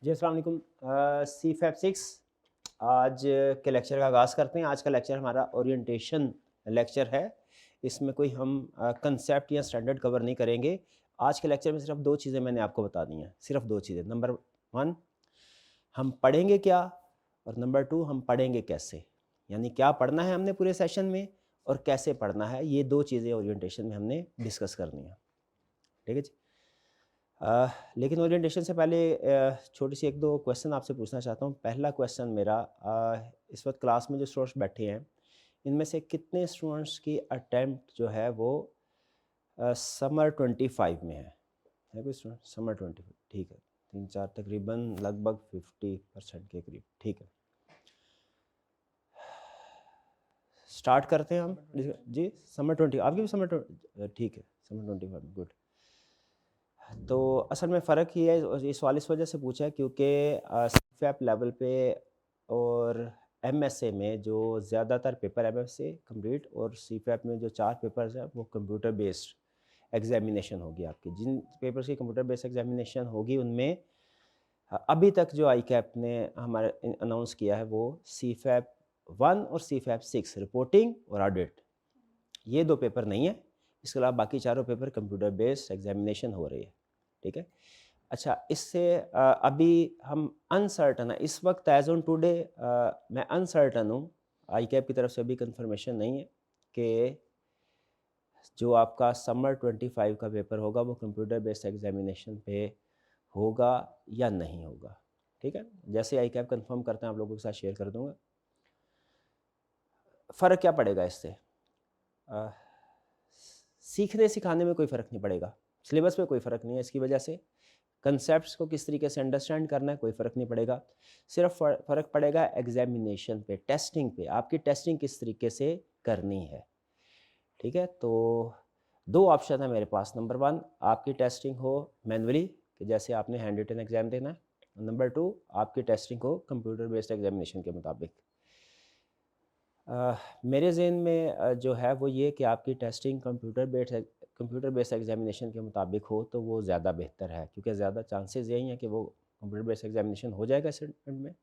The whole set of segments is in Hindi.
जी अस्सलाम वालेकुम। सी फैब सिक्स आज के लेक्चर का आगाज़ करते हैं। आज का लेक्चर हमारा ओरिएंटेशन लेक्चर है। इसमें कोई हम कंसेप्ट या स्टैंडर्ड कवर नहीं करेंगे। आज के लेक्चर में सिर्फ दो चीज़ें मैंने आपको बता दी हैं, सिर्फ दो चीज़ें। नंबर वन, हम पढ़ेंगे क्या, और नंबर टू, हम पढ़ेंगे कैसे। यानी क्या पढ़ना है हमने पूरे सेशन में और कैसे पढ़ना है, ये दो चीज़ें ओरिएंटेशन में हमने डिस्कस करनी है। ठीक है जी। लेकिन ओरिएंटेशन से पहले छोटी सी एक दो क्वेश्चन आपसे पूछना चाहता हूँ। पहला क्वेश्चन मेरा, इस वक्त क्लास में जो स्टूडेंट्स बैठे हैं, इनमें से कितने स्टूडेंट्स की अटेम्प्ट जो है वो समर 25 में है कोई स्टूडेंट समर 25? ठीक है, तीन चार, तकरीबन लगभग 50% के करीब। ठीक है, स्टार्ट करते हैं हम। जी, समर 20 आपकी भी समर 20? ठीक है, समर 25, गुड। तो असल में फ़र्क ये है, और ये सवाल इस वजह से पूछा है क्योंकि सीफैप लेवल पे और एमएसए में जो ज़्यादातर पेपर एमएसए कंप्लीट और सीफैप में जो चार पेपर्स हैं वो कंप्यूटर बेस्ड एग्जामिनेशन होगी आपकी। जिन पेपर्स की कंप्यूटर बेस्ड एग्जामिनेशन होगी उनमें अभी तक जो आई कैप ने हमारे अनाउंस किया है वो सीफैप 1 और सीफैप 6 रिपोर्टिंग और ऑडिट, ये दो पेपर नहीं है। इसके अलावा बाकी चारों पेपर कंप्यूटर बेस्ड एग्जामिनेशन हो रही है। ठीक है। अच्छा, इससे अभी हम अनसर्टन है इस वक्त, एज ऑन टुडे मैं अनसर्टन हूँ। आई कैप की तरफ से अभी कंफर्मेशन नहीं है कि जो आपका समर 25 का पेपर होगा वो कंप्यूटर बेस्ड एग्जामिनेशन पे होगा या नहीं होगा। ठीक है, जैसे आई कैप कंफर्म करते हैं आप लोगों के साथ शेयर कर दूंगा। फ़र्क क्या पड़ेगा इससे? अ, सीखने सिखाने में कोई फ़र्क नहीं पड़ेगा, सिलेबस में कोई फ़र्क नहीं है। इसकी वजह से कंसेप्ट्स को किस तरीके से अंडरस्टैंड करना है कोई फ़र्क नहीं पड़ेगा। सिर्फ फ़र्क पड़ेगा एग्जामिनेशन पे, टेस्टिंग पे, आपकी टेस्टिंग किस तरीके से करनी है। ठीक है, तो दो ऑप्शन है मेरे पास। नंबर वन, आपकी टेस्टिंग हो मैनुअली कि जैसे आपने हैंड रिटन एग्ज़ाम देना है। नंबर टू, आपकी टेस्टिंग हो कंप्यूटर बेस्ड एग्जामिनेशन के मुताबिक। मेरे ज़हन में जो है वो ये कि आपकी टेस्टिंग कंप्यूटर बेस्ड एग्जामिनेशन के मुताबिक हो तो वो ज़्यादा बेहतर है, क्योंकि ज़्यादा चांसेस यही हैं कि वो कंप्यूटर बेस्ड एग्जामिनेशन हो जाएगा असेसमेंट में।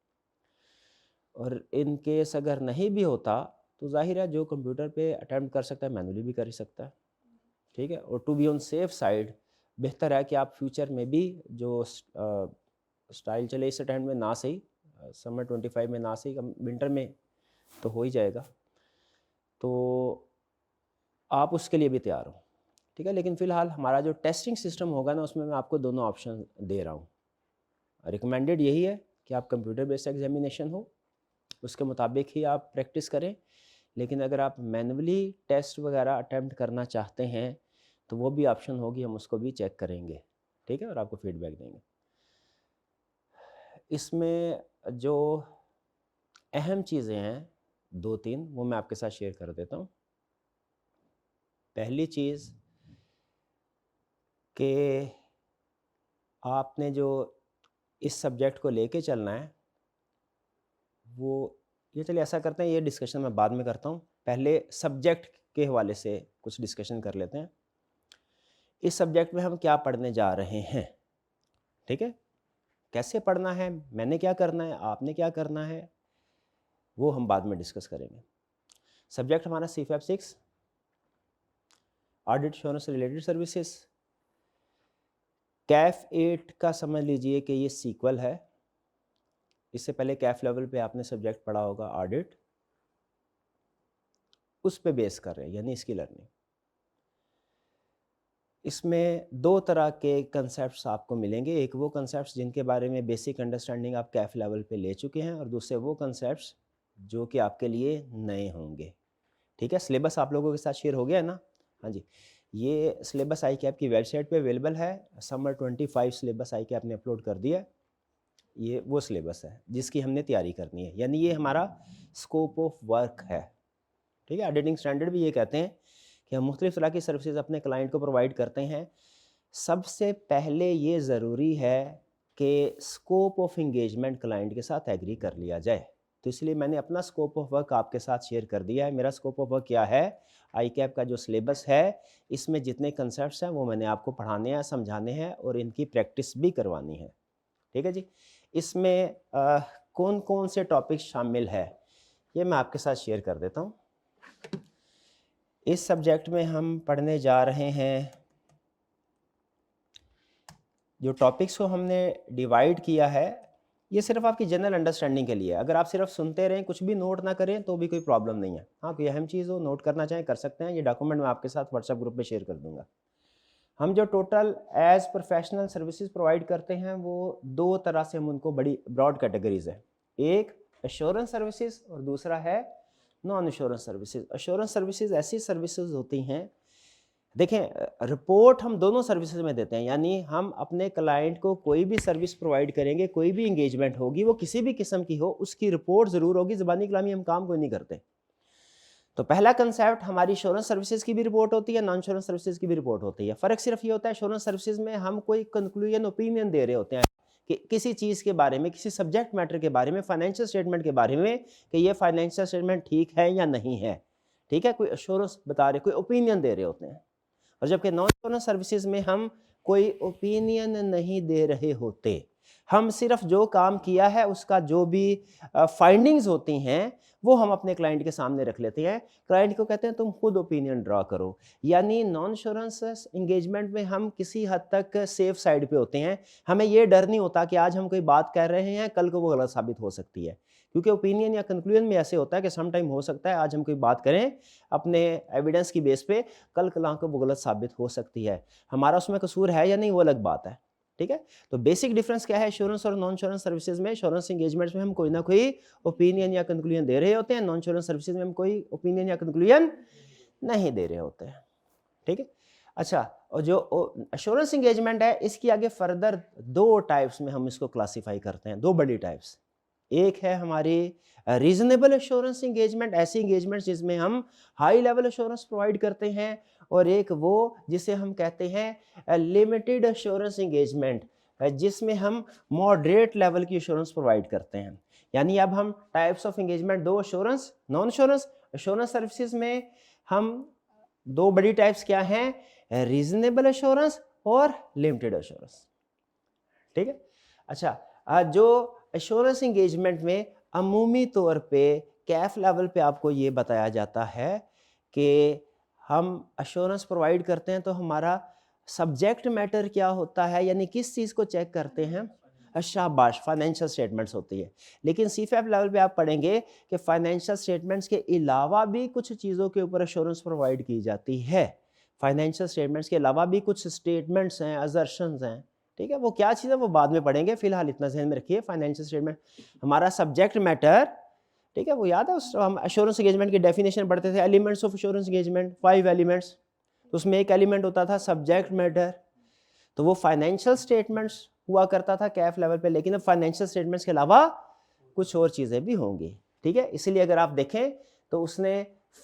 और इन केस अगर नहीं भी होता तो जाहिर है जो कंप्यूटर पे अटैम्प्ट कर सकता है मैनुअली भी कर ही सकता है। ठीक है, और to be on safe side बेहतर है कि आप फ्यूचर में भी जो स्टाइल चले इस अटैम्प्ट में ना सही, समर 25 में ना सही, विंटर में तो हो ही जाएगा, तो आप उसके लिए भी तैयार हो। ठीक है, लेकिन फ़िलहाल हमारा जो टेस्टिंग सिस्टम होगा ना उसमें मैं आपको दोनों ऑप्शन दे रहा हूँ। रिकमेंडेड यही है कि आप कंप्यूटर बेस्ड एग्जामिनेशन हो, उसके मुताबिक ही आप प्रैक्टिस करें। लेकिन अगर आप मैनुअली टेस्ट वगैरह अटैम्प्ट करना चाहते हैं तो वो भी ऑप्शन होगी, हम उसको भी चेक करेंगे। ठीक है, और आपको फीडबैक देंगे। इसमें जो अहम चीज़ें हैं दो तीन, वो मैं आपके साथ शेयर कर देता हूँ। पहली चीज़ कि आपने जो इस सब्जेक्ट को लेके चलना है वो, ये चलिए ऐसा करते हैं, ये डिस्कशन मैं बाद में करता हूँ, पहले सब्जेक्ट के हवाले से कुछ डिस्कशन कर लेते हैं। इस सब्जेक्ट में हम क्या पढ़ने जा रहे हैं? ठीक है, कैसे पढ़ना है, मैंने क्या करना है, आपने क्या करना है, वो हम बाद में डिस्कस करेंगे। सब्जेक्ट हमारा सीफैप 6 audit assurance related services. Kaif 8 का समझ लीजिए कि ये सीक्वल है। इससे पहले कैफ लेवल पे आपने सब्जेक्ट पढ़ा होगा ऑडिट, उस पे बेस कर रहे हैं, यानी इसकी लर्निंग। इसमें दो तरह के कंसेप्ट्स आपको मिलेंगे। एक वो कंसेप्ट्स जिनके बारे में बेसिक अंडरस्टैंडिंग आप कैफ लेवल पे ले चुके हैं, और दूसरे वो कंसेप्ट्स जो कि आपके लिए नए होंगे। ठीक है, सिलेबस आप लोगों के साथ शेयर हो गया है ना? हाँ जी, ये सिलेबस आई कैप की वेबसाइट पे अवेलेबल है। समर 25 सिलेबस आई कैप ने अपलोड कर दिया है। ये वो सिलेबस है जिसकी हमने तैयारी करनी है, यानी ये हमारा स्कोप ऑफ वर्क है। ठीक है, ऑडिटिंग स्टैंडर्ड भी ये कहते हैं कि हम मुख्तलिफ तरह की सर्विसेज अपने क्लाइंट को प्रोवाइड करते हैं। सबसे पहले ये ज़रूरी है कि स्कोप ऑफ इंगेजमेंट क्लाइंट के साथ एग्री कर लिया जाए। तो इसलिए मैंने अपना स्कोप ऑफ वर्क आपके साथ शेयर कर दिया है। मेरा स्कोप ऑफ वर्क क्या है? आई कैप का जो सिलेबस है इसमें जितने कंसेप्ट्स हैं वो मैंने आपको पढ़ाने हैं, समझाने हैं और इनकी प्रैक्टिस भी करवानी है। ठीक है जी। इसमें कौन कौन से टॉपिक शामिल है ये मैं आपके साथ शेयर कर देता हूँ। इस सब्जेक्ट में हम पढ़ने जा रहे हैं, जो टॉपिक्स को हमने डिवाइड किया है ये सिर्फ आपकी जनरल अंडरस्टैंडिंग के लिए है। अगर आप सिर्फ सुनते रहें, कुछ भी नोट ना करें तो भी कोई प्रॉब्लम नहीं है। हाँ, कोई अहम चीज़ हो नोट करना चाहें कर सकते हैं। ये डॉक्यूमेंट मैं आपके साथ व्हाट्सएप ग्रुप में शेयर कर दूंगा। हम जो total as professional services provide करते हैं वो दो तरह से हम उनको बड़ी ब्रॉड कैटेगरीज है। एक एश्योरेंस सर्विसेज और दूसरा है non assurance services. Assurance services ऐसी सर्विसेज होती हैं, देखें रिपोर्ट हम दोनों सर्विसेज में देते हैं, यानी हम अपने क्लाइंट को कोई भी सर्विस प्रोवाइड करेंगे, कोई भी इंगेजमेंट होगी वो किसी भी किस्म की हो, उसकी रिपोर्ट ज़रूर होगी। ज़बानी कलामी हम काम कोई नहीं करते। तो पहला कंसेप्ट, हमारी इंश्योरेंस सर्विसेज की भी रिपोर्ट होती है, नॉन इंश्योरेंस सर्विसेज की भी रिपोर्ट होती है। फ़र्क सिर्फ ये होता है इंश्योरेंस सर्विसेज में हम कोई कंक्लूजन ओपिनियन दे रहे होते हैं कि किसी चीज़ के बारे में, किसी सब्जेक्ट मैटर के बारे में, फाइनेंशियल स्टेटमेंट के बारे में कि ये फाइनेंशियल स्टेटमेंट ठीक है या नहीं है। ठीक है, कोई एश्योरेंस बता रहे, कोई ओपिनियन दे रहे होते हैं। और जबकि नॉन इंश्योरेंस सर्विसेज में हम कोई ओपिनियन नहीं दे रहे होते, हम सिर्फ जो काम किया है उसका जो भी फाइंडिंग्स होती हैं वो हम अपने क्लाइंट के सामने रख लेते हैं। क्लाइंट को कहते हैं तुम खुद ओपिनियन ड्रा करो। यानी नॉन इंश्योरेंस इंगेजमेंट में हम किसी हद तक सेफ साइड पे होते हैं। हमें ये डर नहीं होता कि आज हम कोई बात कर रहे हैं कल को वो गलत साबित हो सकती है, क्योंकि ओपिनियन या कंक्लूजन में ऐसे होता है कि सम टाइम हो सकता है आज हम कोई बात करें अपने एविडेंस की बेस पे, कल कल को वो गलत साबित हो सकती है। हमारा उसमें कसूर है या नहीं वो अलग बात है। ठीक है, तो बेसिक डिफरेंस क्या है इंश्योरेंस और नॉन इंश्योरेंस सर्विसेज में? इंश्योरेंस इंगेजमेंट्स में हम कोई ना कोई ओपिनियन या कंक्लूजन दे रहे होते हैं, नॉन इंश्योरेंस सर्विसेज में हम कोई ओपिनियन या कंक्लूजन नहीं दे रहे होते हैं। ठीक है, अच्छा, और जो इंश्योरेंस इंगेजमेंट है इसकी आगे फर्दर दो टाइप्स में हम इसको क्लासीफाई करते हैं, दो बड़ी टाइप्स। एक है हमारी रीजनेबल एश्योरेंस इंगेजमेंट, ऐसी इंगेजमेंट जिसमें हम हाई लेवल एश्योरेंस प्रोवाइड करते हैं, और एक वो जिसे हम कहते हैं लिमिटेड एश्योरेंस इंगेजमेंट, जिसमें हम मॉडरेट लेवल की एश्योरेंस प्रोवाइड करते हैं। यानी अब हम टाइप्स ऑफ इंगेजमेंट दो, assurance non assurance. Assurance services में हम दो बड़ी टाइप्स क्या हैं, रीजनेबल एश्योरेंस और लिमिटेड एश्योरेंस। ठीक है, अच्छा, जो एश्योरेंस इंगेजमेंट में अमूमी तौर पे कैफ लेवल पे आपको ये बताया जाता है कि हम एश्योरेंस प्रोवाइड करते हैं तो हमारा सब्जेक्ट मैटर क्या होता है, यानी किस चीज़ को चेक करते हैं, शाबाश, फाइनेंशियल स्टेटमेंट्स होती है। लेकिन सीफैप लेवल पे आप पढ़ेंगे कि फाइनेंशियल स्टेटमेंट्स के अलावा भी कुछ चीज़ों के ऊपर एश्योरेंस प्रोवाइड की जाती है। फाइनेंशियल स्टेटमेंट्स के अलावा भी कुछ स्टेटमेंट्स हैं, अजर्शंस हैं। ठीक है, वो क्या चीज़ है वो बाद में पढ़ेंगे, फिलहाल इतना ध्यान में रखिए फाइनेंशियल स्टेटमेंट हमारा सब्जेक्ट मैटर। ठीक है, वो याद है उस हम एश्योरेंस एंगेजमेंट की डेफिनेशन पढ़ते थे, elements of assurance engagement, 5 elements. तो उसमें एक एलिमेंट होता था सब्जेक्ट मैटर, तो वो फाइनेंशियल स्टेटमेंट्स हुआ करता था कैफ लेवल पे, लेकिन अब फाइनेंशियल स्टेटमेंट्स के अलावा कुछ और चीज़ें भी होंगी। ठीक है, इसीलिए अगर आप देखें तो उसने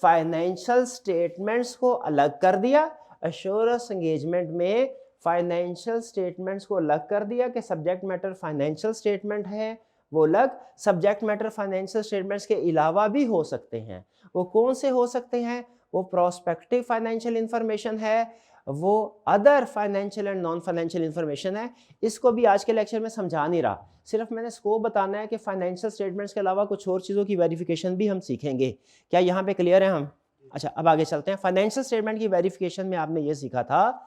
फाइनेंशियल स्टेटमेंट्स को अलग कर दिया, एश्योरेंस एंगेजमेंट में फाइनेंशियल स्टेटमेंट्स को अलग कर दिया कि सब्जेक्ट मैटर फाइनेंशियल स्टेटमेंट है वो अलग, सब्जेक्ट मैटर फाइनेंशियल स्टेटमेंट्स के अलावा भी हो सकते हैं। वो कौन से हो सकते हैं, वो प्रोस्पेक्टिव फाइनेंशियल इंफॉर्मेशन है, वो other financial and non financial information है। इसको भी आज के लेक्चर में समझा नहीं रहा, सिर्फ मैंने स्कोप बताना है कि फाइनेंशियल स्टेटमेंट्स के अलावा कुछ और चीज़ों की वेरिफिकेशन भी हम सीखेंगे। क्या यहाँ पे क्लियर है हम? अच्छा, अब आगे चलते हैं। फाइनेंशियल स्टेटमेंट की वेरिफिकेशन में आपने ये सीखा था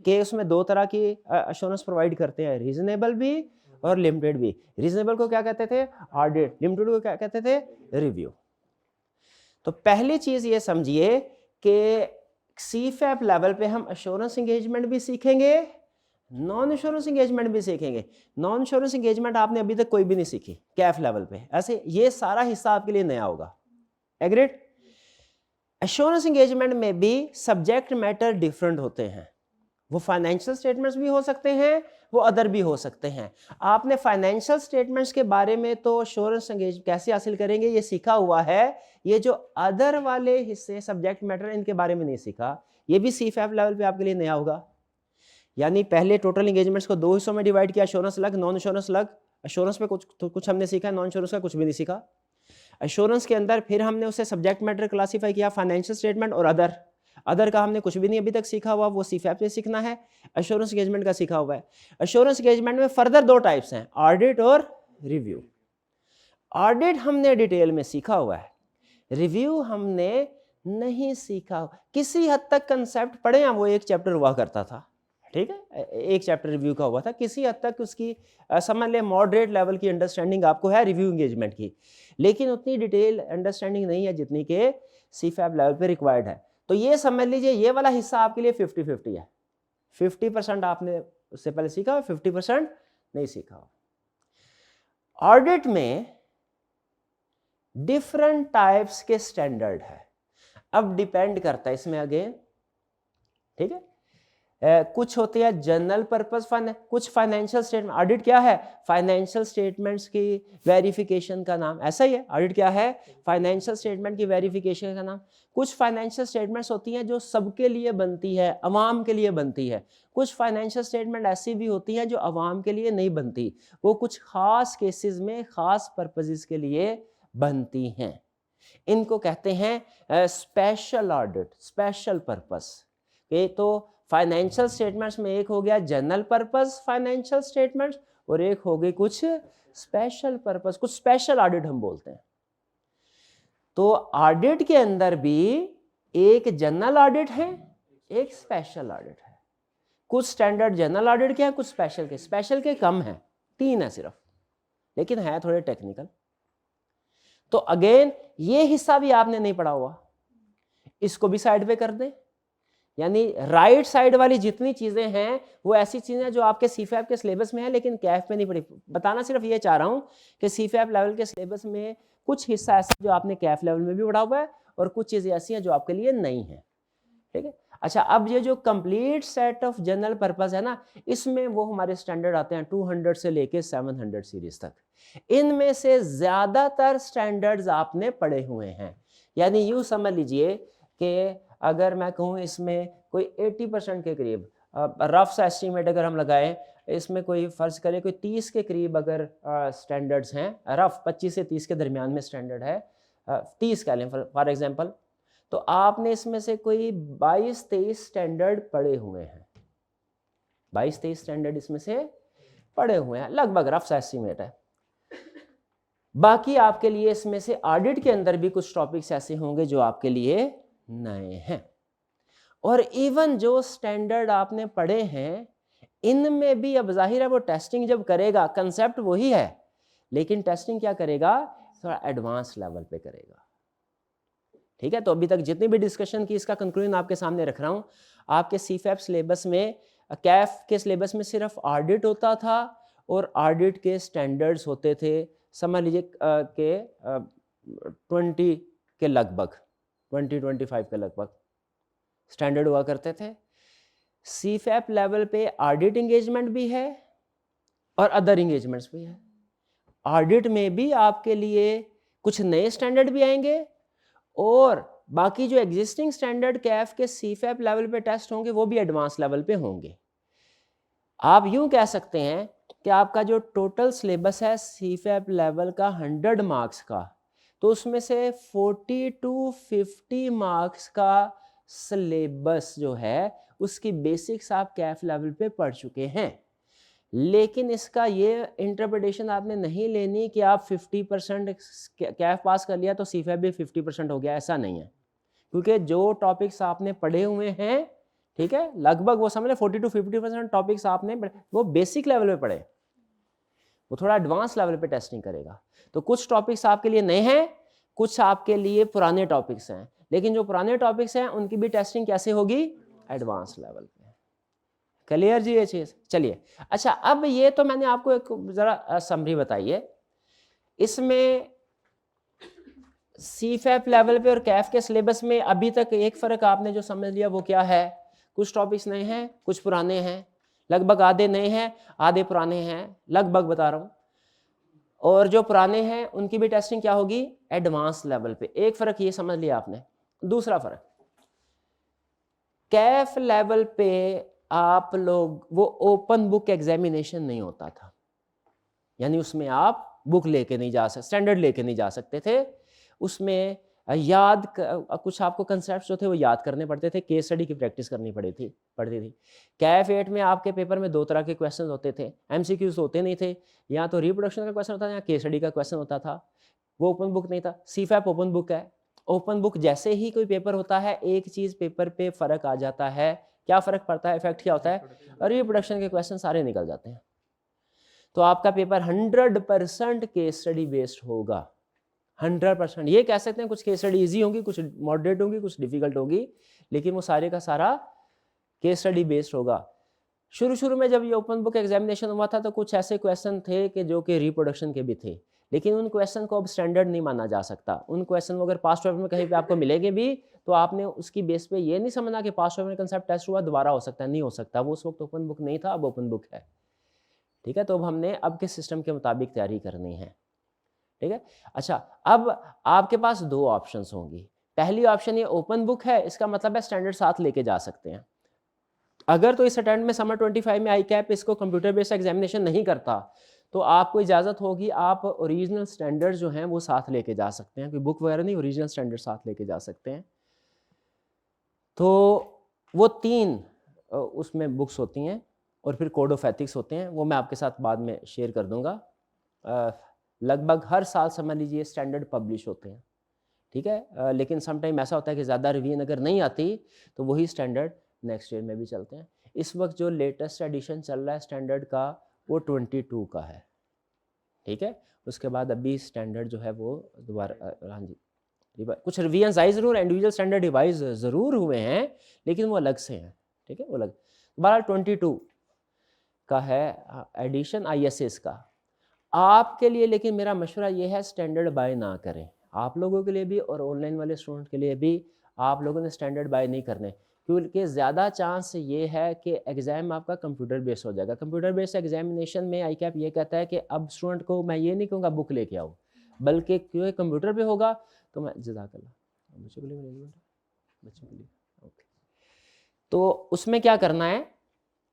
कि उसमें दो तरह की एश्योरेंस प्रोवाइड करते हैं, रीजनेबल भी और लिमिटेड भी। रीजनेबल को क्या कहते थे, ऑडिट, लिमिटेड को क्या कहते थे, रिव्यू। तो पहली चीज ये समझिए कि सीफैप लेवल पे हम एश्योरेंस एंगेजमेंट भी सीखेंगे, नॉन एश्योरेंस एंगेजमेंट भी सीखेंगे। नॉन एश्योरेंस एंगेजमेंट आपने अभी तक कोई भी नहीं सीखी कैफ लेवल पे, ऐसे ये सारा हिस्सा आपके लिए नया होगा। एग्रीड? एश्योरेंस एंगेजमेंट में भी सब्जेक्ट मैटर डिफरेंट होते हैं, वो फाइनेंशियल स्टेटमेंट्स भी हो सकते हैं, वो अदर भी हो सकते हैं। आपने फाइनेंशियल स्टेटमेंट्स के बारे में तो एश्योरेंस एंगेज कैसे हासिल करेंगे ये सीखा हुआ है, ये जो अदर वाले हिस्से सब्जेक्ट मैटर इनके बारे में नहीं सीखा, ये भी सीफैप लेवल पे आपके लिए नया होगा। यानी पहले टोटल एंगेजमेंट्स को दो हिस्सों में डिवाइड किया, एश्योरेंस अलग, नॉन एश्योरेंस अलग। एश्योरेंस में कुछ हमने सीखा, नॉन एश्योरेंस का कुछ भी नहीं सीखा। एश्योरेंस के अंदर फिर हमने उसे सब्जेक्ट मैटर क्लासीफाई किया, फाइनेंशियल स्टेटमेंट और अदर। अदर का हमने कुछ भी नहीं अभी तक सीखा हुआ, वो सीफैप से सीखना है। एश्योरेंस एंगेजमेंट का सीखा हुआ है। एश्योरेंस एंगेजमेंट में फर्दर 2 टाइप्स हैं, ऑडिट और रिव्यू। ऑडिट हमने डिटेल में सीखा हुआ है, रिव्यू हमने नहीं सीखा। किसी हद तक कंसेप्ट पढ़े हैं, वो एक चैप्टर हुआ करता था, ठीक है, एक चैप्टर रिव्यू का हुआ था, किसी हद तक उसकी समझ ले मॉडरेट लेवल की अंडरस्टैंडिंग आपको है रिव्यू एंगेजमेंट की, लेकिन उतनी डिटेल अंडरस्टैंडिंग नहीं है जितनी के सीफैप लेवल पे रिक्वायर्ड है। तो ये समझ लीजिए ये वाला हिस्सा आपके लिए 50-50 है। 50% आपने उससे पहले सीखा, 50% नहीं सीखा। ऑडिट में डिफरेंट टाइप्स के स्टैंडर्ड है, अब डिपेंड करता है इसमें अगेन, ठीक है। कुछ होते हैं जनरल पर्पस फंड, कुछ फाइनेंशियल स्टेटमेंट। ऑडिट क्या है? फाइनेंशियल स्टेटमेंट्स की वेरिफिकेशन का नाम, ऐसा ही है। ऑडिट क्या है? फाइनेंशियल स्टेटमेंट की वेरिफिकेशन का नाम। कुछ फाइनेंशियल स्टेटमेंट्स होती हैं जो सबके लिए बनती है, अवाम के लिए बनती है। कुछ फाइनेंशियल स्टेटमेंट ऐसी भी होती हैं जो अवाम के लिए नहीं बनती, वो कुछ खास केसेस में खास पर्पसेस के लिए बनती हैं। इनको कहते हैं स्पेशल ऑडिट, स्पेशल पर्पस। तो फाइनेंशियल स्टेटमेंट्स में एक हो गया जनरल पर्पस फाइनेंशियल स्टेटमेंट्स, और एक हो गई कुछ स्पेशल पर्पस, कुछ स्पेशल ऑडिट हम बोलते हैं। तो ऑडिट के अंदर भी एक जनरल ऑडिट है, एक स्पेशल ऑडिट है। कुछ स्टैंडर्ड जनरल ऑडिट के हैं, कुछ स्पेशल के। स्पेशल के कम हैं, 3 है सिर्फ, लेकिन है थोड़े टेक्निकल। तो अगेन ये हिस्सा भी आपने नहीं पढ़ा हुआ, इसको भी साइड पे कर दें। यानी राइट साइड वाली जितनी चीजें हैं वो ऐसी चीजें जो आपके सीफैप के सिलेबस में है लेकिन कैफ में नहीं पढ़ी। बताना सिर्फ ये चाह रहा हूं कि सीफैप लेवल के सिलेबस में कुछ हिस्सा ऐसा जो आपने कैफ लेवल में भी पढ़ा हुआ है और कुछ चीजें ऐसी हैं जो आपके लिए नहीं है, ठीक है। अच्छा, अब ये जो complete set of general purpose है ना, इसमें वो हमारे स्टैंडर्ड आते हैं 200 से लेके 700 सीरीज तक। इनमें से ज्यादातर स्टैंडर्ड्स आपने पढ़े हुए हैं। यानी यूं समझ लीजिए कि अगर मैं कहूँ इसमें कोई 80% के करीब, रफ सा एस्टीमेट अगर हम लगाएं, इसमें कोई फर्ज करें कोई 30 के करीब अगर स्टैंडर्ड्स हैं, रफ 25 से 30 के दरमियान में स्टैंडर्ड है, 30 कह लें फॉर एग्जांपल, तो आपने इसमें से कोई 22-23 स्टैंडर्ड पढ़े हुए हैं। 22-23 स्टैंडर्ड इसमें से पढ़े हुए हैं, लगभग रफ सा एस्टीमेट है। बाकी आपके लिए इसमें से ऑडिट के अंदर भी कुछ टॉपिक्स ऐसे होंगे जो आपके लिए नए हैं। और इवन जो स्टैंडर्ड आपने पढ़े हैं इनमें भी अब जाहिर है वो टेस्टिंग जब करेगा, कंसेप्ट वही है, लेकिन टेस्टिंग क्या करेगा? थोड़ा एडवांस लेवल पे करेगा, ठीक है। तो अभी तक जितनी भी डिस्कशन की इसका कंक्लूजन आपके सामने रख रहा हूं। आपके सीफैप सिलेबस में, कैफ के सिलेबस में सिर्फ ऑडिट होता था और ऑडिट के स्टैंडर्ड्स होते थे, समझ लीजिए के 20 के लगभग, 20-25 के लगभग स्टैंडर्ड हुआ करते थे। सीफैप लेवल पे ऑडिट एंगेजमेंट भी है और अदर एंगेजमेंट्स भी है। ऑडिट में भी आपके लिए कुछ नए स्टैंडर्ड भी आएंगे और बाकी जो एग्जिस्टिंग स्टैंडर्ड कैफ के सीफैप लेवल पे टेस्ट होंगे वो भी एडवांस लेवल पे होंगे। आप यूं कह सकते हैं कि आपका जो टोटल सिलेबस है सीफैप लेवल का 100 मार्क्स का, तो उसमें से 40-50 मार्क्स का सिलेबस जो है उसकी बेसिक्स आप कैफ लेवल पे पढ़ चुके हैं। लेकिन इसका ये इंटरप्रिटेशन आपने नहीं लेनी कि आप 50% कैफ पास कर लिया तो सीफैप भी 50% हो गया, ऐसा नहीं है। क्योंकि जो टॉपिक्स आपने पढ़े हुए हैं, ठीक है, लगभग वो समझ लें 40-50% टॉपिक्स आपने वो बेसिक लेवल पे पढ़े, वो थोड़ा एडवांस लेवल पे टेस्टिंग करेगा। तो कुछ टॉपिक्स आपके लिए नए हैं, कुछ आपके लिए पुराने टॉपिक्स हैं, लेकिन जो पुराने टॉपिक्स हैं उनकी भी टेस्टिंग कैसे होगी? एडवांस लेवल पे। क्लियर जी ये चीज? चलिए, अच्छा अब ये तो मैंने आपको एक जरा समरी बताई है। इसमें सीफैप लेवल पे और कैफ के सिलेबस में अभी तक एक फर्क आपने जो समझ लिया वो क्या है? कुछ टॉपिक्स नए हैं, कुछ पुराने हैं, लगभग आधे नए हैं आधे पुराने हैं, लगभग बता रहा हूं। और जो पुराने हैं उनकी भी टेस्टिंग क्या होगी? एडवांस लेवल पे। एक फर्क ये समझ लिया आपने। दूसरा फर्क, कैफ लेवल पे आप लोग वो ओपन बुक एग्जामिनेशन नहीं होता था, यानी उसमें आप बुक लेके नहीं जा सकते, स्टैंडर्ड लेके नहीं जा सकते थे। उसमें कुछ आपको कंसेप्ट जो थे वो याद करने पड़ते थे, केस स्टडी की प्रैक्टिस करनी पड़ती थी। कैफ 8 में आपके पेपर में 2 तरह के क्वेश्चन होते थे, एमसीक्यूज होते नहीं थे, या तो रिप्रोडक्शन का क्वेश्चन होता था या केस स्टडी का क्वेश्चन होता था, वो ओपन बुक नहीं था। सीफैप ओपन बुक है, ओपन बुक जैसे ही कोई पेपर होता है एक चीज़ पेपर पे फ़र्क आ जाता है, क्या फ़र्क पड़ता है, इफेक्ट क्या होता है, रिप्रोडक्शन के क्वेश्चन सारे निकल जाते हैं। तो आपका पेपर 100% केस स्टडी बेस्ड होगा, 100%। ये कह सकते हैं कुछ केस स्टडी ईजी होंगी, कुछ मॉडरेट होंगी, कुछ डिफिकल्ट होगी, लेकिन वो सारे का सारा केस स्टडी बेस्ड होगा। शुरू में जब ये ओपन बुक एग्जामिनेशन हुआ था तो कुछ ऐसे क्वेश्चन थे कि जो कि रिप्रोडक्शन के भी थे, लेकिन उन क्वेश्चन को अब स्टैंडर्ड नहीं माना जा सकता। उन क्वेश्चन को अगर पास्ट पेपर में कहीं पे आपको मिलेंगे भी तो आपने उसकी बेस पे ये नहीं समझना कि पास्ट पेपर में कंसेप्ट टेस्ट हुआ दोबारा हो सकता है, नहीं हो सकता। वो उस वक्त ओपन बुक नहीं था, अब ओपन बुक है। ठीक है, तो अब हमने अब के सिस्टम के मुताबिक तैयारी करनी है। ठीक है, अच्छा अब आपके पास 2 ऑप्शंस होंगी। पहली ऑप्शन ये ओपन बुक है, इसका मतलब है स्टैंडर्ड साथ लेके जा सकते हैं। अगर तो इस अटेम्प्ट में समर 25 में आई कैप इसको कंप्यूटर बेस्ड एग्जामिनेशन नहीं करता तो आपको इजाज़त होगी आप ओरिजिनल स्टैंडर्ड जो हैं वो साथ लेके जा सकते हैं, कोई बुक वगैरह नहीं, ओरिजिनल स्टैंडर्ड साथ लेके जा सकते हैं। तो वो 3 उसमें बुक्स होती हैं और फिर कोड ऑफ एथिक्स होते हैं, वो मैं आपके साथ बाद में शेयर कर दूंगा। लगभग हर साल समझ लीजिए स्टैंडर्ड पब्लिश होते हैं। ठीक है, लेकिन समटाइम ऐसा होता है कि ज़्यादा रिवीजन अगर नहीं आती तो वही स्टैंडर्ड नेक्स्ट ईयर में भी चलते हैं। इस वक्त जो लेटेस्ट एडिशन चल रहा है स्टैंडर्ड का वो 22 का है। ठीक है, उसके बाद अभी स्टैंडर्ड जो है वो दोबारा हाँ जी कुछ रिवीजन आई ज़रूर, इंडिविजुअल स्टैंडर्ड रिवाइज ज़रूर हुए हैं, लेकिन वो अलग से हैं। ठीक है, वो अलग। दोबारा 22 का है एडिशन ISS का आपके लिए, लेकिन मेरा मशवरा ये है स्टैंडर्ड बाय ना करें। आप लोगों के लिए भी और ऑनलाइन वाले स्टूडेंट के लिए भी आप लोगों ने स्टैंडर्ड बाय नहीं करने, क्योंकि ज़्यादा चांस ये है कि एग्ज़ाम आपका कंप्यूटर बेस्ड हो जाएगा। कंप्यूटर बेस्ड एग्जामिनेशन में आई कैप ये कहता है कि अब स्टूडेंट को मैं ये नहीं कहूँगा बुक लेके आओ, बल्कि क्योंकि कंप्यूटर पे होगा तो मैं जज़ाकल्लाह बच्चों के लिए बच्चों के लिए ओके। तो उसमें क्या करना है,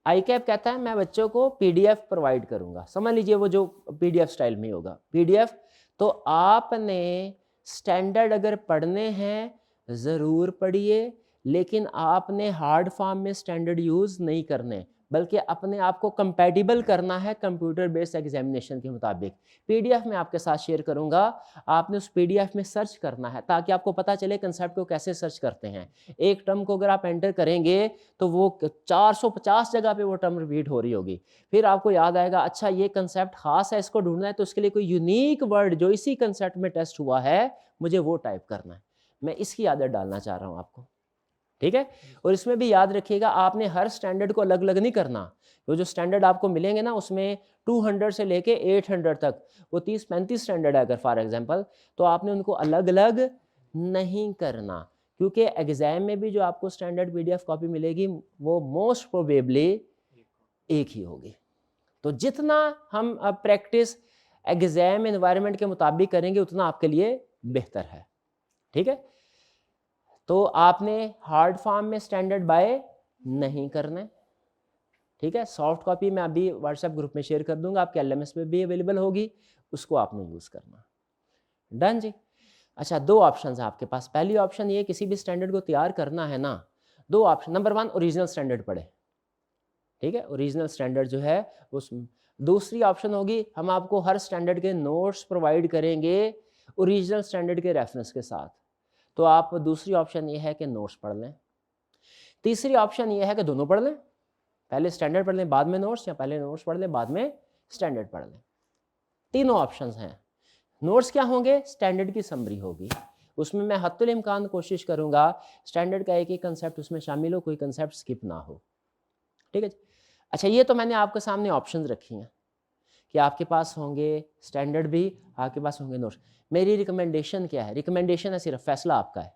आई कैप कहता है मैं बच्चों को PDF प्रोवाइड करूंगा, समझ लीजिए वो जो PDF स्टाइल में होगा PDF। तो आपने स्टैंडर्ड अगर पढ़ने हैं ज़रूर पढ़िए, लेकिन आपने हार्ड फॉर्म में स्टैंडर्ड यूज़ नहीं करने, बल्कि अपने आप को कंपैटिबल करना है कंप्यूटर बेस्ड एग्जामिनेशन के मुताबिक। PDF मैं आपके साथ शेयर करूंगा, आपने उस PDF में सर्च करना है ताकि आपको पता चले कंसेप्ट को कैसे सर्च करते हैं। एक टर्म को अगर आप एंटर करेंगे तो वो 450 जगह पे वो टर्म रिपीट हो रही होगी, फिर आपको याद आएगा अच्छा ये कंसेप्ट खास है, इसको ढूंढना है, तो उसके लिए कोई यूनिक वर्ड जो इसी कंसेप्ट में टेस्ट हुआ है मुझे वो टाइप करना है। मैं इसकी आदत डालना चाह रहा हूँ आपको। ठीक है, और इसमें भी याद रखिएगा आपने हर स्टैंडर्ड को अलग अलग नहीं करना। वो जो स्टैंडर्ड आपको मिलेंगे ना उसमें 200 से लेके 800 तक वो 30-35 स्टैंडर्ड है अगर फॉर एग्जांपल, तो आपने उनको अलग अलग नहीं करना, क्योंकि एग्जाम में भी जो आपको स्टैंडर्ड PDF कॉपी मिलेगी वो मोस्ट प्रोबेबली एक ही होगी। तो जितना हम अब प्रैक्टिस एग्जाम एनवायरनमेंट के मुताबिक करेंगे उतना आपके लिए बेहतर है। ठीक है, तो आपने हार्ड फॉर्म में स्टैंडर्ड बाय नहीं करना है। ठीक है, सॉफ्ट कॉपी मैं अभी व्हाट्सएप ग्रुप में शेयर कर दूंगा, आपके LMS में भी अवेलेबल होगी, उसको आपने यूज़ करना। डन जी। अच्छा, 2 ऑप्शन है आपके पास। पहली ऑप्शन ये किसी भी स्टैंडर्ड को तैयार करना है ना, 2 ऑप्शन। नंबर 1 ओरिजिनल स्टैंडर्ड पढ़े। ठीक है, ओरिजिनल स्टैंडर्ड जो है उस। दूसरी ऑप्शन होगी हम आपको हर स्टैंडर्ड के नोट्स प्रोवाइड करेंगे ओरिजिनल स्टैंडर्ड के रेफरेंस के साथ, तो आप दूसरी ऑप्शन ये है कि नोट्स पढ़ लें। तीसरी ऑप्शन ये है कि दोनों पढ़ लें, पहले स्टैंडर्ड पढ़ लें बाद में नोट्स, या पहले नोट्स पढ़ लें बाद में स्टैंडर्ड पढ़ लें। तीनों ऑप्शंस हैं। नोट्स क्या होंगे, स्टैंडर्ड की समरी होगी, उसमें मैं हत्तुल इम्कान कोशिश करूंगा स्टैंडर्ड का एक ही कंसेप्ट उसमें शामिल हो, कोई कंसेप्ट स्किप ना हो। ठीक है। अच्छा, ये तो मैंने आपके सामने ऑप्शंस रखी हैं कि आपके पास होंगे स्टैंडर्ड भी, आपके पास होंगे नोट्स। मेरी रिकमेंडेशन क्या है, रिकमेंडेशन है सिर्फ, फैसला आपका है।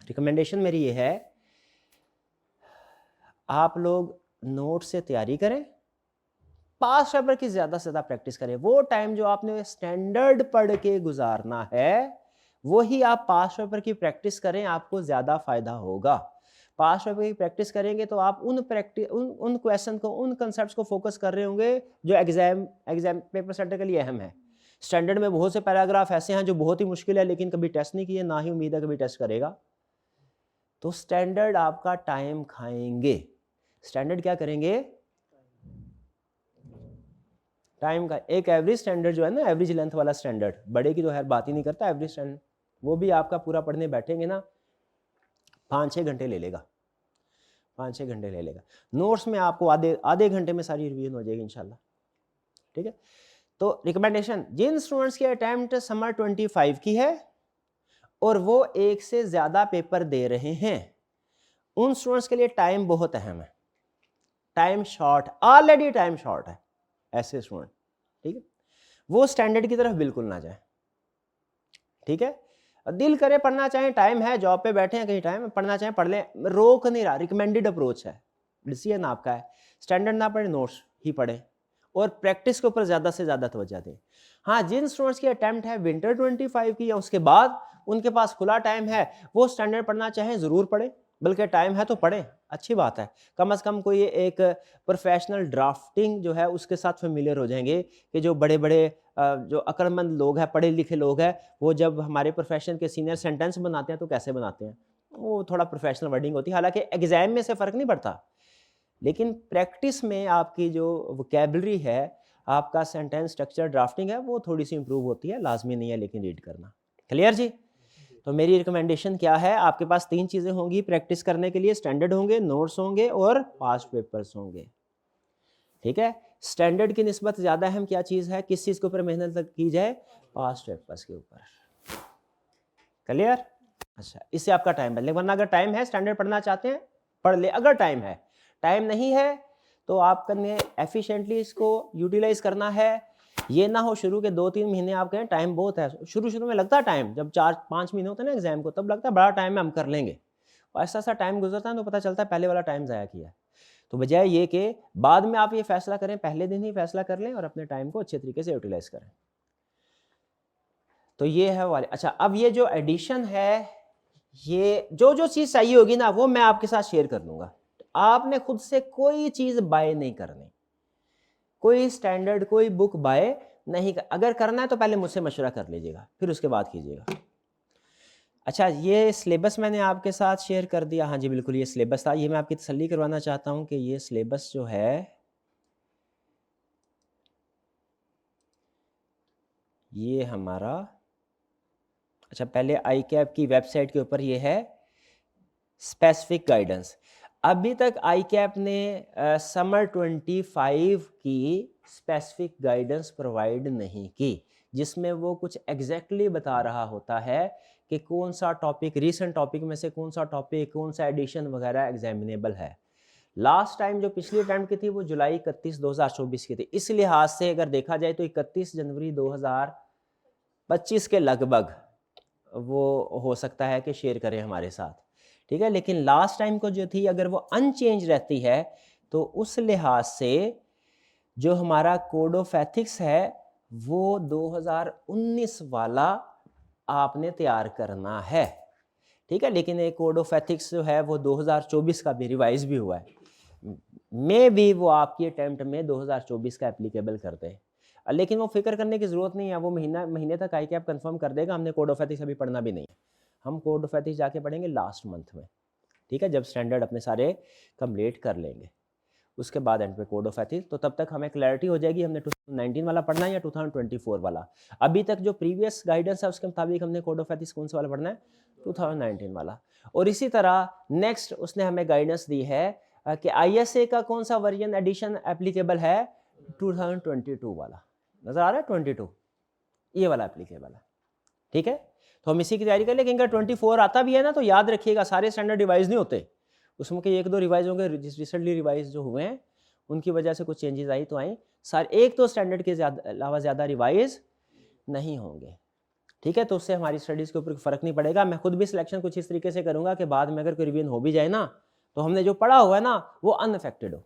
रिकमेंडेशन मेरी ये है आप लोग नोट से तैयारी करें, पास पेपर की ज़्यादा से ज़्यादा प्रैक्टिस करें। वो टाइम जो आपने स्टैंडर्ड पढ़ के गुजारना है वही आप पास पेपर की प्रैक्टिस करें, आपको ज़्यादा फायदा होगा। पास पेपर की प्रैक्टिस करेंगे तो आप उन क्वेश्चन को, उन कंसेप्ट को फोकस कर रहे होंगे जो एग्जाम पेपर सेंटर के लिए अहम है। स्टैंडर्ड में बहुत से पैराग्राफ ऐसे हैं जो बहुत ही मुश्किल है, लेकिन कभी टेस्ट नहीं किए, ना ही उम्मीद है कभी टेस्ट करेगा। तो स्टैंडर्ड आपका टाइम खाएंगे। स्टैंडर्ड क्या करेंगे? टाइम का एक एवरेज स्टैंडर्ड जो है ना, एवरेज लेंथ वाला स्टैंडर्ड, बड़े की तो खैर बात ही नहीं करता, एवरेज स्टैंडर्ड वो भी आपका पूरा पढ़ने बैठेंगे ना 5-6 घंटे ले लेगा, 5-6 घंटे ले लेगा। नोट्स में आपको आधे घंटे में सारी रिवीजन हो जाएगी इंशाल्लाह। ठीक है, तो रिकमेंडेशन, जिन स्टूडेंट्स की अटेम्प्ट समर 25 की है और वो एक से ज्यादा पेपर दे रहे हैं, उन स्टूडेंट्स के लिए टाइम बहुत अहम है। Time short, already time short है ऐसे स्टूडेंट, ठीक है, वो स्टैंडर्ड की तरफ बिल्कुल ना जाए। ठीक है, दिल करे पढ़ना चाहें, टाइम है, जॉब पे बैठे हैं कहीं, टाइम पढ़ना चाहें पढ़ लें, रोक नहीं रहा, रिकमेंडेड अप्रोच है, डिसीजन आपका है। स्टैंडर्ड ना पढ़े, नोट्स ही पढ़े और प्रैक्टिस के ऊपर ज़्यादा से ज़्यादा तवज्जो दें। हाँ, जिन स्टूडेंट्स की अटेम्प्ट है विंटर 25 की या उसके बाद, उनके पास खुला टाइम है, वो स्टैंडर्ड पढ़ना चाहें ज़रूर पढ़े, बल्कि टाइम है तो पढ़ें, अच्छी बात है। कम से कम कोई एक प्रोफेशनल ड्राफ्टिंग जो है उसके साथ फेमिलियर हो जाएंगे कि जो बड़े बड़े जो अक्लमंद लोग हैं, पढ़े लिखे लोग हैं, वो जब हमारे प्रोफेशन के सीनियर सेंटेंस बनाते हैं तो कैसे बनाते हैं, वो थोड़ा प्रोफेशनल वर्डिंग होती है। हालांकि एग्जाम में से फ़र्क नहीं पड़ता, लेकिन प्रैक्टिस में आपकी जो वोकैबुलरी है, आपका सेंटेंस स्ट्रक्चर ड्राफ्टिंग है, वो थोड़ी सी इंप्रूव होती है, लाजमी नहीं है लेकिन रीड करना। क्लियर जी? तो मेरी रिकमेंडेशन क्या है, आपके पास 3 चीज़ें होंगी प्रैक्टिस करने के लिए, स्टैंडर्ड होंगे, नोट्स होंगे और पास्ट पेपर्स होंगे। ठीक है, स्टैंडर्ड की निस्बत ज़्यादा अहम क्या चीज़ है, किस चीज़ के ऊपर मेहनत की जाए, पास्ट पेपर्स के ऊपर। क्लियर? अच्छा, इससे आपका टाइम बदले, वरना अगर टाइम है, स्टैंडर्ड पढ़ना चाहते हैं पढ़ ले, अगर टाइम है, टाइम नहीं है तो आपने एफिशिएंटली इसको यूटिलाइज करना है। ये ना हो शुरू के 2-3 महीने आप कहें टाइम बहुत है, शुरू में लगता है टाइम, जब 4-5 महीने होते हैं ना एग्जाम को, तब लगता है बड़ा टाइम है, हम कर लेंगे, और ऐसा ऐसा टाइम गुजरता है तो पता चलता है पहले वाला टाइम ज़ाया किया है। तो बजाय ये कि बाद में आप ये फैसला करें, पहले दिन ही फैसला कर लें और अपने टाइम को अच्छे तरीके से यूटिलाइज करें। तो ये है वाले। अच्छा, अब ये जो एडिशन है, ये जो चीज़ चाहिए होगी ना, वो मैं आपके साथ शेयर कर लूँगा। आपने खुद से कोई चीज़ बाय नहीं करनी, कोई स्टैंडर्ड कोई बुक बाय नहीं अगर करना है तो पहले मुझसे मशवरा कर लीजिएगा, फिर उसके बाद कीजिएगा। अच्छा, ये सिलेबस मैंने आपके साथ शेयर कर दिया। हाँ जी बिल्कुल, ये सिलेबस था। ये मैं आपकी तसल्ली करवाना चाहता हूँ कि ये सिलेबस जो है, ये हमारा, अच्छा पहले ICAP की वेबसाइट के ऊपर ये है स्पेसिफिक गाइडेंस। अभी तक ICAP ने समर 25 की स्पेसिफिक गाइडेंस प्रोवाइड नहीं की, जिसमें वो कुछ एग्जैक्टली बता रहा होता है कि कौन सा टॉपिक, रीसेंट टॉपिक में से कौन सा टॉपिक, कौन सा एडिशन वगैरह एग्जामिनेबल है। लास्ट टाइम जो पिछली अटैम्प्ट की थी वो जुलाई 31 2024 की थी। इस लिहाज से अगर देखा जाए तो 31 जनवरी 2025 के लगभग वो हो सकता है कि शेयर करें हमारे साथ, ठीक है। लेकिन लास्ट टाइम को जो थी, अगर वो अनचेंज रहती है तो उस लिहाज से जो हमारा कोड ऑफ एथिक्स है वो 2019 वाला आपने तैयार करना है, ठीक है। लेकिन एक कोड ऑफ एथिक्स जो है वो 2024 का भी रिवाइज भी हुआ है, मे भी वो आपकी अटेम्प्ट में 2024 का एप्लीकेबल कर दे, लेकिन वो फिक्र करने की ज़रूरत नहीं है, वो महीने तक ICAP कंफर्म कर देगा। हमने कोड ऑफ एथिक्स अभी पढ़ना भी नहीं है, हम कोड ऑफ एथिक्स जाके पढ़ेंगे लास्ट मंथ में, ठीक है, जब स्टैंडर्ड अपने सारे कंप्लीट कर लेंगे, उसके बाद एंड पे कोड ऑफ एथिक्स। तो तब तक हमें क्लैरिटी हो जाएगी हमने 2019 वाला पढ़ना है या 2024 वाला। अभी तक जो प्रीवियस गाइडेंस है उसके मुताबिक हमने कोड ऑफ एथिक्स कौन सा वाला पढ़ना है, 2019 वाला। और इसी तरह नेक्स्ट उसने हमें गाइडेंस दी है कि ISA का कौन सा वर्जन एडिशन एप्लीकेबल है, 2022 वाला, नजर आ रहा है 22, ये वाला एप्लीकेबल है, ठीक है। तो हम इसी की तैयारी कर लेंगे। अगर 24 आता भी है ना तो याद रखिएगा सारे स्टैंडर्ड रिवाइज नहीं होते, उसमें के 1-2 रिवाइज होंगे, रिसेंटली रिवाइज जो हुए हैं उनकी वजह से कुछ चेंजेस आई तो आई, सारे एक तो स्टैंडर्ड के अलावा ज़्यादा रिवाइज नहीं होंगे, ठीक है। तो उससे हमारी स्टडीज़ के ऊपर फ़र्क नहीं पड़ेगा। मैं खुद भी सिलेक्शन कुछ इस तरीके से करूँगा कि बाद में अगर कोई रिवीजन हो भी जाए ना तो हमने जो पढ़ा हुआ है ना वो अनअफेक्टेड हो,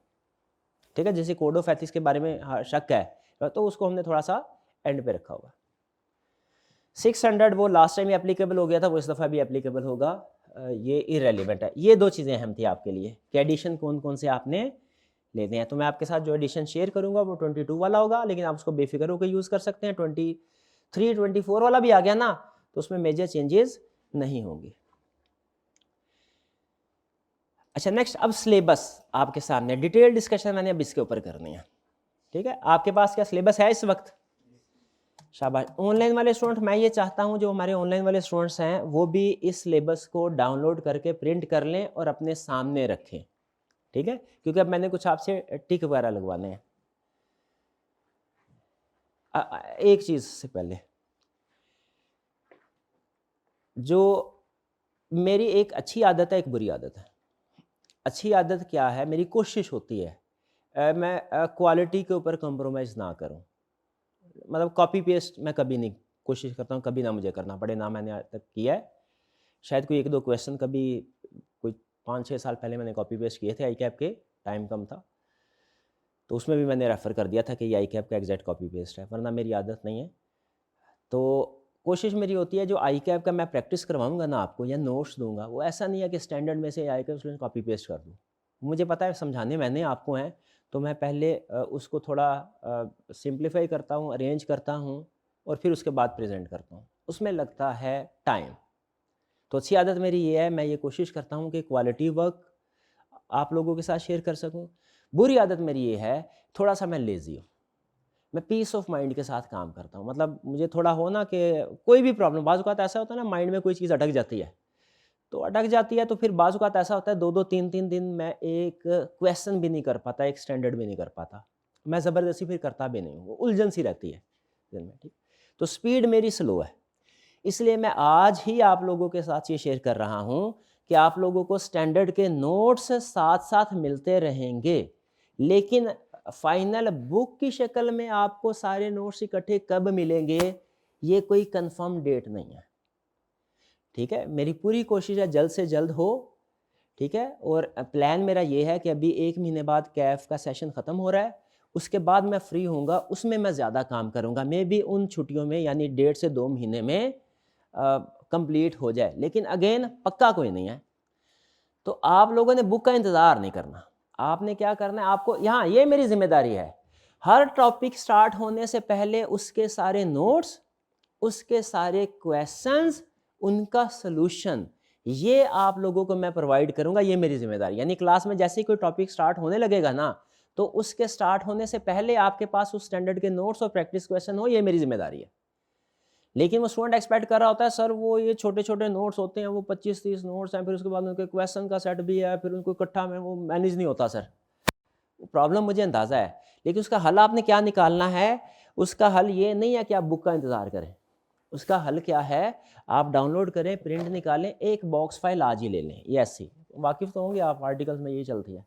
ठीक है। जैसे कोड ऑफ एथिक्स के बारे में शक है तो उसको हमने थोड़ा सा एंड पे रखा होगा। 600 वो लास्ट टाइम एप्लीकेबल हो गया था, वो इस दफ़ा भी एप्लीकेबल होगा, ये इरेलीवेंट है। ये 2 चीज़ें अहम थी आपके लिए कि एडिशन कौन कौन से आपने लेने हैं। तो मैं आपके साथ जो एडिशन शेयर करूंगा वो 22 वाला होगा, लेकिन आप उसको बेफिक्र होकर यूज़ कर सकते हैं। 324 वाला भी आ गया ना, तो उसमें मेजर चेंजेस नहीं होंगे। अच्छा नेक्स्ट, अब सिलेबस आपके सामने, डिटेल डिस्कशन मैंने अब इसके ऊपर करनी है। ठीक है, आपके पास क्या सिलेबस है इस वक्त? शाबाश। ऑनलाइन वाले स्टूडेंट, मैं ये चाहता हूँ जो हमारे ऑनलाइन वाले स्टूडेंट्स हैं वो भी इस सिलेबस को डाउनलोड करके प्रिंट कर लें और अपने सामने रखें। ठीक है, क्योंकि अब मैंने कुछ आपसे टिक वगैरह लगवाने हैं। एक चीज़ से पहले, जो मेरी एक अच्छी आदत है, एक बुरी आदत है। अच्छी आदत क्या है, मेरी कोशिश होती है मैं क्वालिटी के ऊपर कॉम्प्रोमाइज़ ना करूं। मतलब कॉपी पेस्ट मैं कभी नहीं कोशिश करता हूं, कभी ना मुझे करना पड़े, ना मैंने आज तक किया है। शायद कोई एक दो क्वेश्चन कभी कोई 5-6 साल पहले मैंने कॉपी पेस्ट किए थे, आई कैप के टाइम कम था, तो उसमें भी मैंने रेफ़र कर दिया था कि ये आई कैप का एग्जैक्ट कॉपी पेस्ट है, वरना मेरी आदत नहीं है। तो कोशिश मेरी होती है जो आई कैप का मैं प्रैक्टिस करवाऊंगा ना आपको या नोट्स दूंगा, वो ऐसा नहीं है कि स्टैंडर्ड में से आई कैप स्टूडेंट कॉपी पेस्ट कर दूँ। मुझे पता है समझाने मैंने आपको हैं, तो मैं पहले उसको थोड़ा सिंप्लीफाई करता हूँ, अरेंज करता हूँ और फिर उसके बाद प्रेजेंट करता हूँ, उसमें लगता है टाइम। तो अच्छी आदत मेरी ये है, मैं ये कोशिश करता हूँ कि क्वालिटी वर्क आप लोगों के साथ शेयर कर सकूँ। बुरी आदत मेरी ये है, थोड़ा सा मैं लेज़ी हूँ, मैं पीस ऑफ माइंड के साथ काम करता हूँ। मतलब मुझे थोड़ा हो ना कि कोई भी प्रॉब्लम, बाज़ औक़ात ऐसा होता है ना माइंड में कोई चीज़ अटक जाती है, तो अटक जाती है तो फिर बाज़ औक़ात ऐसा होता है 2-2 3-3 दिन मैं एक क्वेश्चन भी नहीं कर पाता, एक स्टैंडर्ड भी नहीं कर पाता। मैं ज़बरदस्ती फिर करता भी नहीं हूँ, वो उलझन सी रहती है दिन में, ठीक। तो स्पीड मेरी स्लो है, इसलिए मैं आज ही आप लोगों के साथ ये शेयर कर रहा हूँ कि आप लोगों को स्टैंडर्ड के नोट्स साथ-साथ मिलते रहेंगे, लेकिन फाइनल बुक की शक्ल में आपको सारे नोट्स इकट्ठे कब मिलेंगे, ये कोई कंफर्म डेट नहीं है। ठीक है, मेरी पूरी कोशिश है जल्द से जल्द हो। ठीक है, और प्लान मेरा ये है कि अभी 1 महीने बाद कैफ का सेशन ख़त्म हो रहा है, उसके बाद मैं फ्री होऊंगा, उसमें मैं ज़्यादा काम करूंगा। मे बी उन छुट्टियों में यानी 1.5 से 2 महीने में कंप्लीट हो जाए, लेकिन अगेन पक्का कोई नहीं है। तो आप लोगों ने बुक का इंतज़ार नहीं करना, आपने क्या करना है, आपको यहाँ ये मेरी जिम्मेदारी है, हर टॉपिक स्टार्ट होने से पहले उसके सारे नोट्स, उसके सारे क्वेश्चंस, उनका सलूशन, ये आप लोगों को मैं प्रोवाइड करूंगा, ये मेरी जिम्मेदारी। यानी क्लास में जैसे ही कोई टॉपिक स्टार्ट होने लगेगा ना, तो उसके स्टार्ट होने से पहले आपके पास उस स्टैंडर्ड के नोट्स और प्रैक्टिस क्वेश्चन हो, ये मेरी जिम्मेदारी है। लेकिन वो स्टूडेंट एक्सपेक्ट कर रहा होता है सर वो ये छोटे छोटे नोट्स होते हैं, वो 25-30 नोट्स हैं, फिर उसके बाद उनके क्वेश्चन का सेट भी है, फिर उनको इकट्ठा में वो मैनेज नहीं होता सर। वो प्रॉब्लम मुझे अंदाज़ा है, लेकिन उसका हल आपने क्या निकालना है, उसका हल ये नहीं है कि आप बुक का इंतज़ार करें। उसका हल क्या है, आप डाउनलोड करें, प्रिंट निकालें, एक बॉक्स फाइल आज ही ले लें, ये ऐसी वाकिफ़ तो होंगे आप, आर्टिकल्स में यही चलती है।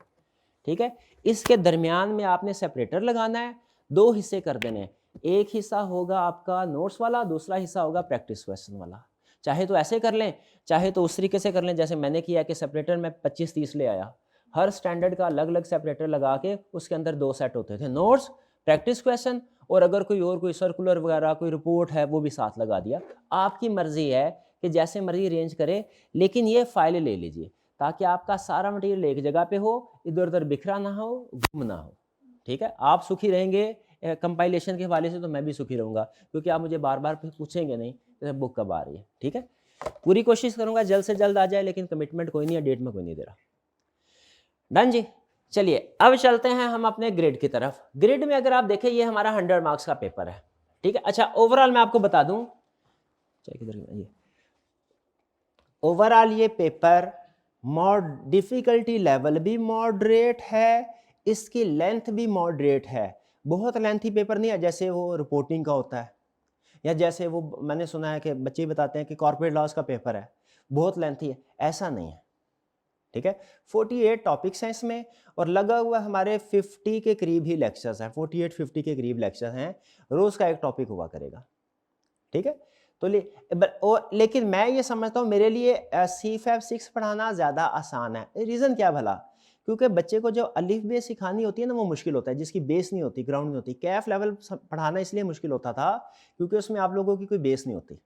ठीक है, इसके दरमियान में आपने सेपरेटर लगाना है, 2 हिस्से कर देने हैं। एक हिस्सा होगा आपका नोट्स वाला, दूसरा हिस्सा होगा प्रैक्टिस क्वेश्चन वाला। चाहे तो ऐसे कर लें, चाहे तो उस तरीके से कर लें जैसे मैंने किया कि सेपरेटर में 25-30 ले आया, हर स्टैंडर्ड का अलग अलग सेपरेटर लगा के उसके अंदर 2 सेट होते थे, नोट्स, प्रैक्टिस क्वेश्चन, और अगर कोई सर्कुलर वगैरह कोई रिपोर्ट है वो भी साथ लगा दिया। आपकी मर्जी है कि जैसे मर्जी अरेंज करें, लेकिन ये फाइल ले लीजिए ताकि आपका सारा मटेरियल एक जगह पे हो, इधर उधर बिखरा ना हो, गुम ना हो। ठीक है, आप सुखी रहेंगे कंपाइलेशन के हवाले से, तो मैं भी सुखी रहूँगा, क्योंकि आप मुझे बार बार पूछेंगे नहीं कि बुक कब आ रही है। ठीक है, पूरी कोशिश करूँगा जल्द से जल्द आ जाए, लेकिन कमिटमेंट कोई नहीं है, डेट में कोई नहीं दे रहा। डन जी। चलिए अब चलते हैं हम अपने ग्रेड की तरफ। ग्रेड में अगर आप देखें ये हमारा 100 मार्क्स का पेपर है। ठीक है, अच्छा ओवरऑल मैं आपको बता दूं, ये ओवरऑल ये पेपर डिफिकल्टी लेवल भी मॉडरेट है, इसकी लेंथ भी मॉडरेट है। बहुत लेंथी पेपर नहीं है जैसे वो रिपोर्टिंग का होता है, या जैसे वो मैंने सुना है कि बच्चे बताते हैं कि कॉर्पोरेट लॉस का पेपर है, बहुत लेंथी है, ऐसा नहीं है। ठीक है, 48 टॉपिक्स हैं इसमें, और लगा हुआ हमारे 50 के करीब ही लेक्चर्स हैं, 48-50 के करीब लेक्चर्स हैं, रोज़ का एक टॉपिक हुआ करेगा। ठीक है, तो लेकिन मैं ये समझता हूँ मेरे लिए C5 6 पढ़ाना ज़्यादा आसान है। रीज़न क्या भला, क्योंकि बच्चे को जो अलिफ बे सिखानी होती है ना, वो मुश्किल होता है, जिसकी बेस नहीं होती, ग्राउंड नहीं होती। कैफ लेवल पढ़ाना इसलिए मुश्किल होता था क्योंकि उसमें आप लोगों की कोई बेस नहीं होती।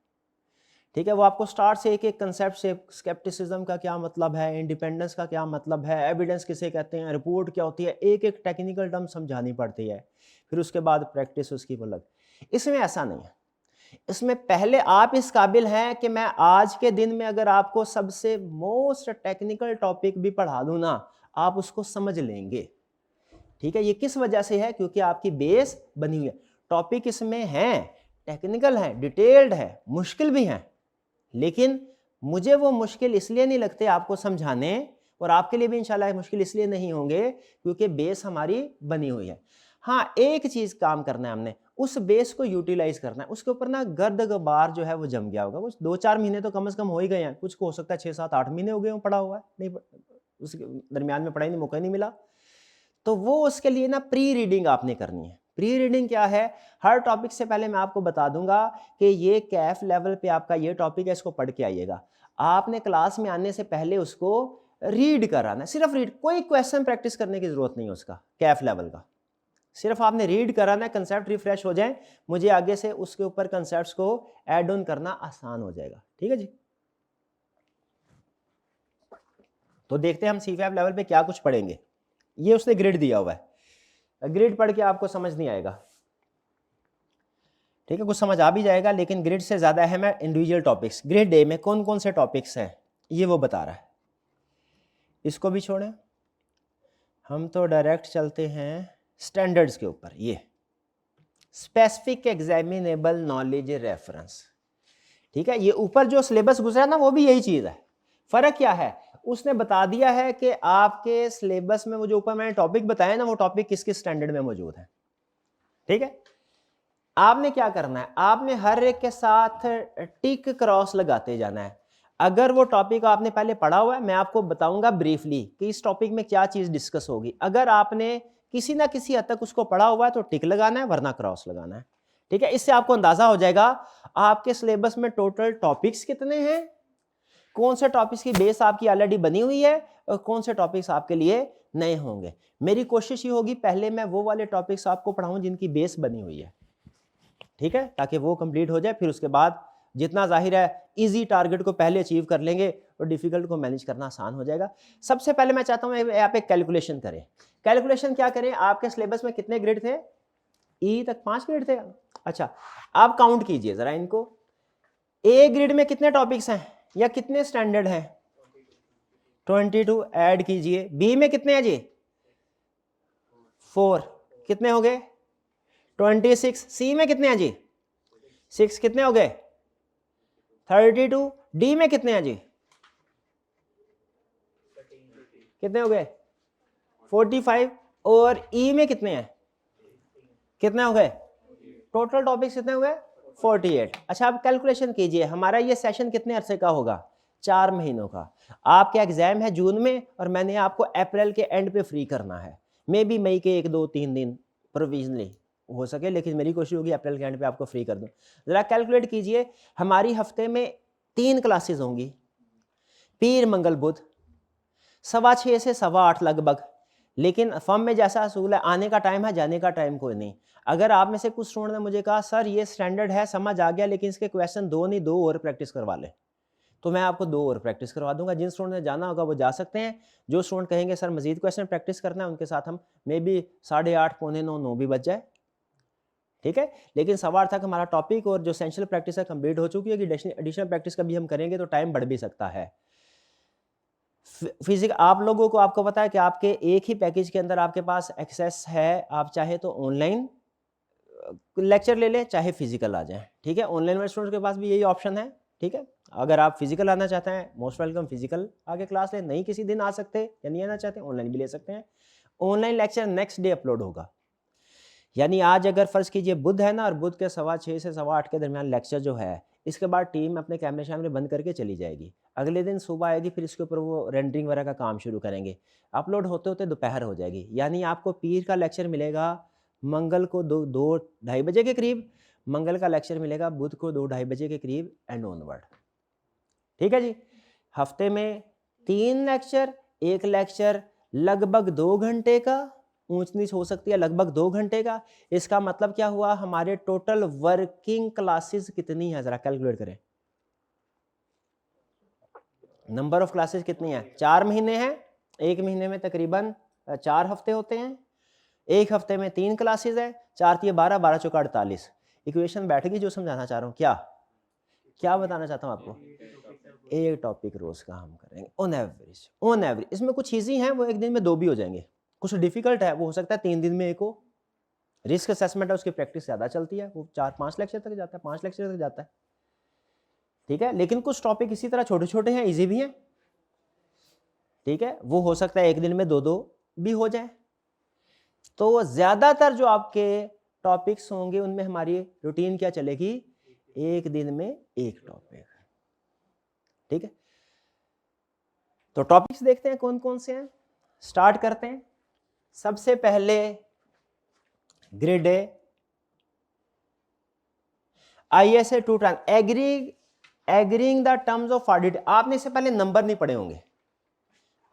ठीक है, वो आपको स्टार्ट से एक एक कंसेप्ट से, स्केप्टिसिज्म का क्या मतलब है, इंडिपेंडेंस का क्या मतलब है, एविडेंस किसे कहते हैं, रिपोर्ट क्या होती है, एक एक टेक्निकल टर्म समझानी पड़ती है, फिर उसके बाद प्रैक्टिस उसकी वो अलग। इसमें ऐसा नहीं है, इसमें पहले आप इस काबिल हैं कि मैं आज के दिन में अगर आपको सबसे मोस्ट टेक्निकल टॉपिक भी पढ़ा दूं ना, आप उसको समझ लेंगे। ठीक है, ये किस वजह से है? क्योंकि आपकी बेस बनी हुई है। टॉपिक इसमें है, टेक्निकल है, डिटेल्ड है, मुश्किल भी है, लेकिन मुझे वो मुश्किल इसलिए नहीं लगते आपको समझाने, और आपके लिए भी इंशाल्लाह मुश्किल इसलिए नहीं होंगे क्योंकि बेस हमारी बनी हुई है। हाँ, एक चीज काम करना है हमने, उस बेस को यूटिलाइज करना है। उसके ऊपर ना गर्द गुबार जो है वो जम गया होगा, कुछ 2-4 महीने तो कम से कम हो ही गए हैं, कुछ को हो सकता है 6-7-8 महीने हो गए हो पढ़ा हुआ है, नहीं उसके दरमियान में पढ़ाई नहीं, मौका नहीं मिला। तो वो उसके लिए ना प्री रीडिंग आपने करनी है। प्री रीडिंग क्या है? हर टॉपिक से पहले मैं आपको बता दूंगा कि ये कैफ लेवल पे आपका ये टॉपिक है, इसको पढ़ के आइएगा। आपने क्लास में आने से पहले उसको रीड कराना है, सिर्फ रीड, कोई क्वेश्चन प्रैक्टिस करने की जरूरत नहीं है उसका, कैफ लेवल का सिर्फ आपने रीड कराना है, कंसेप्ट रिफ्रेश हो जाए, मुझे आगे से उसके ऊपर कंसेप्ट्स को ऐड ऑन करना आसान हो जाएगा। ठीक है जी, तो देखते हैं हम C5 लेवल पे क्या कुछ पढ़ेंगे। ये उसने ग्रिड दिया हुआ है, ग्रिड पढ़ के आपको समझ नहीं आएगा, ठीक है, कुछ समझ आ भी जाएगा, लेकिन ग्रिड से ज़्यादा अहम है इंडिविजुअल टॉपिक्स। ग्रिड ए में कौन कौन से टॉपिक्स हैं ये वो बता रहा है, इसको भी छोड़ें, हम तो डायरेक्ट चलते हैं स्टैंडर्ड्स के ऊपर। ये स्पेसिफिक एग्जामिनेबल नॉलेज रेफरेंस, ठीक है, ये ऊपर जो सिलेबस गुजरा ना वो भी यही चीज़ है। फ़र्क क्या है? उसने बता दिया है कि आपके सिलेबस में वो जो ऊपर मैंने टॉपिक बताया ना, वो टॉपिक किस किस स्टैंडर्ड में मौजूद है। ठीक है, आपने क्या करना है, आपने हर एक के साथ टिक क्रॉस लगाते जाना है। अगर वो टॉपिक आपने पहले पढ़ा हुआ है, मैं आपको बताऊंगा ब्रीफली कि इस टॉपिक में क्या चीज़ डिस्कस होगी। अगर आपने किसी ना किसी हद तक उसको पढ़ा हुआ है तो टिक लगाना है, वरना क्रॉस लगाना है। ठीक है, इससे आपको अंदाजा हो जाएगा आपके सिलेबस में टोटल टॉपिक्स कितने हैं, कौन से टॉपिक्स की बेस आपकी ऑलरेडी बनी हुई है, और कौन से टॉपिक्स आपके लिए नए होंगे। मेरी कोशिश ये होगी पहले मैं वो वाले टॉपिक्स आपको पढ़ाऊं जिनकी बेस बनी हुई है, ठीक है, ताकि वो कंप्लीट हो जाए। फिर उसके बाद जितना जाहिर है इजी टारगेट को पहले अचीव कर लेंगे और डिफिकल्ट को मैनेज करना आसान हो जाएगा। सबसे पहले मैं चाहता हूं आप एक कैलकुलेशन करें। कैलकुलेशन क्या करें, आपके सिलेबस में कितने ग्रेड थे? ई तक 5 ग्रेड थे। अच्छा, आप काउंट कीजिए जरा इनको, ए ग्रेड में कितने टॉपिक्स हैं या कितने स्टैंडर्ड हैं? 22 ऐड कीजिए। बी में कितने हैं जी? 4, कितने हो गए? 26। सी में कितने हैं जी? 6, कितने हो गए? 32। डी में कितने हैं जी? कितने हो गए? 45। और ई में कितने हैं? कितने हो गए? टोटल टॉपिक्स कितने हो गए? 48। अच्छा, आप कैलकुलेशन कीजिए, हमारा ये सेशन कितने अरसे का होगा? 4 महीनों का। आपका एग्जाम है जून में और मैंने आपको अप्रैल के एंड पे फ्री करना है, मे बी मई के 1-2-3 दिन प्रोविजनली हो सके, लेकिन मेरी कोशिश होगी अप्रैल के एंड पे आपको फ्री कर दूं। जरा कैलकुलेट कीजिए, हमारी हफ्ते में 3 क्लासेस होंगी, पीर मंगल बुध, 6:15 से 8:15 लगभग। लेकिन फर्म में जैसा असूल है, आने का टाइम है, जाने का टाइम कोई नहीं। अगर आप में से कुछ स्टूडेंट ने मुझे कहा सर ये स्टैंडर्ड है, समझ आ गया, लेकिन इसके क्वेश्चन 2 नहीं 2 और प्रैक्टिस करवा ले, तो मैं आपको 2 और प्रैक्टिस करवा दूंगा। जिन स्टूडेंट ने जाना होगा वो जा सकते हैं। जो स्टूडेंट कहेंगे सर मजीद क्वेश्चन प्रैक्टिस करना है, उनके साथ हम मे बी 8:30, 8:45, 9 भी बच जाए, ठीक है। लेकिन 8:15 तक हमारा टॉपिक और जो एसेंशियल प्रैक्टिस है कंप्लीट हो चुकी है कि एडिशनल प्रैक्टिस का भी हम करेंगे तो टाइम बढ़ भी सकता है। फिजिक्स आप लोगों को, आपको पता है कि आपके एक ही पैकेज के अंदर आपके पास एक्सेस है, आप चाहे तो ऑनलाइन लेक्चर ले लें, चाहे फिजिकल आ जाए, ठीक है। ऑनलाइन वाले स्टूडेंट्स के पास भी यही ऑप्शन है, ठीक है। अगर आप फिजिकल आना चाहते हैं, मोस्ट वेलकम, फिजिकल आके क्लास लें, नहीं किसी दिन आ सकते या नहीं आना चाहते, ऑनलाइन भी ले सकते हैं। Online lecture next day upload होगा, यानी आज अगर फर्ज कीजिए बुध है ना, और बुध के 6:15 से 8:15 के दरमियान लेक्चर जो है, इसके बाद टीम अपने कैमरे शैमरे बंद करके चली जाएगी। अगले दिन सुबह आएगी, फिर इसके ऊपर वो रेंडरिंग वगैरह का काम शुरू करेंगे, अपलोड होते होते दोपहर हो जाएगी। यानी आपको पीर का लेक्चर मिलेगा मंगल को 2-2:30 बजे के करीब, मंगल का लेक्चर मिलेगा बुध को 2-2:30 बजे के करीब एंड ऑनवर्ड, ठीक है जी। हफ्ते में 3 लेक्चर, एक लेक्चर लगभग 2 घंटे का, ऊंच नीच हो सकती है, लगभग 2 घंटे का। इसका मतलब क्या हुआ, हमारे टोटल वर्किंग क्लासेस कितनी है, जरा कैलकुलेट करें। नंबर ऑफ क्लासेस कितनी है? 4 महीने हैं, एक महीने में तकरीबन 4 हफ्ते होते हैं, एक हफ्ते में 3 क्लासेस है, 4 × 3 = 12, 12 × 4 = 48। इक्वेशन बैठ गई जो समझाना चाह रहा हूँ? क्या क्या बताना चाहता हूँ आपको? एक टॉपिक रोज का हम करेंगे ऑन एवरेज। ऑन एवरेज इसमें कुछ ईजी हैं, वो एक दिन में 2 भी हो जाएंगे। कुछ डिफिकल्ट है, वो हो सकता है 3 दिन में 1 हो। रिस्क असेसमेंट है, उसकी प्रैक्टिस ज़्यादा चलती है, वो 4-5 लेक्चर तक जाता है, 5 लेक्चर तक जाता है, ठीक है। लेकिन कुछ टॉपिक इसी तरह छोटे छोटे हैं, इजी भी हैं, ठीक है। वो हो सकता है एक दिन में 2-2 भी हो जाए। तो ज़्यादातर जो आपके टॉपिक्स होंगे उनमें हमारी रूटीन क्या चलेगी? एक दिन में 1 टॉपिक, ठीक है। तो टॉपिक्स देखते हैं कौन कौन से हैं, स्टार्ट करते हैं। सबसे पहले grid A, ISA 2 agreeing the terms of audit. आपने इससे पहले नंबर नहीं पढ़े होंगे,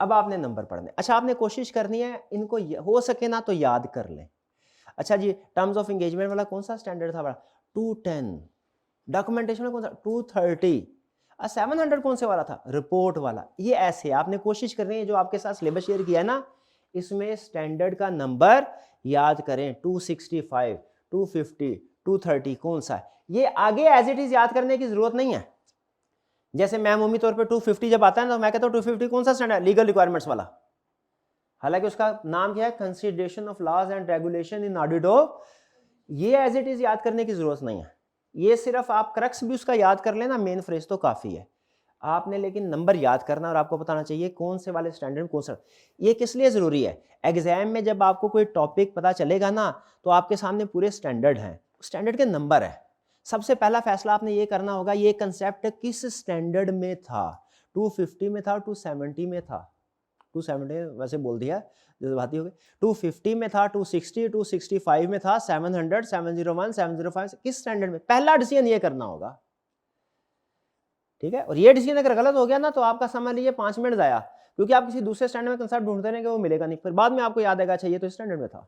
अब आपने नंबर पढ़ने। अच्छा, आपने कोशिश करनी है इनको हो सके ना तो याद कर लें। अच्छा जी, टर्म्स ऑफ एंगेजमेंट वाला कौन सा स्टैंडर्ड था बड़ा? 210। डॉक्यूमेंटेशन में कौन सा? 230। 700 कौन से वाला था? रिपोर्ट वाला। ये ऐसे आपने कोशिश करनी है, जो आपके साथ सिलेबस शेयर किया है ना, इसमें स्टैंडर्ड का नंबर याद करें। 265, 250, 230 कौन सा है? ये आगे एज इट इज याद करने की जरूरत नहीं है। जैसे मैं अमूमी तौर पे 250 जब आता है ना, तो मैं कहता हूँ 250 कौन सा स्टैंडर्ड? लीगल रिक्वायरमेंट्स वाला। हालांकि उसका नाम क्या है? Consideration of laws and regulation in audit of. ये एज इट इज याद करने की जरूरत नहीं है। ये सिर्फ आप क्रक्स भी उसका याद कर लेना, मेन फ्रेज तो काफी है। आपने लेकिन नंबर याद करना और आपको बताना चाहिए कौन से वाले स्टैंडर्ड कौन सा। ये किस लिए जरूरी है? एग्जाम में जब आपको कोई टॉपिक पता चलेगा ना, तो आपके सामने पूरे स्टैंडर्ड हैं, स्टैंडर्ड के नंबर है। सबसे पहला फैसला आपने ये करना होगा, ये कंसेप्ट किस स्टैंडर्ड में था? 250 में था, 270 में था? 270 वैसे बोल दिया, जज्बाती हो गए। 250 में था, 260, 265 में था, 700, 701, 705, किस स्टैंडर्ड में? पहला डिसीजन ये करना होगा, ठीक है। और ये डिसीजन अगर गलत हो गया ना, तो आपका समझ लीजिए 5 मिनट जाया, क्योंकि आप किसी दूसरे स्टैंडर्ड में कंसेप्ट ढूंढते रहेंगे, वो मिलेगा नहीं। फिर बाद में आपको याद आएगा, अच्छा ये तो स्टैंडर्ड में था।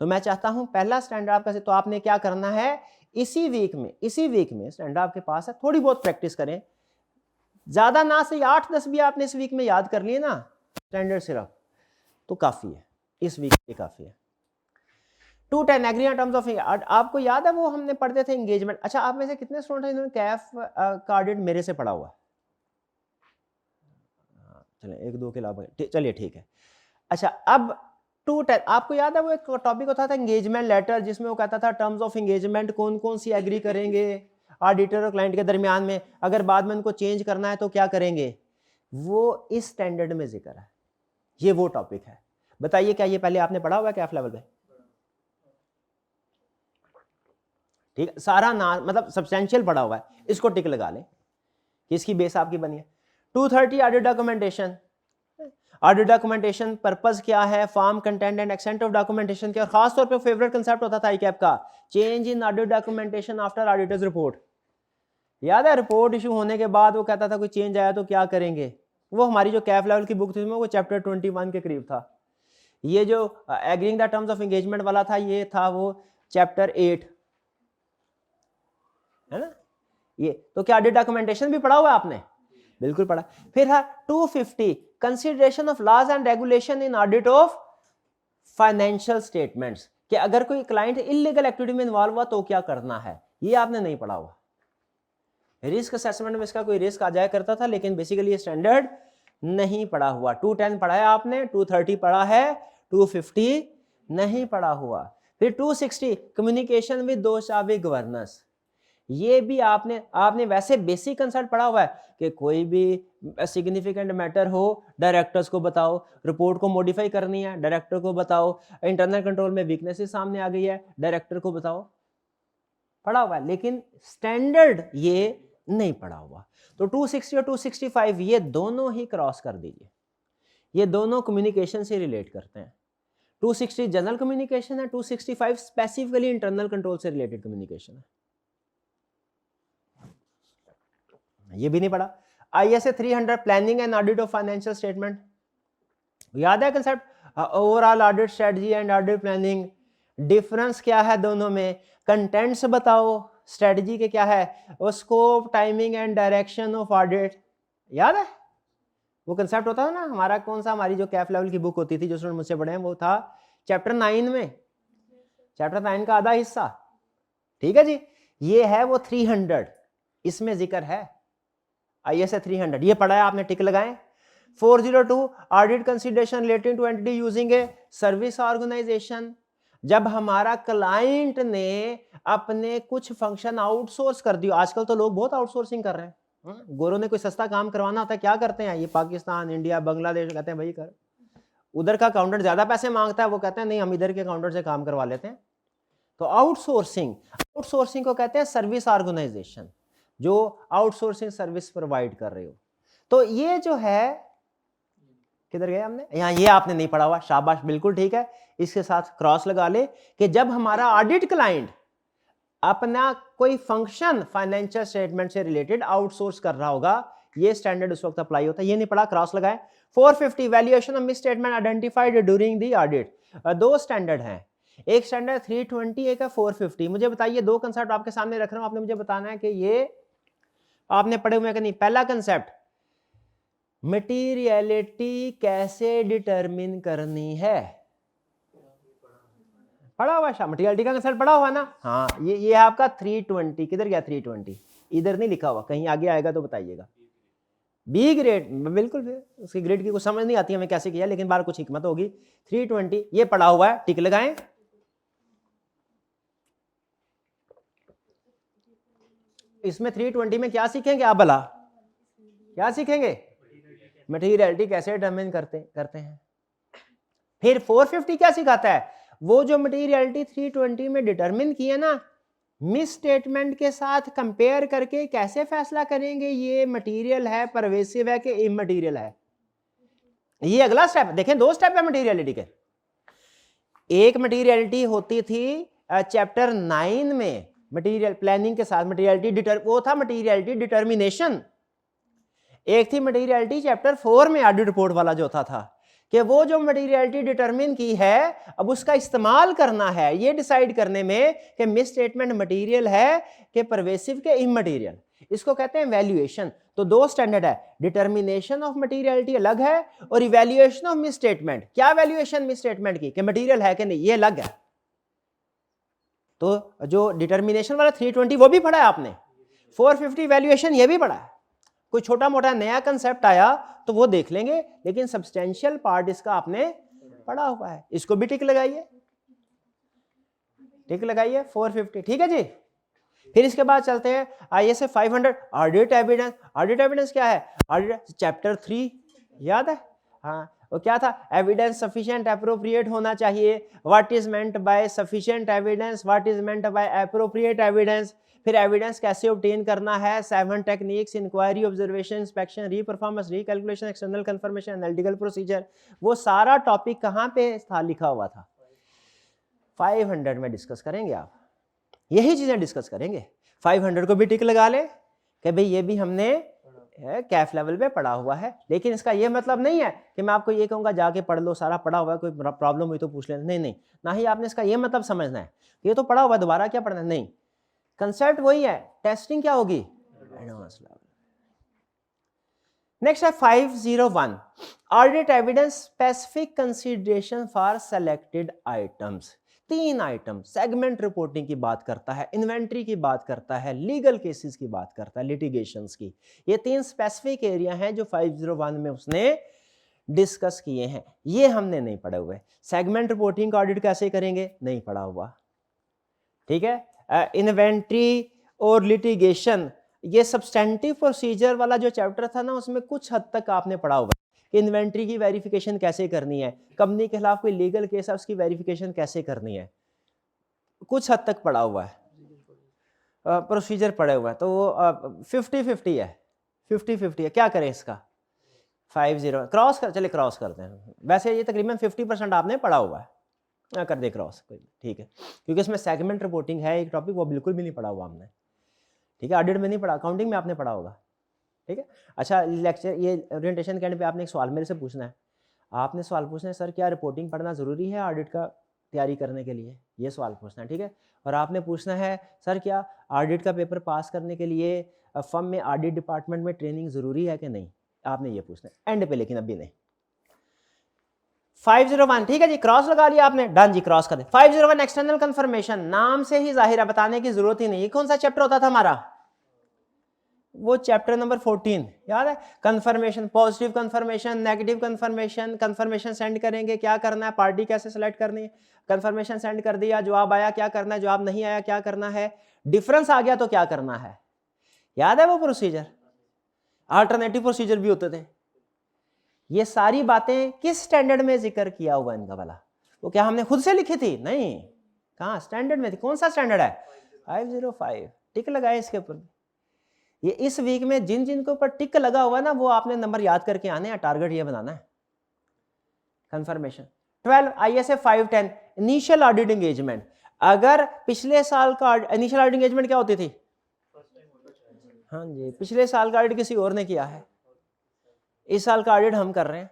तो मैं चाहता हूं पहला स्टैंडर्ड आपका, तो आपने क्या करना है, इसी वीक में स्टैंडर्ड आपके पास है, थोड़ी बहुत प्रैक्टिस करें। ज्यादा ना से 8-10 भी आपने इस वीक में याद कर लिए ना स्टैंडर्ड सिर्फ, तो काफी है, इस वीक के काफी है। 210 एग्री ऑन टर्म्स ऑफ। आपको याद है वो हमने पढ़ते थे एंगेजमेंट। अच्छा, आप में से कितने स्टूडेंट हैं इन्होंने कैफ का ऑडिट मेरे से पढ़ा हुआ? चलिए 1-2 के अलावा, चलिए ठीक है। अच्छा, अब 210 आपको याद है वो एक टॉपिक होता था एंगेजमेंट लेटर, जिसमें वो कहता था टर्म्स ऑफ एंगेजमेंट कौन कौन सी एग्री करेंगे ऑडिटर और क्लाइंट के दरमियान में, अगर बाद में उनको चेंज करना है तो क्या करेंगे? वो इस स्टैंडर्ड में जिक्र है, ये वो टॉपिक है। बताइए क्या ये पहले आपने पढ़ा हुआ है कैफ लेवल पे? ठीक है, सारा ना मतलब सब्सटेंशियल पढ़ा हुआ है, इसको टिक लगा लें कि इसकी बेस आपकी बनी है। 230 audit documentation. Audit documentation purpose क्या है? Form, content and extent of documentation क्या? और खास तौर पे फेवरेट कंसेप्ट होता था आईकैप का, change in audit documentation after auditors report. याद है, रिपोर्ट इशू होने के बाद वो कहता था कोई चेंज आया तो क्या करेंगे? वो हमारी जो कैफ लेवल की बुक थी वो चैप्टर 21 के करीब था। ये जो agreeing the terms of engagement वाला था, ये था वो चैप्टर 8, है ना। ये तो क्या ऑडिट डॉक्यूमेंटेशन भी पढ़ा हुआ है आपने? बिल्कुल पढ़ा। फिर है 250 consideration of laws and regulation in audit of financial statements, कि अगर कोई क्लाइंट इलीगल एक्टिविटी में इन्वॉल्व हुआ तो क्या करना है, ये आपने नहीं पढ़ा हुआ। रिस्क असेसमेंट में इसका कोई रिस्क आ जाया करता था, लेकिन बेसिकली ये स्टैंडर्ड नहीं पढ़ा हुआ। 210 पढ़ा है आपने, 230 पढ़ा है, 250 नहीं पढ़ा हुआ। फिर 260 कम्युनिकेशन विद दोषावी गवर्नेंस, ये भी आपने वैसे बेसिक कंसेप्ट पढ़ा हुआ है कि कोई भी सिग्निफिकेंट मैटर हो डायरेक्टर्स को बताओ, रिपोर्ट को मॉडिफाई करनी है डायरेक्टर को बताओ, इंटरनल कंट्रोल में वीकनेसेस सामने आ गई है डायरेक्टर को बताओ, पढ़ा हुआ है। लेकिन स्टैंडर्ड ये नहीं पढ़ा हुआ। तो 260 और 265 ये दोनों ही क्रॉस कर दीजिए, ये दोनों कम्युनिकेशन से रिलेट करते हैं। 260 जनरल कम्युनिकेशन है, 265 स्पेसिफिकली इंटरनल कंट्रोल से रिलेटेड कम्युनिकेशन है। ये भी नहीं पढ़ा। ISA 300 planning and audit of financial statement, याद है concept? Overall audit strategy and audit planning, difference क्या है दोनों में? कंटेंट्स बताओ स्ट्रेटजी के क्या है, और scope, timing and direction of audit, याद है? वो कंसेप्ट होता था ना हमारा, कौन सा, हमारी जो कैफ लेवल की बुक होती थी जो स्टूडेंट मुझसे पढ़े हैं, वो था चैप्टर 9 में, चैप्टर 9 का आधा हिस्सा, ठीक है जी, ये है वो 300, इसमें जिक्र है ISA 300, ये पढ़ा है आपने, टिक लगाएं। 402 audit consideration relating to entity using a service organisation, जब हमारा क्लाइंट ने अपने कुछ फंक्शन आउटसोर्स कर दिया। आजकल तो लोग बहुत आउटसोर्सिंग कर रहे हैं। गोरों ने कोई सस्ता काम करवाना होता है, क्या करते हैं, ये पाकिस्तान, इंडिया, बांग्लादेश, कहते हैं भाई कर, उधर का अकाउंटेंट ज्यादा पैसे मांगता है, वो कहते हैं नहीं हम इधर के अकाउंटेंट से काम करवा लेते हैं। तो आउटसोर्सिंग को कहते हैं सर्विस ऑर्गेनाइजेशन, जो आउटसोर्सिंग सर्विस प्रोवाइड कर रहे हो। तो ये जो है, किधर गए हमने, यहाँ ये आपने नहीं पढ़ा हुआ, शाबाश, बिल्कुल ठीक है, इसके साथ क्रॉस लगा ले कि जब हमारा ऑडिट क्लाइंट अपना कोई फंक्शन फाइनेंशियल स्टेटमेंट से रिलेटेड आउटसोर्स कर रहा होगा, ये स्टैंडर्ड उस वक्त अप्लाई होता है। ये नहीं पढ़ा, क्रॉस लगाए। 450 valuation of miss statement identified during the audit. दो स्टैंडर्ड हैं, एक स्टैंडर्ड 320, एक है 450। मुझे बताइए, दो कंसेप्ट आपके सामने रख रहा हूं, आपने मुझे बताना है कि ये आपने पढ़े हुए हैं कि नहीं। पहला कंसेप्ट, मटीरियलिटी कैसे डिटरमिन करनी है, पढ़ा हुआ है, मटीरियलिटी का कंसेप्ट पढ़ा हुआ ना। हाँ, ये आपका 320, किधर गया 320, इधर नहीं लिखा हुआ, कहीं आगे आएगा तो बताइएगा। बी ग्रेड, बिल्कुल, उसकी ग्रेड की कुछ समझ नहीं आती हमें कैसे किया, लेकिन बाहर कुछ हिकमत होगी। 320 ये पढ़ा हुआ है, टिक लगाएं। इसमें 320 में क्या सीखेंगे आप भला, क्या सीखेंगे, मटीरियलिटी कैसे डिटरमिन करते हैं। फिर 450 क्या सिखाता है, वो जो मटीरियलिटी 320 में डिटरमिन की है ना, मिस स्टेटमेंट के साथ कंपेयर करके कैसे फैसला करेंगे ये मटीरियल है, परवेसिव है कि इमटीरियल है। ये अगला स्टेप। देखें, दो स्टेप है मटीरियलिटी के। एक मटीरियलिटी होती थी चैप्टर 9 में, मटीरियल प्लानिंग के साथ मटीरियलिटी वो था मटीरियलिटी डिटर्मिनेशन। एक थी मटीरियलिटी चैप्टर 4 में ऑडिट रिपोर्ट वाला जो था कि वो जो मटीरियलिटी डिटरमिन की है, अब उसका इस्तेमाल करना है ये डिसाइड करने में कि मिस स्टेटमेंट मटीरियल है कि परवेसिव के इमटीरियल। इसको कहते हैं वैल्यूएशन। तो दो स्टैंडर्ड है, डिटर्मिनेशन ऑफ मटीरियलिटी अलग है और इवैल्यूएशन ऑफ मिस स्टेटमेंट। क्या वैल्यूएशन मिस स्टेटमेंट की कि मटीरियल है कि नहीं, ये अलग है। तो जो डिटर्मिनेशन वाला 320 वो भी पढ़ा है आपने, 450 वैल्यूएशन ये भी पढ़ा है। कोई छोटा मोटा नया कंसेप्ट आया तो वो देख लेंगे, लेकिन सब्सटेंशियल पार्ट इसका आपने पढ़ा हुआ है। इसको भी टिक लगाइए, टिक लगाइए 450, ठीक है जी। फिर इसके बाद चलते हैं ISA 500 audit evidence. Audit evidence क्या है, ऑडिट चैप्टर 3 याद है, हाँ, वो क्या था, एविडेंस सफिशिएंट एप्रोप्रिएट होना चाहिए। What is meant by sufficient evidence, what is meant by appropriate evidence. फिर एविडेंस कैसे ऑब्टेन करना है, 7 techniques, inquiry, observation, inspection, reperformance, recalculation, external confirmation, analytical procedure. वो सारा टॉपिक कहाँ पे था, लिखा हुआ था 500 में डिस्कस करेंगे आप, यही चीजें डिस्कस करेंगे। 500 को भी टिक लगा ले कि भाई ये भी हमने कैफ लेवल पे पढ़ा हुआ है। लेकिन इसका ये मतलब नहीं है कि मैं आपको ये कहूँगा जाके पढ़ लो, सारा पढ़ा हुआ है, कोई प्रॉब्लम हुई तो पूछ लेना, नहीं नहीं, ना ही आपने इसका ये मतलब समझना है ये तो पढ़ा हुआ है दोबारा क्या पढ़ना है, नहीं। कंसेप्ट वही है, टेस्टिंग क्या होगी, एडवांस लेवल। नेक्स्ट है 501 audit evidence specific consideration for selected items. 3 item, segment reporting की बात करता है, इन्वेंट्री की बात करता है, लीगल केसेस की बात करता है, लिटिगेशंस की। ये 3 स्पेसिफिक एरिया हैं जो 501 में उसने डिस्कस किए हैं, ये हमने नहीं पढ़े हुए। सेगमेंट रिपोर्टिंग का ऑडिट कैसे करेंगे, नहीं पढ़ा हुआ, ठीक है। इन्वेंट्री और लिटिगेशन, ये सब्सटेंटिव प्रोसीजर वाला जो चैप्टर था ना, उसमें कुछ हद तक आपने पढ़ा हुआ कि इन्वेंट्री की वेरिफिकेशन कैसे करनी है, कंपनी के खिलाफ कोई लीगल केस है उसकी वेरिफिकेशन कैसे करनी है, कुछ हद तक पढ़ा हुआ है, प्रोसीजर पढ़े हुआ है। तो वो 50-50 है, 50-50 है। क्या करें इसका, 50 क्रॉस कर, चले क्रॉस करते हैं। वैसे ये तकरीबन 50% आपने पढ़ा हुआ है, कर दे क्रॉस, कोई ठीक है, क्योंकि इसमें सेगमेंट रिपोर्टिंग है एक टॉपिक, वो बिल्कुल भी नहीं पढ़ा हुआ हमने, ठीक है। ऑडिट में नहीं पढ़ा, अकाउंटिंग में आपने पढ़ा होगा, ठीक है। अच्छा, लेक्चर ये ओरिएंटेशन के एंड पे आपने एक सवाल मेरे से पूछना है, आपने सवाल पूछना है, सर क्या रिपोर्टिंग पढ़ना ज़रूरी है ऑडिट का तैयारी करने के लिए, ये सवाल पूछना है, ठीक है। और आपने पूछना है, सर क्या ऑडिट का पेपर पास करने के लिए फर्म में ऑडिट डिपार्टमेंट में ट्रेनिंग ज़रूरी है कि नहीं, आपने ये पूछना है एंड पे, लेकिन अभी नहीं। 501, ठीक है जी, क्रॉस लगा लिया आपने, डन जी, क्रॉस कर दे। 501 एक्सटर्नल कंफर्मेशन, नाम से ही जाहिर है, बताने की जरूरत ही नहीं। ये कौन सा चैप्टर होता था हमारा? वो चैप्टर नंबर 14 याद है, confirmation, positive confirmation, negative confirmation. Confirmation send करेंगे, क्या करना है, पार्टी कैसे सेलेक्ट करनी है, कंफर्मेशन सेंड कर दिया, जवाब आया क्या करना है, जवाब नहीं आया क्या करना है, डिफरेंस आ गया तो क्या करना है, याद है वो प्रोसीजर? अल्टरनेटिव प्रोसीजर भी होते थे। ये सारी बातें किस स्टैंडर्ड में जिक्र किया हुआ इनका वाला? वो क्या हमने खुद से लिखी थी? नहीं, कहाँ स्टैंडर्ड में थी। कौन सा स्टैंडर्ड है? 505, टिक लगाए इसके ऊपर। ये इस वीक में जिन जिन के ऊपर टिक लगा हुआ है ना, वो आपने नंबर याद करके आने हैं, टारगेट ये बनाना है। Confirmation 12 ISA 510 initial audit engagement. अगर पिछले साल का इनिशियल ऑडिट एंगेजमेंट क्या होती थी? हाँ जी, पिछले साल का ऑडिट किसी और ने किया है, इस साल का ऑडिट हम कर रहे हैं,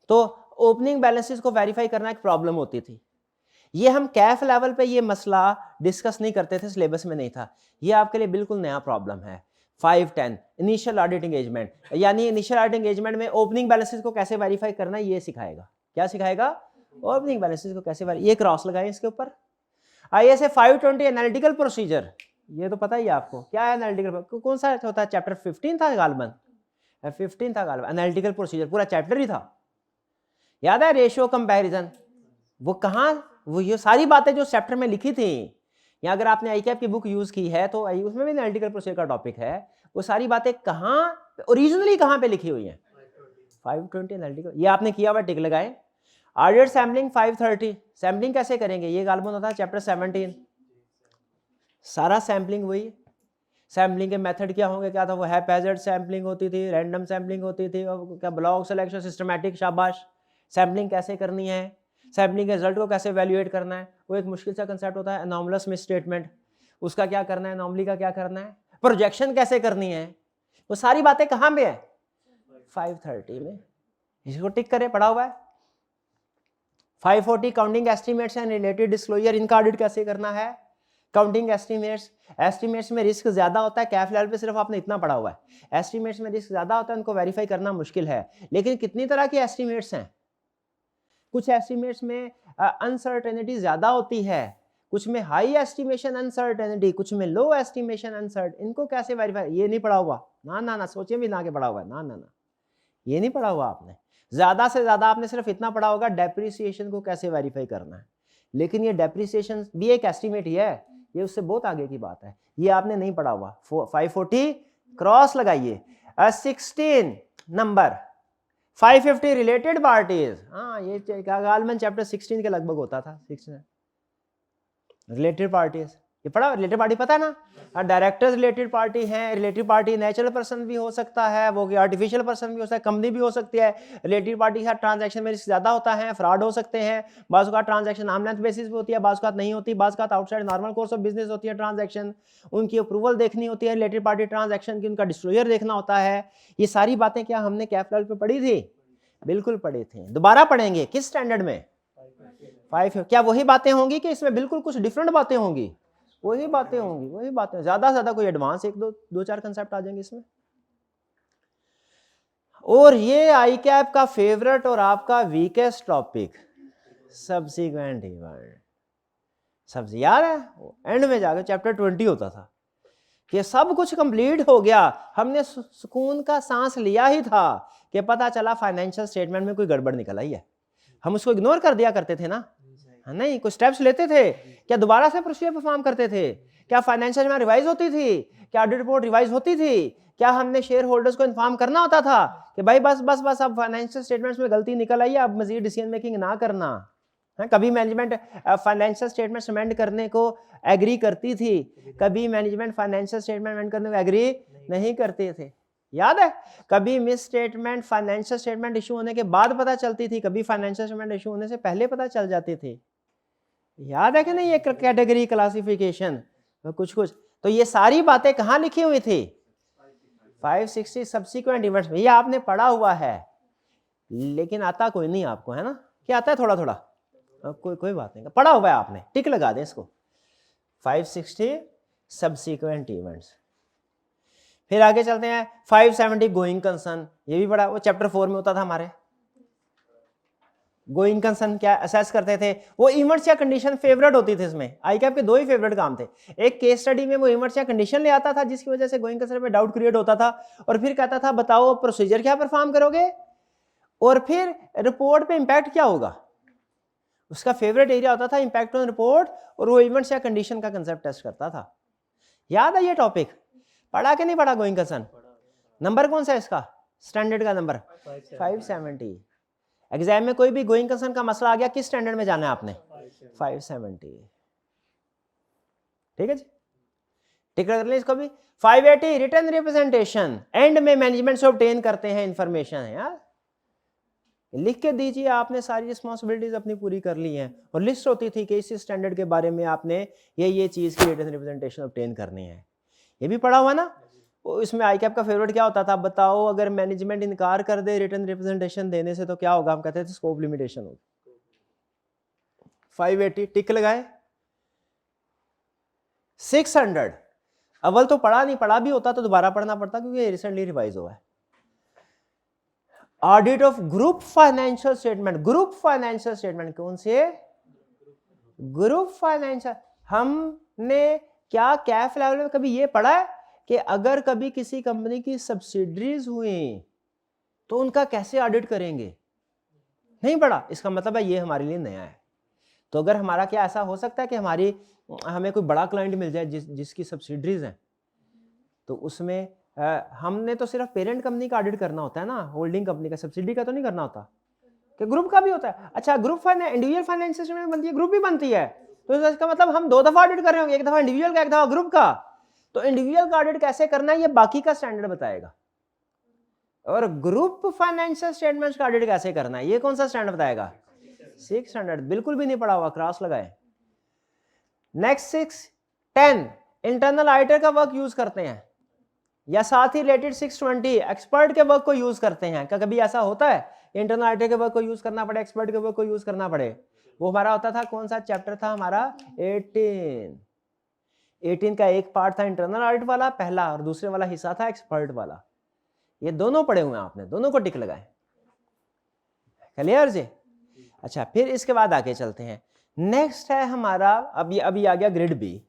तो ओपनिंग बैलेंसेस को वेरीफाई करना एक प्रॉब्लम होती थी। ये हम कैफ लेवल पे ये मसला डिस्कस नहीं करते थे, सिलेबस में नहीं था। ये आपके लिए बिल्कुल नया प्रॉब्लम है। 510 इनिशियल ऑडिट एंगेजमेंट, यानी इनिशियल ऑडिट एंगेजमेंट में ओपनिंग बैलेंसेस को कैसे वेरीफाई करना है, ये सिखाएगा। क्या सिखाएगा? ओपनिंग बैलेंसेस को कैसे वेरीफाई। ये क्रॉस लगाएं इसके ऊपर। ISA 520 एनालिटिकल प्रोसीजर, ये तो पता ही है आपको क्या है एनालिटिकल। कौन सा होता है? चैप्टर 15 था गालबन, 15 था गालबन। एनालिटिकल प्रोसीजर पूरा चैप्टर ही था, याद है? रेशियो कंपैरिजन, वो कहाँ, वो ये सारी बातें जो चैप्टर में लिखी थी, या अगर आपने आईकैप की बुक यूज की है तो उसमें भी एनालिटिकल प्रोसीजर का टॉपिक है। वो सारी बातें कहाँ ओरिजिनली कहाँ पे लिखी हुई हैं? 520 एनालिटिकल, ये आपने किया हुआ, टिक लगाए। ऑडिट सैम्पलिंग 530, सैम्पलिंग कैसे करेंगे? ये गालबन होता है चैप्टर 17, सारा सैम्पलिंग वही। सैम्पलिंग के मेथड क्या होंगे? क्या था वो? हैप्पैजार्ड सैम्पलिंग होती थी, रैंडम सैम्पलिंग होती थी, क्या ब्लॉक सिलेक्शन, सिस्टमैटिक, शाबाश। सैम्पलिंग कैसे करनी है, सैम्पलिंग के रिजल्ट को कैसे वैल्यूएट करना है, वो एक मुश्किल सा कंसेप्ट होता है। एनॉमलस मिसस्टेटमेंट, उसका क्या करना है, एनॉमली का क्या करना है, प्रोजेक्शन कैसे करनी है, वो सारी बातें कहाँ पे है? 530 में। इसको टिक करें, पढ़ा हुआ है। 540 counting estimates and related disclosure, इनका ऑडिट कैसे करना है? काउंटिंग एस्टिमेट्स में रिस्क ज्यादा होता है, कैफ लेवल पे सिर्फ आपने इतना पढ़ा हुआ है। एस्टिमेट्स में रिस्क ज्यादा होता है, उनको वेरीफाई करना मुश्किल है। लेकिन कितनी तरह के एस्टिमेट्स हैं? कुछ एस्टिमेट्स में अनसर्टेनिटी ज्यादा होती है, कुछ में हाई एस्टिमेशन अनसर्टेनिटी, कुछ में लो एस्टिमेशन अनसर्ट। इनको कैसे वेरीफाई? ये नहीं पढ़ा हुआ, ना ना ना, सोचिए भी ना के पढ़ा हुआ है, ना ना ना, ये नहीं पढ़ा हुआ आपने। ज्यादा से ज्यादा आपने सिर्फ इतना पढ़ा होगा डेप्रिसिएशन को कैसे वेरीफाई करना है। लेकिन ये डेप्रिसिएशन भी एक एस्टिमेट ही है, ये उससे बहुत आगे की बात है, ये आपने नहीं पढ़ा हुआ। 540 क्रॉस लगाइए। 16 नंबर 550 रिलेटेड पार्टीज, हाँ ये गालमन चैप्टर 16 के लगभग होता था। 16 रिलेटेड पार्टीज, ये पढ़ा? रिलेटेड पार्टी पता है ना? डायरेक्टर्स रिलेटेड पार्टी है। रिलेटेड पार्टी नेचुरल पर्सन भी हो सकता है, वो आर्टिफिशियल पर्सन भी हो सकता है, कंपनी भी हो सकती है। रिलेटेड पार्टी के साथ ट्रांजैक्शन में रिस्क ज्यादा होता है, फ्रॉड हो सकते हैं, बाज़ का ट्रांजैक्शन आर्म लेंथ बेसिस पे होती है, बाज़ का नहीं होती, बाज़ का outside normal course of business होती है ट्रांजैक्शन, उनकी अप्रूवल देखनी होती है रिलेटेड पार्टी ट्रांजैक्शन की, उनका डिस्क्लोजर देखना होता है। ये सारी बातें क्या हमने कैफ लेवल पे पढ़ी थी? बिल्कुल पढ़ी थी। दोबारा पढ़ेंगे किस स्टैंडर्ड में? 5। क्या वही बातें होंगी कि इसमें बिल्कुल कुछ डिफरेंट बातें होंगी? वही बातें होंगी, वही बातें, ज्यादा से ज्यादा कोई एडवांस एक दो चार कंसेप्ट आ जाएंगे इसमें। और ये आईकैप का फेवरेट और आपका वीकेस्ट टॉपिक, सब्सिक्वेंट इवेंट। सबसे याद है एंड में जाकर चैप्टर 20 होता था कि सब कुछ कंप्लीट हो गया, हमने सुकून का सांस लिया ही था कि पता चला फाइनेंशियल स्टेटमेंट में कोई गड़बड़ निकल आई है। हम उसको इग्नोर कर दिया करते थे ना, नहीं कुछ स्टेप्स लेते थे, क्या दोबारा से प्रोसीजर परफॉर्म करते थे, क्या फाइनेंशियल में रिवाइज होती थी, क्या ऑडिट रिपोर्ट रिवाइज होती थी, क्या हमने शेयर होल्डर्स को इन्फॉर्म करना होता था कि भाई बस बस बस अब फाइनेंशियल स्टेटमेंट्स में गलती निकल आई है, अब मजीद डिसीजन मेकिंग ना करना है। कभी मैनेजमेंट फाइनेंशियल स्टेटमेंट अमेंड करने को एग्री करती थी, कभी मैनेजमेंट फाइनेंशियल स्टेटमेंट अमेंड करने को एग्री नहीं करते थे। याद है? कभी miss statement financial statement issue होने के बाद पता चलती थी, कभी फाइनेंशियल स्टेटमेंट इशू होने से पहले पता चल जाते थे। याद है कि नहीं? ये कैटेगरी क्लासिफिकेशन कुछ कुछ, तो ये सारी बातें कहाँ लिखी हुई थी? 560 सब्सिक्वेंट इवेंट्स में। ये आपने पढ़ा हुआ है लेकिन आता कोई नहीं आपको, है ना? क्या आता है? थोड़ा थोड़ा, कोई बात नहीं, पढ़ा हुआ है आपने, टिक लगा दें इसको। 560 सब्सिक्वेंट इवेंट्स। फिर आगे चलते हैं 570 गोइंग कंसर्न, ये भी पढ़ा, वो चैप्टर 4 में होता था हमारे। गोइंग कंसर्न क्या असेस करते थे, वो इवेंट्स या कंडीशन फेवरेट होती थी इसमें। आईकैप के दो ही फेवरेट काम थे, एक केस स्टडी में वो इवेंट्स या कंडीशन ले आता था जिसकी वजह से गोइंग कंसर्न में डाउट क्रिएट होता था, और फिर कहता था बताओ प्रोसीजर क्या परफॉर्म करोगे, और फिर रिपोर्ट पे इंपैक्ट क्या होगा। उसका फेवरेट एरिया होता था इंपैक्ट ऑन रिपोर्ट, और वो इवेंट्स या कंडीशन का कंसेप्ट टेस्ट करता था। याद है ये टॉपिक, पढ़ा कि नहीं पढ़ा गोइंग कंसर्न? नंबर कौन सा है इसका, स्टैंडर्ड का नंबर 570। एग्जाम में कोई भी गोइंग कंसर्न का मसला आ गया, किस स्टैंडर्ड में जाना है आपने? 570। ठीक है जी, टिक कर लें इसको भी। 580 रिटर्न रिप्रेजेंटेशन, एंड में मैनेजमेंट से ऑब्टेन करते हैं इंफॉर्मेशन है यार, लिख के दीजिए। आपने सारी रिस्पॉन्सिबिलिटीज अपनी पूरी कर ली हैं, और लिस्ट होती थी कि इस स्टैंडर्ड के बारे में आपने ये चीज की रिटर्न रिप्रेजेंटेशन ऑब्टेन करनी है। ये भी पढ़ा हुआ ना। इसमें आईकैप का फेवरेट क्या होता था, बताओ अगर मैनेजमेंट इनकार कर दे रिटर्न रिप्रेजेंटेशन देने से तो क्या होगा, हम कहते थे स्कोप लिमिटेशन होगी। 580 टिक लगाए। 600 अव्वल तो पढ़ा नहीं, पढ़ा भी होता तो दोबारा पढ़ना पड़ता क्योंकि रिसेंटली रिवाइज हुआ है। Audit of group financial statement. Group financial statement कौन से? Group financial. हमने क्या कैफ लेवल में कभी ये पढ़ा है कि अगर कभी किसी कंपनी की सब्सिडरीज हुई तो उनका कैसे ऑडिट करेंगे? नहीं पढ़ा। इसका मतलब है ये हमारे लिए नया है। तो अगर हमारा क्या ऐसा हो सकता है कि हमें कोई बड़ा क्लाइंट मिल जाए जिसकी सब्सिडरीज हैं, तो उसमें हमने तो सिर्फ पेरेंट कंपनी का ऑडिट करना होता है ना, होल्डिंग कंपनी का, सब्सिडी का तो नहीं करना होता, कि ग्रुप का भी होता है। अच्छा, ग्रुप इंडिविजुअल फाइनेंशियल स्टेटमेंट बनती है, ग्रुप भी बनती है, तो इसका मतलब हम 2 दफा ऑडिट कर रहे होंगे, एक दफा इंडिविजुअल का, एक दफा ग्रुप का। तो इंडिविजुअल का ऑडिट कैसे करना है ये बाकी का स्टैंडर्ड बताएगा, और ग्रुप फाइनेंशियल स्टेटमेंट्स का ऑडिट कैसे करना है ये कौन सा स्टैंडर्ड बताएगा? 600। बिल्कुल भी नहीं पढ़ा हुआ, क्रॉस लगाए। नेक्स्ट 610 इंटरनल ऑडिटर का वर्क यूज करते हैं, या साथ ही रिलेटेड 620 एक्सपर्ट के वर्क को यूज करते हैं। क्या कभी ऐसा होता है इंटरनल ऑडिटर के वर्क को यूज करना पड़े, एक्सपर्ट के वर्क को यूज करना पड़े? वो हमारा होता था, कौन सा चैप्टर था हमारा? 18 का एक पार्ट था इंटरनल ऑडिट वाला पहला, और दूसरे वाला हिस्सा था एक्सपर्ट वाला। ये दोनों पढ़े हुए हैं आपने, दोनों को टिक लगाए। क्लियर जी? अच्छा, फिर इसके बाद आगे चलते हैं। नेक्स्ट है हमारा, अभी आ गया ग्रिड बी।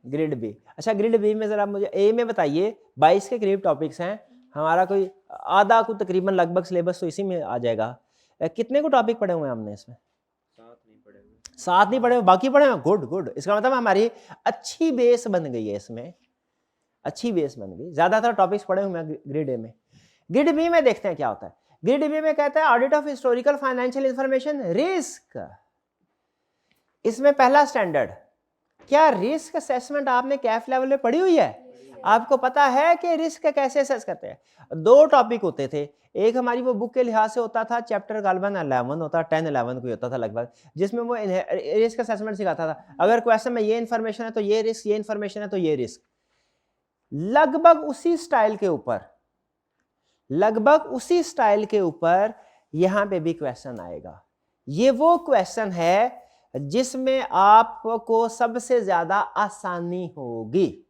Grid B. अच्छा, ग्रिड बी में जरा मुझे ए में बताइए, 22 के करीब टॉपिक्स हैं हमारा, कोई आधा को तकरीबन लगभग सिलेबस तो इसी में आ जाएगा। कितने को टॉपिक पढ़े हुए हैं हमने इसमें? 7 नहीं पढ़े हुए, बाकी पढ़े हुए। गुड गुड, इसका मतलब हमारी अच्छी बेस बन गई है, इसमें अच्छी बेस बन गई। ज्यादातर टॉपिक्स पढ़े हुए हैं ग्रिड ए में। ग्रिड बी में देखते हैं क्या होता है। ग्रिड बी में कहता है audit of historical financial information risk. इसमें पहला स्टैंडर्ड, क्या रिस्क असेसमेंट आपने कैफ लेवल पे पढ़ी हुई है? आपको पता है कि रिस्क कैसे असेस करते हैं? 2 टॉपिक होते थे, एक हमारी वो बुक के लिहाज से होता था, चैप्टर गालबन 11 होता, 10-11 कोई होता था लगभग, जिसमें वो रिस्क असेसमेंट सिखाता था। अगर क्वेश्चन में ये इन्फॉर्मेशन है तो ये रिस्क, ये इन्फॉर्मेशन है तो ये रिस्क। लगभग उसी स्टाइल के ऊपर, लगभग उसी स्टाइल के ऊपर यहां पे भी क्वेश्चन आएगा। ये वो क्वेश्चन है जिसमें आपको सबसे ज्यादा आसानी होगी,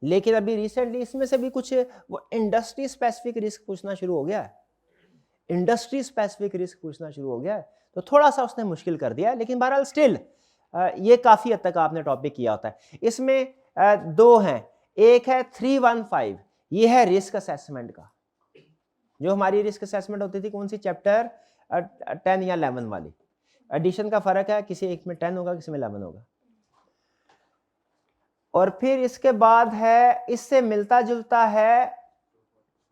लेकिन अभी रिसेंटली इसमें से भी कुछ वो इंडस्ट्री स्पेसिफिक रिस्क पूछना शुरू हो गया है, इंडस्ट्री स्पेसिफिक रिस्क पूछना शुरू हो गया है, तो थोड़ा सा उसने मुश्किल कर दिया है, लेकिन बहरहाल स्टिल ये काफी हद तक आपने टॉपिक किया होता है। इसमें 2 हैं, एक है 315, ये है रिस्क असेसमेंट का, जो हमारी रिस्क असेसमेंट होती थी कौन सी, चैप्टर 10 या 11 वाली। एडिशन का फर्क है, किसी एक में 10 होगा, किसी में 11 होगा। और फिर इसके बाद है, इससे मिलता जुलता है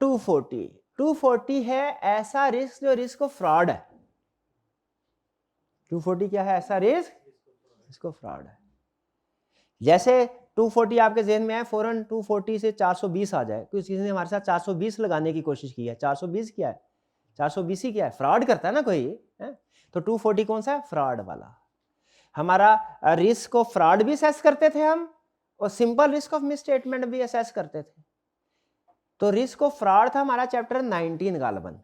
240। 240 है ऐसा रिस्क जो रिस्क ऑफ फ्रॉड है। 240 क्या है? ऐसा रिस्क जिसको फ्रॉड है। जैसे 240 आपके जेहन में है, फौरन 240 से 420 आ जाए, किसी ने हमारे साथ 420 लगाने की कोशिश की है। 420 क्या है? 420 ही क्या है? फ्रॉड करता है ना कोई है? तो 240 कौन सा है? फ्रॉड वाला। हमारा रिस्क ऑफ फ्रॉड भी असेस करते थे हम, और सिंपल रिस्क ऑफ मिसस्टेटमेंट भी असेस करते थे। तो रिस्क ऑफ फ्रॉड था हमारा चैप्टर 19 गालबन,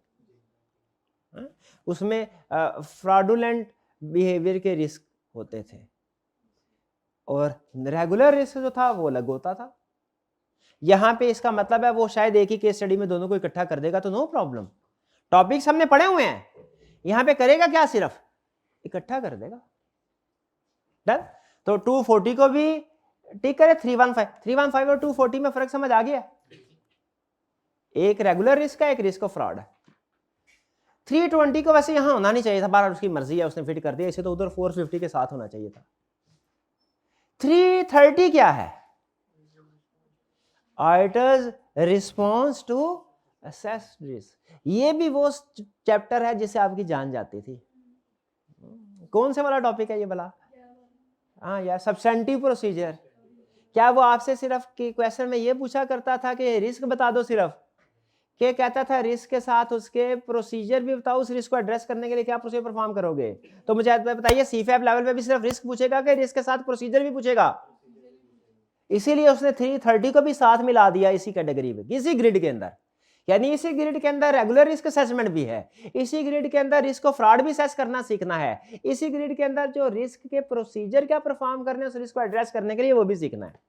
उसमें फ्रॉडुलेंट बिहेवियर के रिस्क होते थे, और रेगुलर रिस्क जो था वो अलग होता था। यहां पे इसका मतलब है वो शायद एक ही केस स्टडी में दोनों को इकट्ठा कर देगा, तो नो प्रॉब्लम। टॉपिक्स हमने पढ़े हुए हैं, यहां पे करेगा क्या, सिर्फ इकट्ठा कर देगा। डन। तो 240 को भी टिक करे, 315 और 240 में फर्क समझ आ गया। एक रेगुलर रिस्क है, एक रिस्क ऑफ फ्रॉड है। 320 को वैसे यहां होना नहीं चाहिए था, बार उसकी मर्जी है, उसने फिट कर दिया, इसे तो उधर 450 के साथ होना चाहिए था। 330 क्या है, auditor's response to assessed risk. ये भी वो चैप्टर है जिसे आपकी जान जाती थी। कौन से वाला टॉपिक है ये भला? हाँ यार, सब्सटेंटिव प्रोसीजर। क्या वो आपसे सिर्फ क्वेश्चन में ये पूछा करता था कि रिस्क बता दो सिर्फ, के कहता था रिस्क के साथ उसके प्रोसीजर भी बताओ, उस रिस्क को एड्रेस करने के लिए क्या प्रोसीजर परफॉर्म करोगे? तो मुझे बताइए, सीफैप लेवल पे भी सिर्फ रिस्क पूछेगा कि रिस्क के साथ प्रोसीजर भी पूछेगा? इसीलिए उसने 330 को भी साथ मिला दिया इसी कैटेगरी में, इसी ग्रिड के अंदर। यानी इसी ग्रिड के अंदर रेगुलर रिस्क असेसमेंट भी है, इसी ग्रिड के अंदर रिस्क ऑफ फ्रॉड भी असेस करना सीखना है, इसी ग्रिड के अंदर जो रिस्क के प्रोसीजर क्या परफॉर्म करने उस रिस्क को एड्रेस करने के लिए वो भी सीखना है।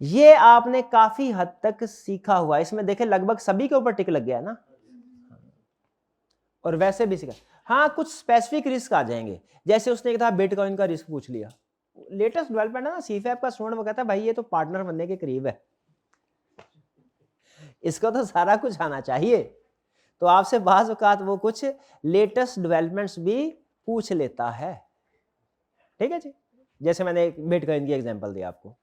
ये आपने काफी हद तक सीखा हुआ, इसमें देखे लगभग सभी के ऊपर टिक लग गया ना, और वैसे भी सीखा। हाँ, कुछ स्पेसिफिक रिस्क आ जाएंगे, जैसे उसने एक था बिटकॉइन का रिस्क पूछ लिया, लेटेस्ट डेवलपमेंट है ना, सीफैप का स्टूडेंट वो कहता है भाई ये तो पार्टनर बनने के करीब है, इसको तो सारा कुछ आना चाहिए। तो आपसे बाज़ औक़ात वो कुछ लेटेस्ट डेवलपमेंट्स भी पूछ लेता है, ठीक है जी। जैसे मैंने बिटकॉइन की एग्जांपल दी आपको,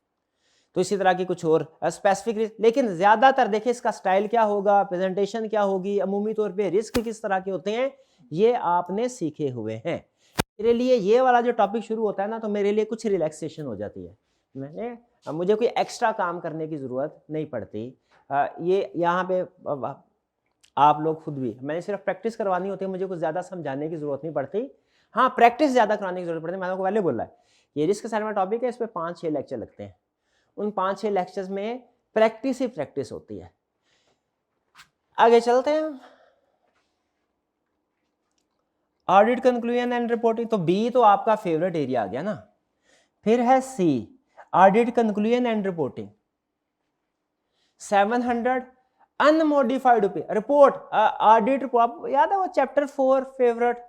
तो इसी तरह की कुछ और स्पेसिफिक रिस्क। लेकिन ज्यादातर देखिए इसका स्टाइल क्या होगा, प्रेजेंटेशन क्या होगी, अमूमी तौर पे रिस्क किस तरह के होते हैं, ये आपने सीखे हुए हैं। मेरे लिए ये वाला जो टॉपिक शुरू होता है ना, तो मेरे लिए कुछ रिलैक्सेशन हो जाती है, मुझे कोई एक्स्ट्रा काम करने की ज़रूरत नहीं पड़ती। ये यहाँ पे आप लोग खुद भी, मैंने सिर्फ प्रैक्टिस करवानी होती है, मुझे कुछ ज़्यादा समझाने की ज़रूरत नहीं पड़ती। हाँ, प्रैक्टिस ज़्यादा कराने की ज़रूरत पड़ती है। मैंने आपको पहले बोला है ये रिस्क असेसमेंट टॉपिक है, इस पर 5-6 लेक्चर लगते हैं, उन 5-6 लेक्चर्स में प्रैक्टिस ही प्रैक्टिस होती है। आगे चलते हैं, ऑडिट कंक्लूजन एंड रिपोर्टिंग। तो बी तो आपका फेवरेट एरिया आ गया ना। फिर है C, audit conclusion and reporting. 700 unmodified report, audit report, याद है वो चैप्टर 4 फेवरेट,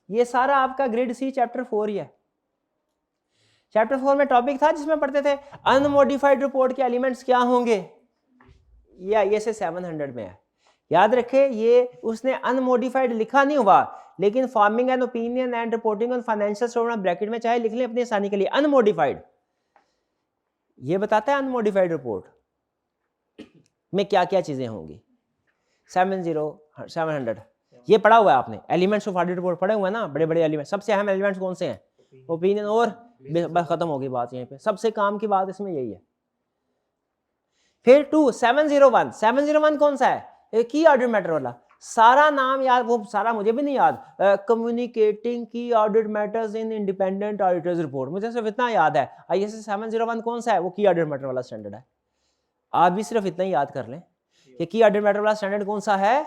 ये सारा आपका ग्रेड सी चैप्टर 4 ही है। चैप्टर 4 में टॉपिक था जिसमें पढ़ते थे अनमोडिफाइड रिपोर्ट के एलिमेंट्स क्या होंगे, या ये से 700 में है। याद रखे, ये उसने अनमोडिफाइड लिखा नहीं हुआ, लेकिन forming an opinion and reporting on financial statement bracket में चाहे लिख लें अपनी आसानी के लिए, अनमोडिफाइड ये बताता है अनमोडिफाइड रिपोर्ट में क्या क्या चीजें होंगी। 700 ये पढ़ा हुआ है आपने, एलिमेंट्स ऑफ ऑडिट रिपोर्ट पढ़े हुए हैं ना, बड़े बड़े एलिमेंट। सबसे अहम एलिमेंट्स कौन से हैं? ओपिनियन, और बस खत्म होगी बात यहीं पे, सबसे काम की बात इसमें यही है। फिर 701 कौन सा है? की ऑडिट मैटर वाला, सारा नाम याद, वो सारा मुझे भी नहीं याद, कम्युनिकेटिंग की audit matters in independent auditors report, मुझे सिर्फ इतना याद है। ISA 701 कौन सा है? वो की ऑडिट मैटर वाला स्टैंडर्ड है। आप भी सिर्फ इतना ही याद कर लें कि की ऑडिट मैटर वाला स्टैंडर्ड कौन सा है?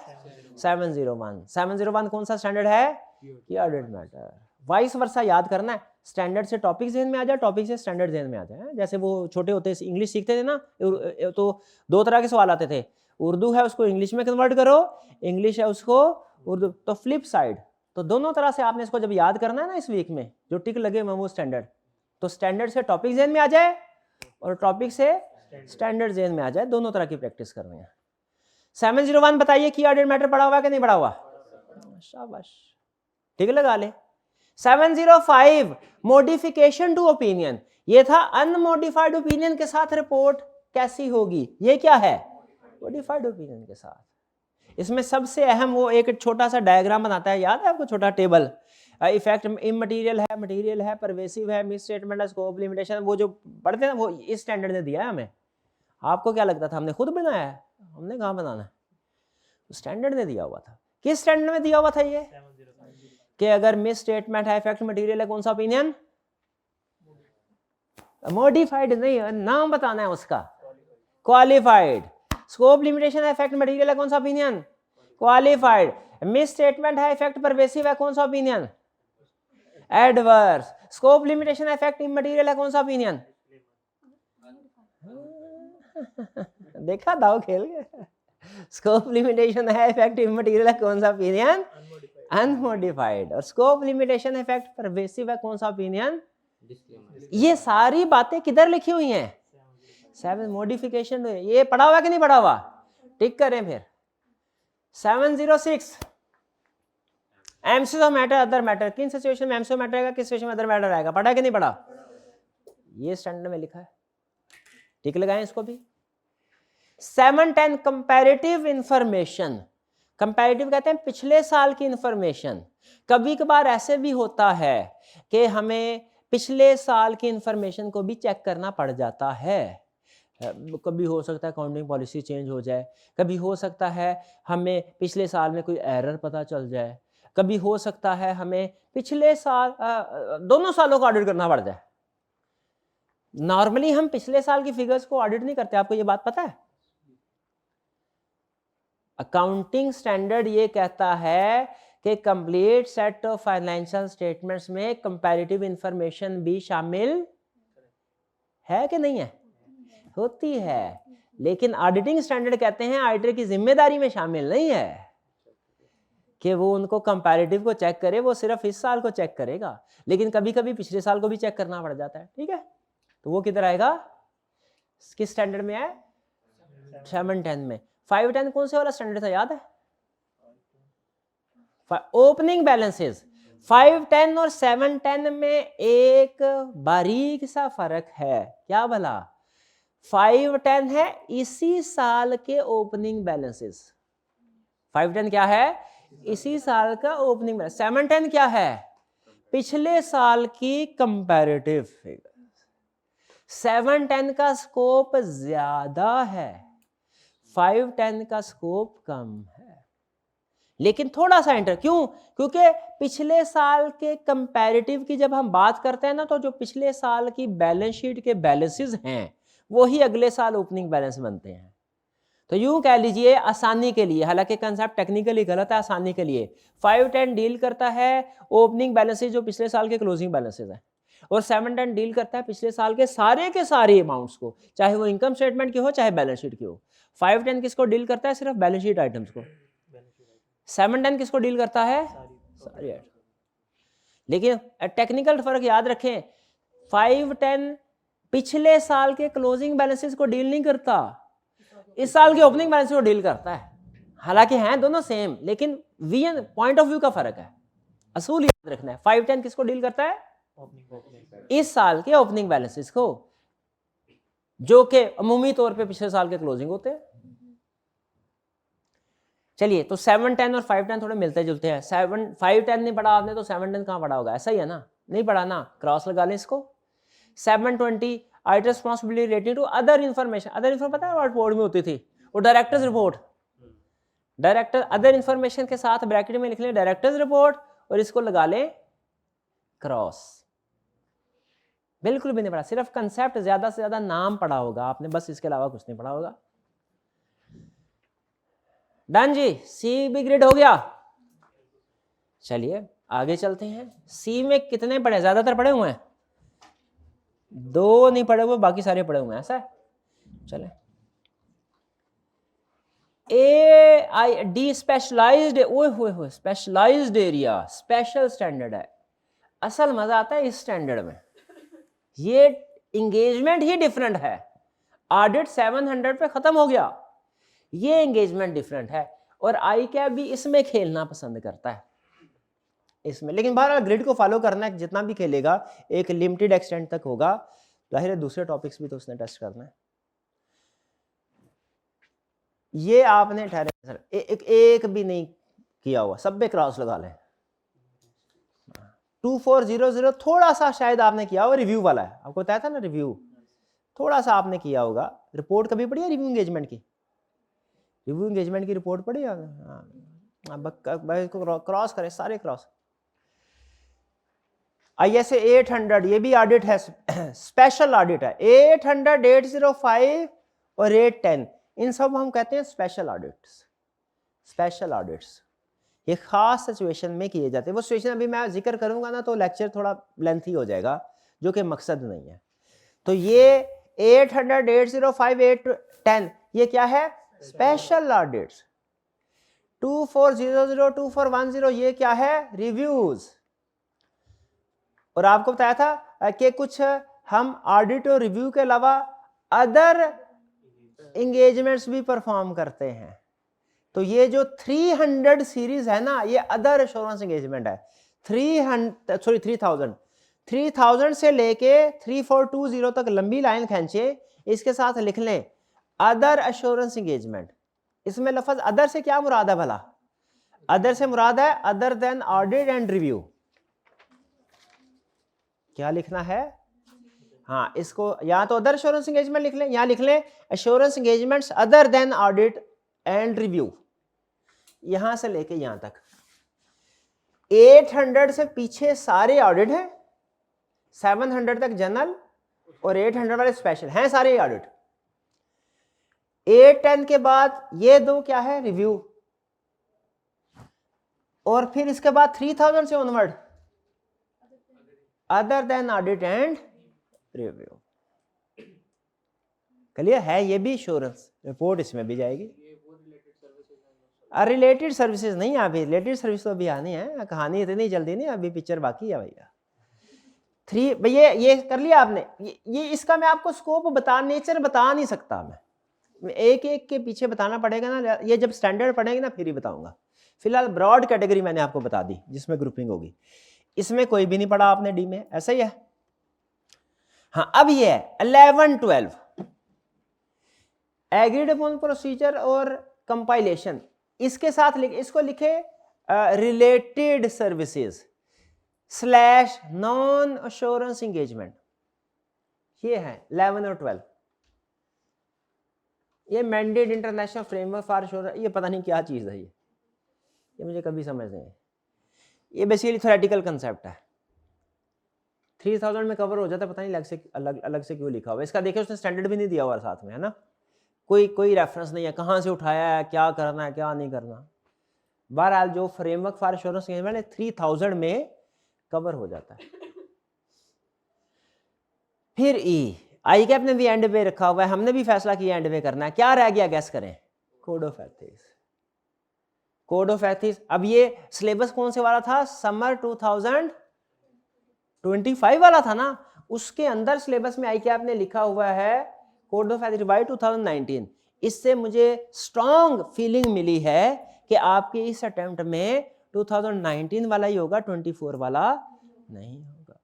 701 कौन सा स्टैंडर्ड है? की ऑडिट मैटर। वाइस वर्सा याद करना है, स्टैंडर्ड से टॉपिक ज़हन में आ जाए, टॉपिक से स्टैंडर्ड ज़हन में आ जाए। जैसे वो छोटे होते इंग्लिश सीखते थे ना, तो 2 तरह के सवाल आते थे, उर्दू है उसको इंग्लिश में कन्वर्ट करो, इंग्लिश है उसको उर्दू, तो फ्लिप साइड। तो दोनों तरह से आपने इसको जब याद करना है ना इस वीक में, जो टिक लगे वो स्टैंडर्ड, तो स्टैंडर्ड से टॉपिक ज़हन में आ जाए और टॉपिक से स्टैंडर्ड ज़हन में आ जाए, दोनों तरह की प्रैक्टिस कर रहे हैं। 701 बताइए की ऑडिट मैटर पढ़ा हुआ है कि नहीं पढ़ा हुआ? शाबाश, ठीक लगा ले। 705 मॉडिफिकेशन टू ओपिनियन, ये था अनमॉडिफाइड ओपिनियन के साथ रिपोर्ट कैसी होगी, ये क्या है? मॉडिफाइड ओपिनियन के साथ। इसमें सबसे अहम वो एक छोटा सा डायग्राम बनाता है, याद है आपको? छोटा टेबल, इफेक्ट इमटेरियल है, मटेरियल है, परवेसिव है, मिस स्टेटमेंट है, स्कोप लिमिटेशन, वो जो पढ़ते हैं वो इस स्टैंडर्ड ने दिया है हमें। आपको क्या लगता था हमने खुद बनाया है? हमने कहाँ बनाना है, स्टैंडर्ड ने दिया हुआ था। किस स्टैंडर्ड में दिया हुआ था ये? कि अगर मिस स्टेटमेंट है, इफेक्ट मटेरियल है, कौन सा ओपिनियन? मॉडिफाइड नहीं, नाम बताना है उसका, क्वालिफाइड। स्कोप लिमिटेशन है, इफेक्ट मटेरियल है, कौन सा ओपिनियन? क्वालिफाइड। मिस स्टेटमेंट है, इफेक्ट परवेसिव है, कौन सा ओपिनियन? एडवर्स। स्कोप लिमिटेशन है, इफेक्ट इमटेरियल है, कौन सा ओपिनियन? देखा दाव खेल गए। स्कोप लिमिटेशन है, इफेक्ट इमटेरियल है, कौन सा ओपिनियन? अनमोडिफाइड। और स्कोप लिमिटेशन इफेक्ट परवेसिव है, कौन सा ओपिनियन? ये सारी बातें किधर लिखी हुई हैं? 7 मॉडिफिकेशन। ये पढ़ा हुआ कि नहीं पढ़ा हुआ? टिक करें फिर। 706 एमसीओ मैटर अदर मैटर, किन सिचुएशन में एमसीओ मैटर आएगा, किस सिचुएशन में अदर मैटर आएगा? पढ़ा कि नहीं पढ़ा? ये स्टैंडर्ड में लिखा है, टिक लगाएं इसको भी। 710 कंपैरेटिव इंफॉर्मेशन। कंपैरेटिव कहते हैं पिछले साल की इंफॉर्मेशन। कभी कभार ऐसे भी होता है कि हमें पिछले साल की इंफॉर्मेशन को भी चेक करना पड़ जाता है। कभी हो सकता है अकाउंटिंग पॉलिसी चेंज हो जाए, कभी हो सकता है हमें पिछले साल में कोई एरर पता चल जाए, कभी हो सकता है हमें पिछले साल दोनों सालों को ऑडिट करना पड़ जाए। नॉर्मली हम पिछले साल की फिगर्स को ऑडिट नहीं करते, आपको ये बात पता है? अकाउंटिंग स्टैंडर्ड ये कहता है कि complete set of financial statements में कंपैरेटिव इंफॉर्मेशन भी शामिल है कि नहीं है? होती है, लेकिन ऑडिटिंग स्टैंडर्ड कहते हैं ऑडिटर की जिम्मेदारी में शामिल नहीं है कि वो उनको कंपैरेटिव को चेक करे, वो सिर्फ इस साल को चेक करेगा, लेकिन कभी कभी पिछले साल को भी चेक करना पड़ जाता है। ठीक है, तो वो किधर आएगा, किस स्टैंडर्ड में है? 710 में। 510 कौन से वाला स्टैंडर्ड था, याद है? Opening balances. 510 और 710 में एक बारीक सा फर्क है, क्या भला? 510 है इसी साल के ओपनिंग बैलेंसेस। 510 क्या है? इसी साल का ओपनिंग बैलेंस। 710 क्या है? पिछले साल की कंपैरेटिव फिगर। 710 का स्कोप ज्यादा है, 510 का स्कोप कम है, लेकिन थोड़ा सा इंटर क्यों? क्योंकि पिछले साल के कंपैरेटिव की जब हम बात करते हैं ना, तो जो पिछले साल की बैलेंस शीट के बैलेंसेस हैं वही अगले साल ओपनिंग बैलेंस बनते हैं। तो यूं कह लीजिए आसानी के लिए, हालांकि कंसेप्ट टेक्निकली गलत है, आसानी के लिए 510 डील करता है ओपनिंग बैलेंसेस जो पिछले साल के क्लोजिंग बैलेंसेस हैं, और 710 डील करता है पिछले साल के सारे अमाउंट्स को, चाहे वो इनकम स्टेटमेंट की हो चाहे बैलेंस शीट की हो। 510 किसको डील करता है? सिर्फ बैलेंस शीट आइटम्स को। 710 किसको डील करता है? सारी आइटम। लेकिन टेक्निकल फर्क याद रखें, 510 पिछले साल के क्लोजिंग बैलेंसेस को डील नहीं करता, इस साल के ओपनिंग बैलेंस को डील करता है। हालांकि हैं दोनों सेम, लेकिन वीएन पॉइंट ऑफ व्यू का फर्क है, असूल याद रखना है। 510 किसको डील करता है? इस साल के ओपनिंग बैलेंसेस को, जो कि अमूमी तौर पे पिछले साल के क्लोजिंग होते हैं। चलिए, तो 710 और 510 थोड़े मिलते जुलते हैं। 510 नहीं पढ़ा आपने तो 710 कहां पढ़ा होगा? ऐसा ही है ना, नहीं पढ़ा ना, क्रॉस लगा लें इसको। 720 item responsibility related to other information. Other information पता है बोर्ड में होती थी, वो directors report. Director other information के साथ ब्रैकेट में लिख लें डायरेक्टर्स रिपोर्ट, और इसको लगा लें क्रॉस। बिल्कुल भी नहीं पढ़ा, सिर्फ कंसेप्ट, ज्यादा से ज्यादा नाम पढ़ा होगा आपने, बस इसके अलावा कुछ नहीं पढ़ा होगा। डन जी, सी भी ग्रेड हो गया। चलिए आगे चलते हैं। सी में कितने पढ़े? ज्यादातर पढ़े हुए हैं, 2 नहीं पढ़े हुए, बाकी सारे पढ़े हुए हैं, ऐसा है? चले, डी स्पेशलाइज्ड, ओए होए स्पेशलाइज्ड एरिया, स्पेशल स्टैंडर्ड है। असल मजा आता है इस स्टैंडर्ड में, ये इंगेजमेंट ही डिफरेंट है। ऑडिट 700 पे खत्म हो गया, ये एंगेजमेंट डिफरेंट है, और आई कैप भी इसमें खेलना पसंद करता है इसमें। लेकिन बहरहाल ग्रिड को फॉलो करना है, जितना भी खेलेगा एक लिमिटेड एक्सटेंट तक होगा, जाहिर है दूसरे टॉपिक्स भी तो उसने टेस्ट करना है। ये आपने ठहरे सर एक भी नहीं किया हुआ, सब पे क्रॉस लगा लें। 2400 थोड़ा सा शायद आपने किया हुआ, रिव्यू वाला है, आपको बताया था ना रिव्यू, थोड़ा सा आपने किया होगा। रिपोर्ट कभी पढ़ी है रिव्यू एंगेजमेंट की? रिव्यू एंगेजमेंट की रिपोर्ट पढ़ी है? इसको क्रॉस करें, सारे क्रॉस। ISA 800 ये भी ऑडिट है, स्पेशल ऑडिट है। 800, 805 और 810 इन सब हम कहते हैं स्पेशल ऑडिट्स। स्पेशल ऑडिट्स ये खास सिचुएशन में किए जाते हैं। वो सिचुएशन अभी मैं जिक्र करूंगा ना तो लेक्चर थोड़ा लेंथी हो जाएगा, जो कि मकसद नहीं है। तो ये 800, 805, 810 ये क्या है? Special audits. 2400 2410 ये क्या है, रिव्यूज। और आपको बताया था कि कुछ हम ऑडिट और रिव्यू के अलावा अदर एंगेजमेंट्स भी परफॉर्म करते हैं। तो ये जो 300 सीरीज है ना, ये अदर एश्योरेंस एंगेजमेंट है। 3000 से लेके 3420 तक लंबी लाइन खींचे, इसके साथ लिख लें अदर एश्योरेंस एंगेजमेंट। इसमें लफ्ज अदर से क्या मुराद है भला? अदर से मुराद है other than audit and review. क्या लिखना है? हाँ, इसको या तो अदर एश्योरेंस एंगेजमेंट लिख लें, या लिख लें assurance engagements other than audit and review. यहां से लेके यहां तक 800 से पीछे सारे ऑडिट हैं, 700 तक जनरल और 800 वाले स्पेशल हैं, सारे ऑडिट। 810 के बाद ये दो क्या है, रिव्यू। और फिर इसके बाद 3000 से onward other than audit and review. Clear है? ये भी इंश्योरेंस रिपोर्ट इसमें भी जाएगी। रिलेटेड सर्विसेज नहीं, अभी रिलेटेड सर्विस तो अभी आनी है, कहानी इतनी जल्दी नहीं, अभी पिक्चर बाकी है भैया। 3 भैया ये कर लिया आपने। ये इसका मैं आपको स्कोप नेचर बता नहीं सकता, मैं एक एक के पीछे बताना पड़ेगा ना। ये जब स्टैंडर्ड पढ़ेंगे ना फिर ही बताऊंगा। फिलहाल ब्रॉड कैटेगरी मैंने आपको बता दी जिसमें ग्रुपिंग होगी। इसमें कोई भी नहीं पढ़ा आपने डी में, ऐसा ही है। हाँ, अब ये है 11-12 एग्रीड अपॉन प्रोसीजर और कंपाइलेशन। इसके साथ इसको लिखे related services / non assurance engagement. ये है 11 और 12। ये mandate international framework for assurance, ये पता नहीं क्या चीज है, ये मुझे कभी समझ नहीं। ये बेसिकली थ्योरेटिकल कंसेप्ट है। 3000 में कवर हो जाता है, पता नहीं अलग से क्यों लिखा हुआ है। इसका देखिए उसने स्टैंडर्ड भी नहीं दिया हुआ साथ में, है ना। कोई रेफरेंस नहीं है कहाँ से उठाया है, क्या करना है क्या नहीं करना। बहरहाल जो फ्रेमवर्क फॉर एश्योरेंस एंगेजमेंट 3000 में कवर हो जाता है। फिर आई कैप ने भी एंड पे रखा हुआ है, हमने भी फैसला किया एंड पे करना है। क्या रह गया गैस करें? Code of ethics. Code of ethics. अब ये सिलेबस कौन से वाला था? समर 2025 वाला था ना। उसके अंदर सिलेबस में आई कैप ने लिखा हुआ है कोड ऑफ एथिक्स बाय 2019। इससे मुझे स्ट्रॉन्ग फीलिंग मिली है कि आपके इस अटेम्प्ट में 2019 वाला ही होगा, 24 वाला नहीं होगा।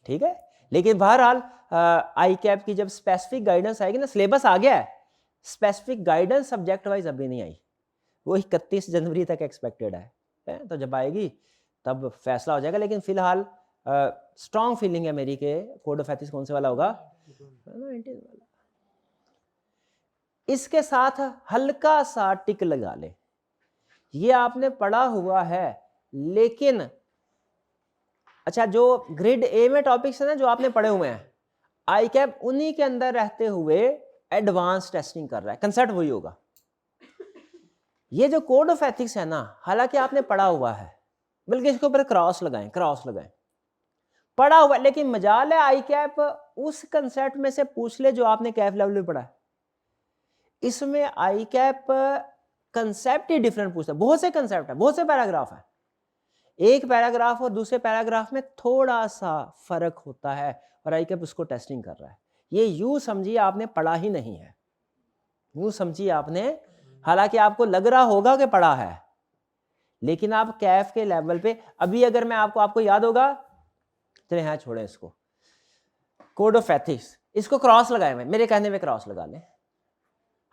ठीक है। लेकिन बहरहाल आई कैप की जब स्पेसिफिक गाइडेंस आएगी ना, सिलेबस आ गया है, स्पेसिफिक गाइडेंस सब्जेक्ट वाइज अभी नहीं आई, वो 31 जनवरी तक एक्सपेक्टेड है। तो जब आएगी तब फैसला हो जाएगा। लेकिन फिलहाल स्ट्रॉन्ग फीलिंग है मेरी के कोड ऑफ एथिक्स कौन से वाला होगा? 19 वाला। इसके साथ हल्का सा टिक लगा ले। ये आपने पढ़ा हुआ है, लेकिन अच्छा जो ग्रेड ए में टॉपिक्स है ना जो आपने पढ़े हुए हैं, आई कैप उन्हीं के अंदर रहते हुए एडवांस टेस्टिंग कर रहा है। कंसेप्ट वही होगा। ये जो कोड ऑफ एथिक्स है ना, हालांकि आपने पढ़ा हुआ है, बल्कि इसके ऊपर क्रॉस लगाएं पढ़ा हुआ है, लेकिन मजाल है आई कैप उस कंसेप्ट में से पूछ ले जो आपने कैफ लेवल में पढ़ा है। इसमें आई कैप कंसेप्ट ही डिफरेंट पूछता है। बहुत से कंसेप्ट है, बहुत से पैराग्राफ है, एक पैराग्राफ और दूसरे पैराग्राफ में थोड़ा सा फर्क होता है, और आई कैप उसको टेस्टिंग कर रहा है। ये यूं समझिए आपने पढ़ा ही नहीं है, यूं समझिए आपने, हालांकि आपको लग रहा होगा कि पढ़ा है, लेकिन आप कैफ के लेवल पे अभी अगर मैं आपको याद होगा, चले हाँ छोड़ें इसको। कोड ऑफ एथिक्स, इसको क्रॉस लगाए हुए, मेरे कहने में क्रॉस लगा लें।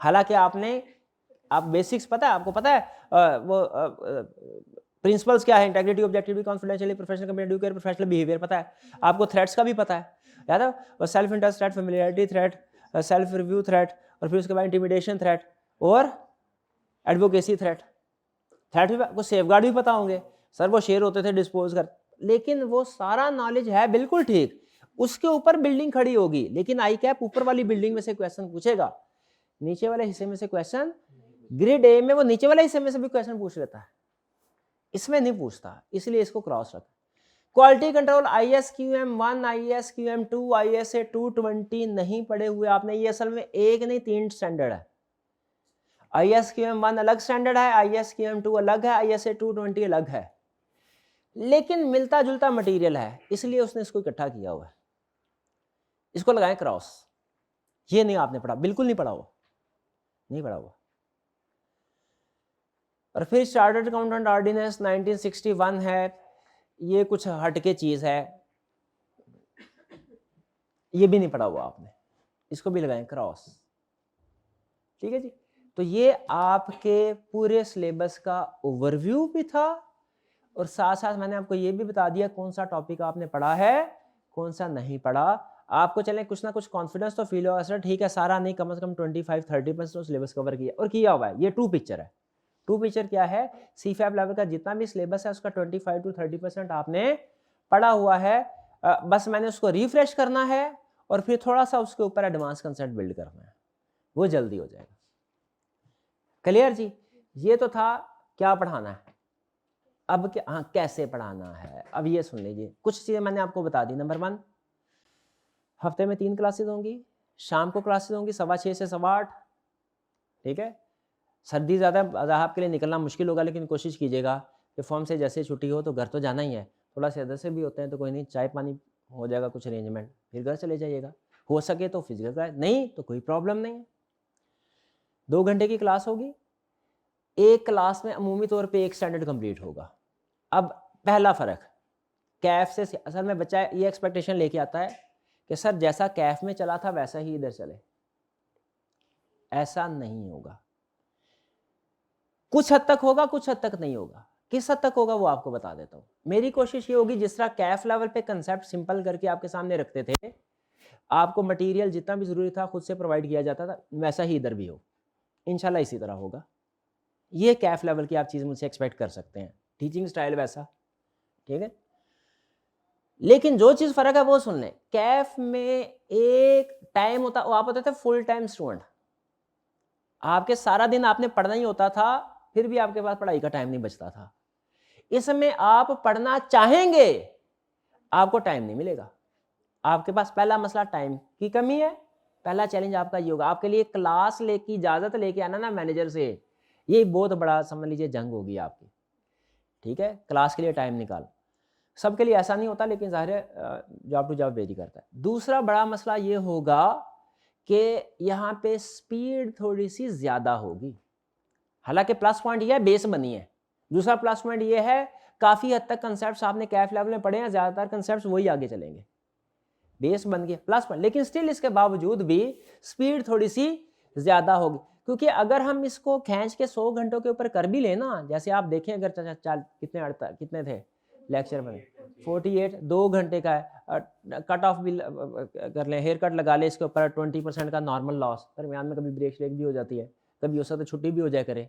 हालांकि आप बेसिक्स पता है, आपको पता है वो प्रिंसिपल्स क्या है, integrity, objectivity, confidentiality, professional commitment, due care, professional behaviour पता है आपको। थ्रेट्स का भी पता है, याद है, और self interest threat, familiarity threat, self review threat, और फिर उसके बाद इंटिमिडेशन थ्रेट और एडवोकेसी थ्रेट भी आपको, सेफगार्ड भी पता होंगे। सर वो शेयर होते थे डिस्पोज कर, लेकिन वो सारा नॉलेज है बिल्कुल ठीक, उसके ऊपर बिल्डिंग खड़ी होगी। लेकिन आई कैप ऊपर वाली बिल्डिंग में से क्वेश्चन पूछेगा, नीचे वाले हिस्से में से क्वेश्चन, ग्रेड ए में वो नीचे वाले हिस्से में से भी क्वेश्चन पूछ लेता है, इसमें नहीं पूछता, इसलिए इसको क्रॉस रखा। Quality control ISQM 1, ISQM 2, ISA 220 नहीं पढ़े हुए आपने। ये असल में एक नहीं 3 स्टैंडर्ड है। ISQM1 अलग स्टैंडर्ड है, ISQM2 अलग है, ISA 220 अलग है, लेकिन मिलता जुलता मटेरियल है, इसलिए उसने इसको इकट्ठा किया हुआ है। इसको लगाएं क्रॉस। ये नहीं आपने पढ़ा, बिल्कुल नहीं पढ़ा हुआ, नहीं पढ़ा हुआ। और फिर चार्टर्ड अकाउंटेंट ऑर्डिनेंस 1961 है, ये कुछ हटके चीज है, ये भी नहीं पढ़ा हुआ आपने, इसको भी लगाएं क्रॉस। ठीक है जी। तो ये आपके पूरे सिलेबस का ओवरव्यू भी था, और साथ साथ मैंने आपको ये भी बता दिया कौन सा टॉपिक आपने पढ़ा है, कौन सा नहीं पढ़ा। आपको चलें कुछ ना कुछ कॉन्फिडेंस तो फील होगा, सर ठीक है सारा नहीं, कम से कम 25-30% तो सिलेबस कवर किया, और किया हुआ है। ये टू पिक्चर है। टू पिक्चर क्या है, CFAP लेवल का जितना भी सिलेबस है उसका 25-30% आपने पढ़ा हुआ है। बस मैंने उसको रिफ्रेश करना है और फिर थोड़ा सा उसके ऊपर एडवांस कंसेप्ट बिल्ड करना है, वो जल्दी हो जाएगा। क्लियर जी। ये तो था क्या पढ़ाना है, अब क्या, हाँ कैसे पढ़ाना है। अब ये सुन लीजिए, कुछ चीज़ें मैंने आपको बता दी। नंबर 1, हफ्ते में 3 क्लासेस होंगी, शाम को क्लासेस होंगी 6:15 से 8:15। ठीक है। सर्दी ज़्यादा आपके लिए निकलना मुश्किल होगा, लेकिन कोशिश कीजिएगा कि फॉर्म से जैसे छुट्टी हो तो घर तो जाना ही है। थोड़ा से अदर से भी होते हैं तो कोई नहीं, चाय पानी हो जाएगा कुछ अरेंजमेंट, फिर घर चले जाइएगा। हो सके तो फिजिकल क्लास, नहीं तो कोई प्रॉब्लम नहीं है। 2 घंटे की क्लास होगी, एक क्लास में अमूमी तौर पे एक स्टैंडर्ड कंप्लीट होगा। अब पहला फ़र्क, कैफ से असल में बच्चा ये एक्सपेक्टेशन लेके आता है कि सर जैसा कैफ में चला था वैसा ही इधर चले, ऐसा नहीं होगा। कुछ हद तक होगा, कुछ हद तक नहीं होगा। किस हद तक होगा वो आपको बता देता हूँ। मेरी कोशिश ये होगी जिस तरह कैफ लेवल पे कंसेप्ट सिंपल करके आपके सामने रखते थे, आपको मटेरियल जितना भी ज़रूरी था खुद से प्रोवाइड किया जाता था, वैसा ही इधर भी हो, इंशाल्लाह इसी तरह होगा। ये कैफ लेवल की आप चीज़ मुझसे एक्सपेक्ट कर सकते हैं, टीचिंग स्टाइल वैसा। ठीक है। लेकिन जो चीज़ फ़र्क है वो सुन लें, कैफ में एक टाइम होता, वो आप होते थे फुल टाइम स्टूडेंट, आपके सारा दिन आपने पढ़ना ही होता था, फिर भी आपके पास पढ़ाई का टाइम नहीं बचता था। इसमें आप पढ़ना चाहेंगे, आपको टाइम नहीं मिलेगा। आपके पास पहला मसला टाइम की कमी है, पहला चैलेंज आपका ये होगा। आपके लिए क्लास लेके इजाज़त लेके आना ना मैनेजर से, ये बहुत बड़ा समझ लीजिए जंग होगी आपकी। ठीक है। क्लास के लिए टाइम निकाल, सबके लिए ऐसा नहीं होता, लेकिन ज़ाहिर है जॉब टू जॉब वेरी करता है। दूसरा बड़ा मसला ये होगा कि यहाँ पे स्पीड थोड़ी सी ज़्यादा होगी। हालांकि प्लस पॉइंट ये है बेस बनी है, दूसरा प्लस पॉइंट ये है काफ़ी हद तक कंसेप्ट्स आपने कैफ लेवल में पढ़े हैं, ज़्यादातर कंसेप्ट्स वही आगे चलेंगे, बेस बन गया प्लस पॉइंट। लेकिन स्टिल इसके बावजूद भी स्पीड थोड़ी सी ज़्यादा होगी, क्योंकि अगर हम इसको खींच के 100 घंटों के ऊपर कर भी लेना, जैसे आप देखें अगर कितने थे लेक्चर में, 48 2 घंटे का है, कट ऑफ भी कर लें, हेयर कट लगा ले इसके ऊपर, 20% का नॉर्मल लॉस, दरमियान में कभी ब्रेक भी हो जाती है, कभी हो सकता है छुट्टी भी हो जाए करे,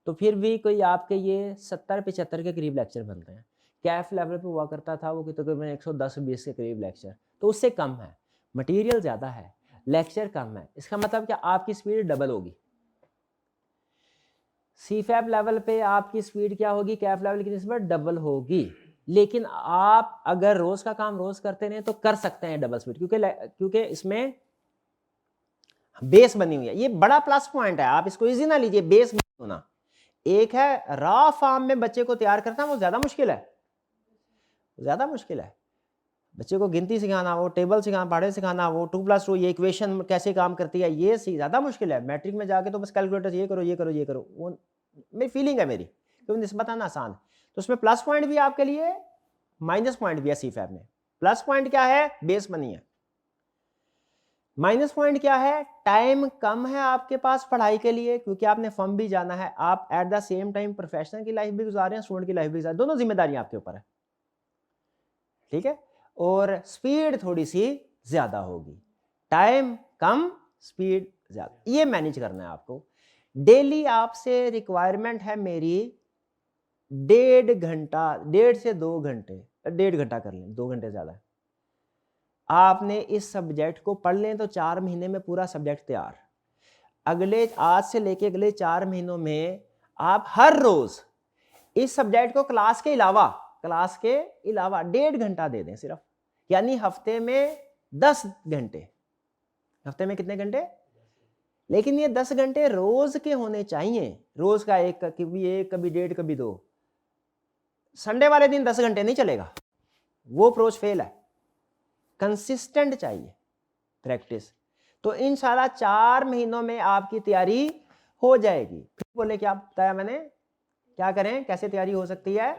तो फिर भी कोई आपके ये 70-75 के करीब लेक्चर बनते हैं। कैफ लेवल पे हुआ करता था वो कि तकरीबन 110-120 के करीब लेक्चर, तो उससे कम है, मटेरियल ज़्यादा है, लेक्चर कम है। इसका मतलब क्या, आपकी स्पीड डबल होगी। CFAP लेवल पे आपकी स्पीड क्या होगी, कैफ लेवल की निस्बत डबल होगी। लेकिन आप अगर रोज का काम रोज करते रहे तो कर सकते हैं डबल स्पीड, क्योंकि इसमें बेस बनी हुई है। ये बड़ा प्लस पॉइंट है, आप इसको इजी ना लीजिए, बेस होना। एक है रॉ फॉर्म में बच्चे को तैयार करना, वो ज्यादा मुश्किल है, ज्यादा मुश्किल है। बच्चे को गिनती सिखाना, वो टेबल सिखाना, पहाड़े सिखाना, वो 2+2 ये इक्वेशन कैसे काम करती है, ये ज़्यादा मुश्किल है। मैट्रिक में जाके तो बस कैलकुलेटर ये करो ये करो ये करो, वो मेरी फीलिंग है मेरी, क्योंकि निस्बतन आसान। तो उसमें प्लस पॉइंट भी आपके लिए, माइनस पॉइंट भी है CFAP में। प्लस पॉइंट क्या है, बेस बनी है। माइनस पॉइंट क्या है, टाइम कम है आपके पास पढ़ाई के लिए, क्योंकि आपने फॉर्म भी जाना है, आप at the same time professional की लाइफ भी गुजार रहे हैं, स्टूडेंट की लाइफ भी गुजार, दोनों जिम्मेदारियां आपके ऊपर है। ठीक है। और स्पीड थोड़ी सी ज्यादा होगी, टाइम कम स्पीड ज्यादा, ये मैनेज करना है आपको। डेली आपसे रिक्वायरमेंट है मेरी 1.5 घंटा, 1.5 से 2 घंटे, 1.5 घंटा कर लें, 2 घंटे ज्यादा है। आपने इस सब्जेक्ट को पढ़ लें तो 4 महीने में पूरा सब्जेक्ट तैयार। अगले आज से लेके अगले 4 महीनों में आप हर रोज इस सब्जेक्ट को क्लास के अलावा 1.5 घंटा दे दें सिर्फ, यानी हफ्ते में 10 घंटे। हफ्ते में कितने घंटे, लेकिन ये 10 घंटे रोज के होने चाहिए, रोज का एक, कभी 1.5, कभी 2। संडे वाले दिन 10 घंटे नहीं चलेगा, वो अप्रोच फेल है। कंसिस्टेंट चाहिए प्रैक्टिस। तो इंशाल्लाह 4 महीनों में आपकी तैयारी हो जाएगी। फिर बोले क्या बताया मैंने, क्या करें, कैसे तैयारी हो सकती है?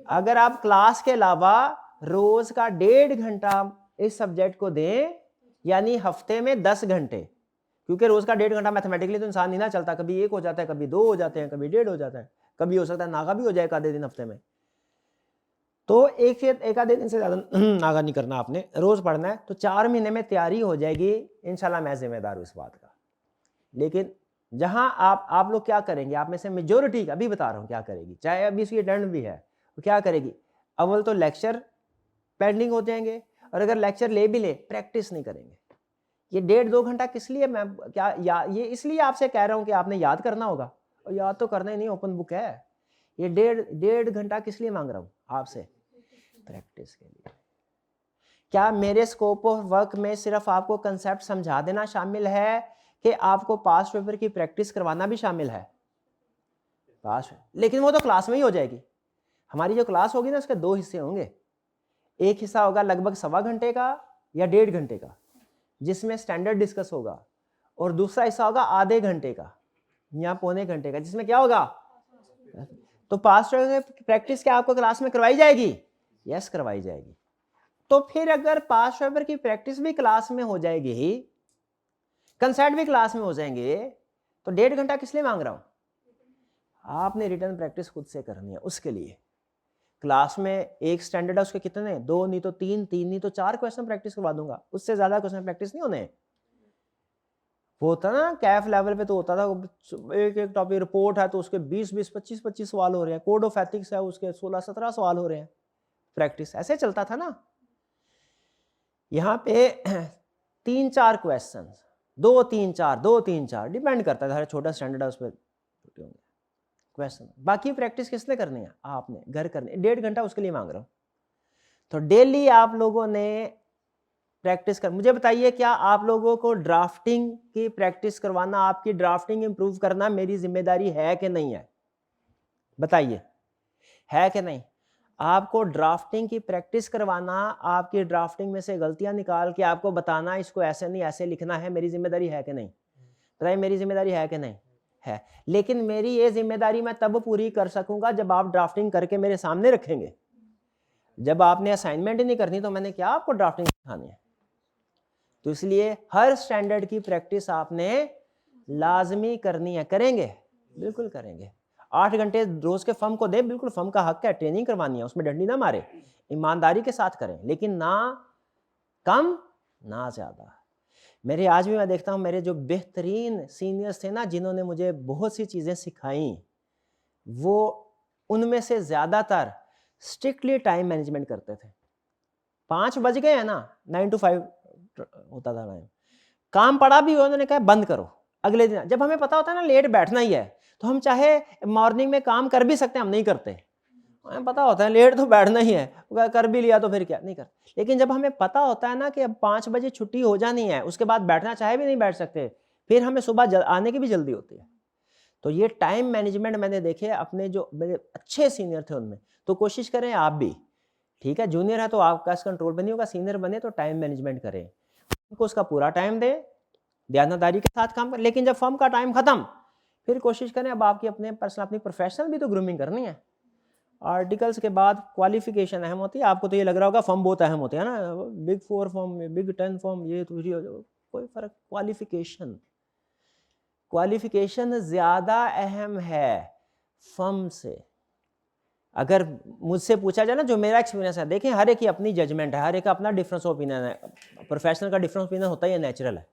अगर आप क्लास के अलावा रोज का 1.5 घंटा इस सब्जेक्ट को दें, यानी हफ्ते में 10 घंटे, क्योंकि रोज का 1.5 घंटा मैथमेटिकली तो इंसान नहीं ना चलता, कभी 1 हो जाता है, कभी 2 हो जाते हैं, कभी 1.5 हो जाता है, कभी हो सकता है नागा भी हो जाए आधे दिन हफ्ते में। तो एक आधे दिन से ज़्यादा नागा नहीं करना आपने, रोज पढ़ना है। तो 4 महीने में तैयारी हो जाएगी इंशाल्लाह, मैं जिम्मेदार हूँ इस बात का। लेकिन जहां आप लोग क्या करेंगे, आप में से मेजोरिटी, अभी बता रहा हूँ क्या करेगी, चाहे अभी इसकी अटेंड भी है, तो क्या करेगी, अव्वल तो लेक्चर पेंडिंग हो जाएंगे, और अगर लेक्चर ले भी ले प्रैक्टिस नहीं करेंगे। ये 1.5-2 घंटा किस लिए, मैं क्या ये इसलिए आपसे कह रहा हूँ कि आपने याद करना होगा, और याद तो करना ही नहीं, ओपन बुक है। ये 1.5 घंटा किस लिए मांग रहा हूँ आपसे? प्रैक्टिस के लिए। क्या मेरे स्कोप ऑफ वर्क में सिर्फ आपको कंसेप्ट समझा देना शामिल है कि आपको पास्ट पेपर की प्रैक्टिस करवाना भी शामिल है? पास, लेकिन वो तो क्लास में ही हो जाएगी। हमारी जो क्लास होगी ना, उसके 2 हिस्से होंगे। एक हिस्सा होगा लगभग 1.25 घंटे का या 1.5 घंटे का, जिसमें स्टैंडर्ड डिस्कस होगा, और दूसरा हिस्सा होगा आधे घंटे का या पौने घंटे का, जिसमें क्या होगा, तो पास्ट पेपर की प्रैक्टिस क्या आपको क्लास में करवाई जाएगी? यस, करवाई जाएगी। तो फिर अगर पास्ट पेपर की प्रैक्टिस भी क्लास में हो जाएगी, कंसेप्ट भी क्लास में हो जाएंगे, तो 1.5 घंटा किस लिए मांग रहा हूं? आपने रिटर्न प्रैक्टिस खुद से करनी है। उसके लिए क्लास में एक स्टैंडर्ड है, उसके कितने, 2 नहीं तो 3, 3 नहीं तो 4 क्वेश्चन प्रैक्टिस करवा दूंगा, उससे ज्यादा क्वेश्चन प्रैक्टिस नहीं होने। वो होता ना कैफ लेवल पे, तो होता था एक एक टॉपिक रिपोर्ट है तो उसके 20-20, 25-25 सवाल हो रहे हैं, कोड ऑफ एथिक्स है उसके 16-17 सवाल हो रहे हैं, प्रैक्टिस ऐसे चलता था ना। यहाँ पे 3-4 क्वेश्चन, 2-3-4 डिपेंड करता है, हर छोटा स्टैंडर्ड है उस पर क्वेश्चन। बाकी प्रैक्टिस किसने करनी है? आपने घर करनी है। 1.5 घंटा उसके लिए मांग रहा हूं। तो डेली आप लोगों ने प्रैक्टिस कर, मुझे बताइए क्या आप लोगों को ड्राफ्टिंग की प्रैक्टिस करवाना, आपकी ड्राफ्टिंग इंप्रूव करना मेरी जिम्मेदारी है कि नहीं है? बताइए, है कि नहीं? आपको ड्राफ्टिंग की प्रैक्टिस करवाना, आपकी ड्राफ्टिंग में से गलतियां निकाल के आपको बताना इसको ऐसे नहीं ऐसे लिखना है, मेरी जिम्मेदारी है कि नहीं? बताइए, मेरी जिम्मेदारी है कि नहीं? है। लेकिन मेरी ये जिम्मेदारी मैं तब पूरी कर सकूंगा जब आप ड्राफ्टिंग करके मेरे सामने रखेंगे। जब आपने असाइनमेंट ही नहीं करनी तो मैंने क्या आपको ड्राफ्टिंग सिखानी है? तो इसलिए हर स्टैंडर्ड की प्रैक्टिस आपने लाजमी करनी है। करेंगे? बिल्कुल करेंगे। 8 घंटे रोज के फर्म को दे, बिल्कुल फर्म का हक है, ट्रेनिंग करवानी है, उसमें डंडी ना मारे, ईमानदारी के साथ करें, लेकिन ना कम ना ज्यादा। मेरे आज भी मैं देखता हूँ, मेरे जो बेहतरीन सीनियर्स थे ना, जिन्होंने मुझे बहुत सी चीज़ें सिखाई, वो उनमें से ज़्यादातर स्ट्रिक्टली टाइम मैनेजमेंट करते थे। 5 बज गए हैं ना, 9 to 5 होता था टाइम, काम पड़ा भी हो उन्होंने कहा बंद करो अगले दिन। जब हमें पता होता है ना लेट बैठना ही है, तो हम चाहे मॉर्निंग में काम कर भी सकते हैं, हम नहीं करते। हमें पता होता है लेट तो बैठना ही है, कर भी लिया तो फिर क्या, नहीं कर। लेकिन जब हमें पता होता है ना कि अब 5 बजे छुट्टी हो जानी है, उसके बाद बैठना चाहे भी नहीं बैठ सकते, फिर हमें सुबह आने की भी जल्दी होती है। तो ये टाइम मैनेजमेंट मैंने देखे अपने जो मेरे अच्छे सीनियर थे उनमें। तो कोशिश करें आप भी, ठीक है, जूनियर है तो आपका कंट्रोल पे नहीं होगा, सीनियर बने तो टाइम मैनेजमेंट करें, उनको उसका पूरा टाइम दें, ध्यानदारी के साथ काम करें। लेकिन जब फर्म का टाइम खत्म, फिर कोशिश करें अब आपकी अपने पर्सनल अपनी प्रोफेशनल भी तो ग्रूमिंग करनी है। आर्टिकल्स के बाद क्वालिफिकेशन अहम होती है। आपको तो ये लग रहा होगा फर्म बहुत अहम होते हैं ना, बिग 4 फर्म, बिग 10 फर्म, ये तो कोई फर्क, क्वालिफिकेशन ज़्यादा अहम है फर्म से। अगर मुझसे पूछा जाए ना, जो मेरा एक्सपीरियंस है, देखें हर एक की अपनी जजमेंट है, हर एक का अपना डिफरेंस ओपिनियन है, प्रोफेशनल का डिफरेंस ओपिनियन होता ही है, नेचुरल है।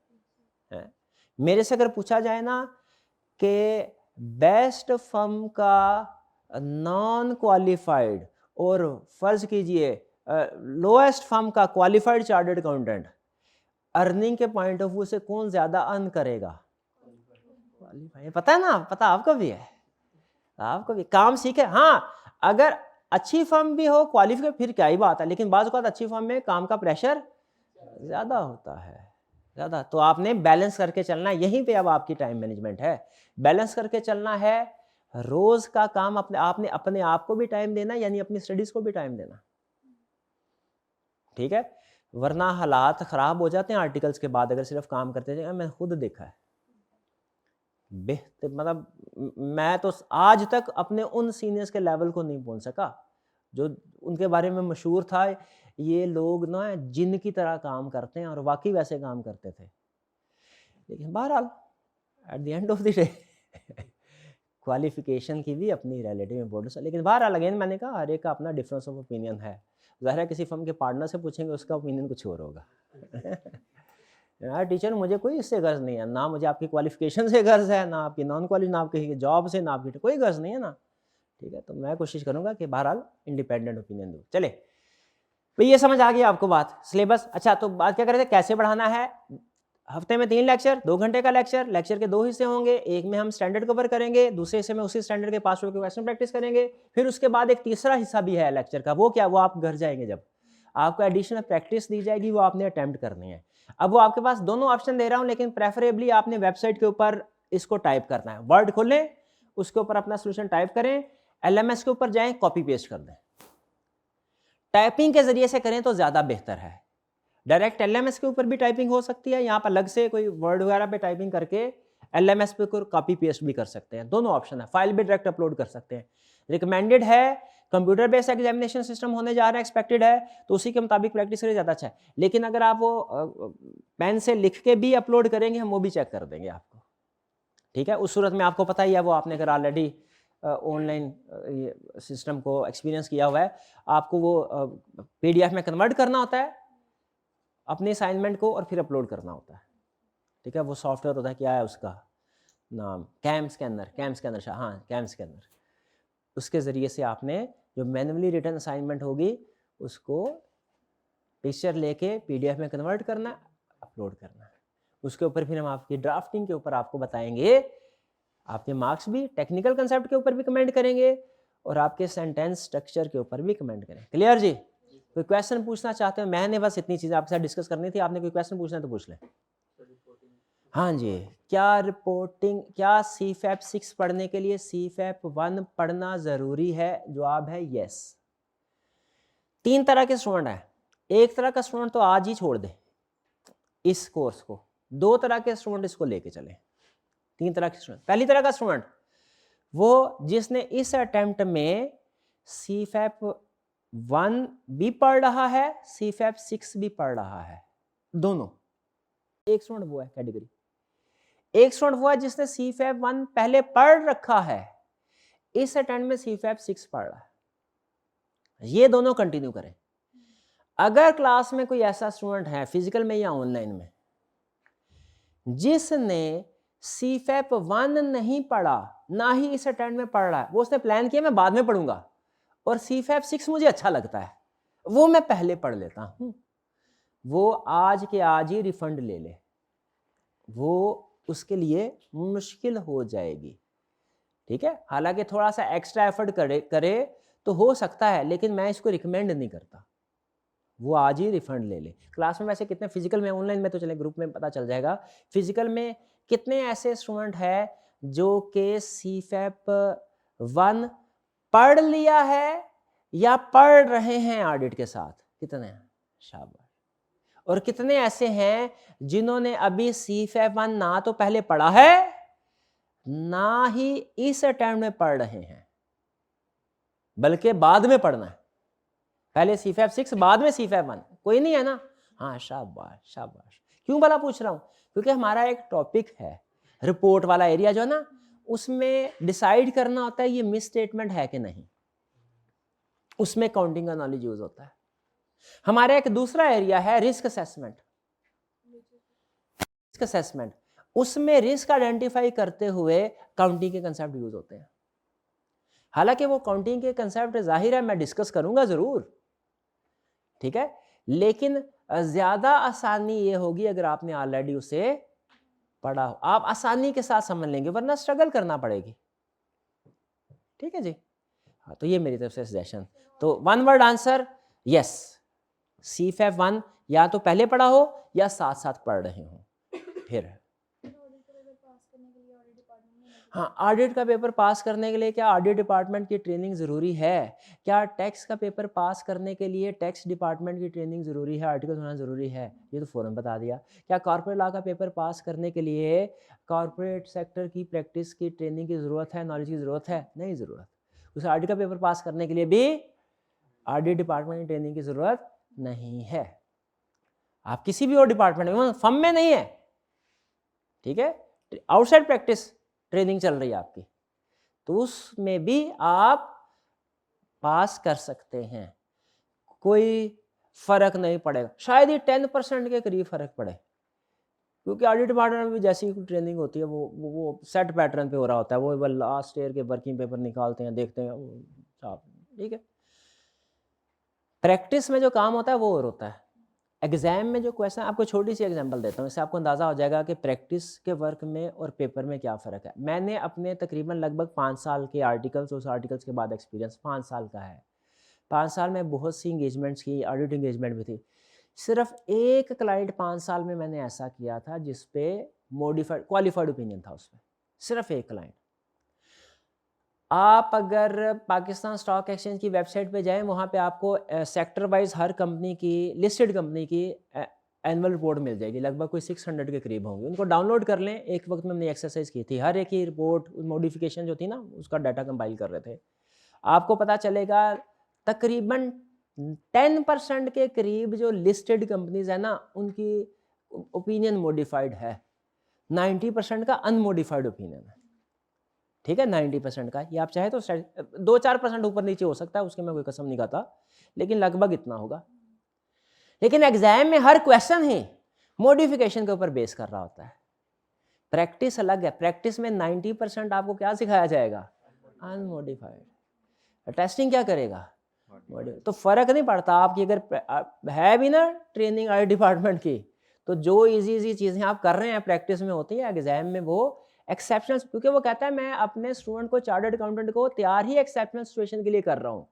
मेरे से अगर पूछा जाए ना कि बेस्ट फर्म का नॉन क्वालिफाइड और फर्ज कीजिए लोएस्ट फर्म का क्वालिफाइड चार्टर्ड अकाउंटेंट, अर्निंग के पॉइंट ऑफ व्यू से कौन ज्यादा अर्न करेगा? क्वालिफाइड। पता है ना, पता आपको भी है, आपको भी काम सीखे। हाँ, अगर अच्छी फर्म भी हो क्वालिफाइड फिर क्या ही बात है, लेकिन बाज़ औक़ात अच्छी फर्म में काम का प्रेशर ज्यादा होता है। ज़्यादा। तो आपने बैलेंस करके चलना है, यहीं पे अब आपकी टाइम मैनेजमेंट है। बैलेंस करके चलना है, रोज़ का काम आपने अपने आप को भी टाइम देना है, यानी अपनी स्टडीज़ को भी टाइम देना। ठीक है? वरना हालात ख़राब हो जाते हैं आर्टिकल्स के बाद अगर सिर्फ काम करते जाएँ। मैंने खुद देखा है। बेहतर मतलब मैं तो आज तक अपने उन सीनियर्स के लेवल को नहीं पहुंच सका जो उनके बारे में मशहूर था। ये लोग ना जिन की तरह काम करते हैं और वाकई वैसे काम करते थे। लेकिन बहरहाल at the end of the day qualification की भी अपनी रिलेटिव इंपॉर्टेंस है। लेकिन बहरहाल अगेन मैंने कहा हर एक का अपना डिफरेंस ऑफ ओपिनियन है। ज़ाहिर है किसी फर्म के पार्टनर से पूछेंगे उसका ओपिनियन कुछ और होगा। यार टीचर मुझे कोई इससे गर्ज नहीं है, ना मुझे आपकी क्वालिफिकेशन से गर्ज है, ना आपकी नॉन क्वालिफिकेशन, ना आपकी जॉब से, ना आपकी कोई गर्ज नहीं है ना। ठीक है, तो मैं कोशिश करूंगा कि बहरहाल इंडिपेंडेंट ओपिनियन दूँ। चले भाई, ये समझ आ गई आपको बात, सिलेबस। अच्छा, तो बात क्या कर रहे थे, कैसे बढ़ाना है। हफ्ते में 3 लेक्चर, 2 घंटे का लेक्चर के 2 हिस्से होंगे। एक में हम स्टैंडर्ड कवर करेंगे, दूसरे हिस्से में उसी स्टैंडर्ड के 5 के क्वेश्चन प्रैक्टिस करेंगे। फिर उसके बाद एक तीसरा हिस्सा भी है लेक्चर का। वो क्या, वो आप घर जाएंगे जब आपको एडिशनल प्रैक्टिस दी जाएगी, वो आपने अटेम्प्ट करनी है। अब वो आपके पास दोनों ऑप्शन दे रहा हूं, लेकिन प्रेफरेबली आपने वेबसाइट के ऊपर इसको टाइप करना है। वर्ड खोलें, उसके ऊपर अपना सोल्यूशन टाइप करें, LMS के ऊपर जाएं, कॉपी पेस्ट कर दें। टाइपिंग के जरिए से करें तो ज्यादा बेहतर है। डायरेक्ट LMS के ऊपर भी टाइपिंग हो सकती है, यहाँ पर अलग से कोई वर्ड वगैरह पे टाइपिंग करके LMS पे कॉपी पेस्ट भी कर सकते हैं। दोनों ऑप्शन है। फाइल भी डायरेक्ट अपलोड कर सकते हैं। रिकमेंडेड है, कंप्यूटर बेस्ड एग्जामिनेशन सिस्टम होने जा रहा है, एक्सपेक्टेड है, तो उसी के मुताबिक प्रैक्टिस करें, ज़्यादा अच्छा है। लेकिन अगर आप वो पेन से लिख के भी अपलोड करेंगे, हम वो भी चेक कर देंगे आपको। ठीक है, उस सूरत में आपको पता ही है, वो आपने अगर ऑलरेडी ऑनलाइन सिस्टम को एक्सपीरियंस किया हुआ है, आपको वो PDF में कन्वर्ट करना होता है अपने असाइनमेंट को और फिर अपलोड करना होता है। ठीक है, वो सॉफ्टवेयर होता है, क्या है उसका नाम, कैम स्कैनर, हाँ कैम स्कैनर। उसके ज़रिए से आपने जो मैन्युअली रिटन असाइनमेंट होगी उसको पिक्चर लेके PDF में कन्वर्ट करना, अपलोड करना। उसके ऊपर फिर हम आपकी ड्राफ्टिंग के ऊपर आपको बताएंगे, आपके मार्क्स भी टेक्निकल कंसेप्ट के ऊपर भी कमेंट करेंगे और आपके सेंटेंस स्ट्रक्चर के ऊपर भी कमेंट करेंगे। क्लियर जी? कोई क्वेश्चन पूछना चाहते हो? मैंने बस इतनी चीज़ें आपके साथ डिस्कस करनी थी। आपने कोई क्वेश्चन पूछना है तो पूछ लें। हाँ जी, क्या रिपोर्टिंग, क्या CFAP 6 पढ़ने के लिए CFAP 1 पढ़ना ज़रूरी है? जवाब है यस। 3 तरह के स्टूडेंट हैं। एक तरह का स्टूडेंट तो आज ही छोड़ दे इस कोर्स को। 2 तरह के स्टूडेंट इसको लेके चले। 3 तरह के स्टूडेंट। पहली तरह का स्टूडेंट वो जिसने इस अटेम्प्ट में CFAP 1 भी पढ़ रहा है, CFAP 6 भी पढ़ रहा है, दोनों। एक स्टूडेंट वो है कैटेगरी। एक स्टूडेंट वो है जिसने CFAP 1 पहले पढ़ रखा है, इस अटेम्प्ट में CFAP 6 पढ़ रहा है। ये दोनों कंटिन्यू करें। अगर क्लास में कोई ऐसा स्टूडेंट है, फिजिकल में या ऑनलाइन में, जिसने CFAP 1 नहीं पढ़ा, ना ही इस अटेम्प्ट में पढ़ रहा है, वो उसने प्लान किया मैं बाद में पढ़ूंगा और CFAP 6 मुझे अच्छा लगता है, वो मैं पहले पढ़ लेता हूं, वो आज के आज ही रिफंड ले ले। वो उसके लिए मुश्किल हो जाएगी। ठीक है, हालांकि थोड़ा सा एक्स्ट्रा एफर्ट करे तो हो सकता है, लेकिन मैं इसको रिकमेंड नहीं करता। वो आज ही रिफंड ले ले। क्लास में वैसे कितने, फिजिकल में ऑनलाइन में तो चले ग्रुप में पता चल जाएगा, फिजिकल में कितने ऐसे स्टूडेंट हैं जो कि CFAP 1 पढ़ लिया है या पढ़ रहे हैं ऑडिट के साथ? कितने हैं? शाबाश। और कितने ऐसे हैं जिन्होंने अभी CFAP 1 ना तो पहले पढ़ा है, ना ही इस अटेम्प्ट में पढ़ रहे हैं, बल्कि बाद में पढ़ना है। पहले CFAP 6, बाद में CFAP 1। कोई नहीं है ना? हाँ, शाबाश शाबाश। क्यों भला पूछ रहा हूं? क्योंकि हमारा एक टॉपिक है रिपोर्ट वाला एरिया जो है ना, उसमें डिसाइड करना होता है ये मिस स्टेटमेंट है कि नहीं। उसमें काउंटिंग का नॉलेज यूज होता है। हमारा एक दूसरा एरिया है रिस्क असेसमेंट। रिस्क असेसमेंट, उसमें रिस्क आइडेंटिफाई करते हुए काउंटिंग के कंसेप्ट यूज होते हैं। हालांकि वो काउंटिंग के कंसेप्ट जाहिर है मैं डिस्कस करूंगा जरूर, ठीक है, लेकिन ज्यादा आसानी ये होगी अगर आपने ऑलरेडी उसे पढ़ा हो। आप आसानी के साथ समझ लेंगे, वरना स्ट्रगल करना पड़ेगी। ठीक है जी? हाँ, तो ये मेरी तरफ से सजेशन। तो 1 वर्ड आंसर यस, CFAP 1 या तो पहले पढ़ा हो या साथ साथ पढ़ रहे हो। फिर हाँ, ऑडिट का पेपर पास करने के लिए क्या ऑडिट डिपार्टमेंट की ट्रेनिंग ज़रूरी है? क्या टैक्स का पेपर पास करने के लिए टैक्स डिपार्टमेंट की ट्रेनिंग ज़रूरी है, आर्टिकल होना ज़रूरी है? ये तो फ़ौरन बता दिया। क्या कॉर्पोरेट लॉ का पेपर पास करने के लिए कॉर्पोरेट सेक्टर की प्रैक्टिस की ट्रेनिंग की ज़रूरत है, नॉलेज की ज़रूरत है? नहीं ज़रूरत। उस ऑडिट का पेपर पास करने के लिए भी ऑडिट डिपार्टमेंट की ट्रेनिंग की ज़रूरत नहीं है। आप किसी भी और डिपार्टमेंट में, फर्म में नहीं है, ठीक है, आउटसाइड प्रैक्टिस ट्रेनिंग चल रही है आपकी, तो उसमें भी आप पास कर सकते हैं, कोई फर्क नहीं पड़ेगा। शायद ही 10% के करीब फर्क पड़े, क्योंकि ऑडिट डिपार्टमेंट में भी जैसी ट्रेनिंग होती है वो सेट पैटर्न पे हो रहा होता है। वो लास्ट ईयर के वर्किंग पेपर निकालते हैं, देखते हैं, ठीक है। प्रैक्टिस में जो काम होता है वो और होता है। एग्जाम में जो क्वेश्चन, आपको छोटी सी एग्जांपल देता हूँ, इससे आपको अंदाज़ा हो जाएगा कि प्रैक्टिस के वर्क में और पेपर में क्या फ़र्क है। मैंने अपने तकरीबन लगभग 5 साल के आर्टिकल्स, उस आर्टिकल्स के बाद एक्सपीरियंस 5 साल का है। 5 साल में बहुत सी इंगेजमेंट्स की, ऑडिट इंगेजमेंट भी थी। सिर्फ एक क्लाइंट 5 साल में मैंने ऐसा किया था जिस पे मॉडिफाइड क्वालिफाइड ओपिनियन था उसमें, सिर्फ एक क्लाइंट। आप अगर पाकिस्तान स्टॉक एक्सचेंज की वेबसाइट पे जाएं, वहाँ पे आपको सेक्टर वाइज हर कंपनी की, लिस्टेड कंपनी की एनुअल रिपोर्ट मिल जाएगी। लगभग कोई 600 के करीब होंगी। उनको डाउनलोड कर लें। एक वक्त में हमने एक्सरसाइज की थी, हर एक की रिपोर्ट मॉडिफिकेशन जो थी ना, उसका डाटा कंपाइल कर रहे थे। आपको पता चलेगा तकरीबन 10% के करीब जो लिस्टेड कंपनीज है ना, उनकी ओपिनियन मॉडिफाइड है। 90% का अनमोडिफाइड ओपिनियन है, ठीक है। 90% का, ये आप चाहे तो 2-4% ऊपर नीचे हो सकता है, उसके मैं कोई कसम नहीं खाता, लेकिन लगभग इतना होगा। लेकिन एग्जाम में हर क्वेश्चन ही मॉडिफिकेशन के ऊपर बेस कर रहा होता है। प्रैक्टिस अलग है। प्रैक्टिस में 90% आपको क्या सिखाया जाएगा? अनमोडिफाइड। टेस्टिंग क्या करेगा? तो फर्क नहीं पड़ता आपकी, अगर है भी ना ट्रेनिंग आई डिपार्टमेंट की, तो जो इजी चीज़ें आप कर रहे हैं प्रैक्टिस में होती है, एग्जाम में वो एक्सेप्शनल, क्योंकि वो कहता है मैं अपने स्टूडेंट को, चार्टर्ड अकाउंटेंट को तैयार ही एक्सेप्शनल सिचुएशन के लिए कर रहा हूँ।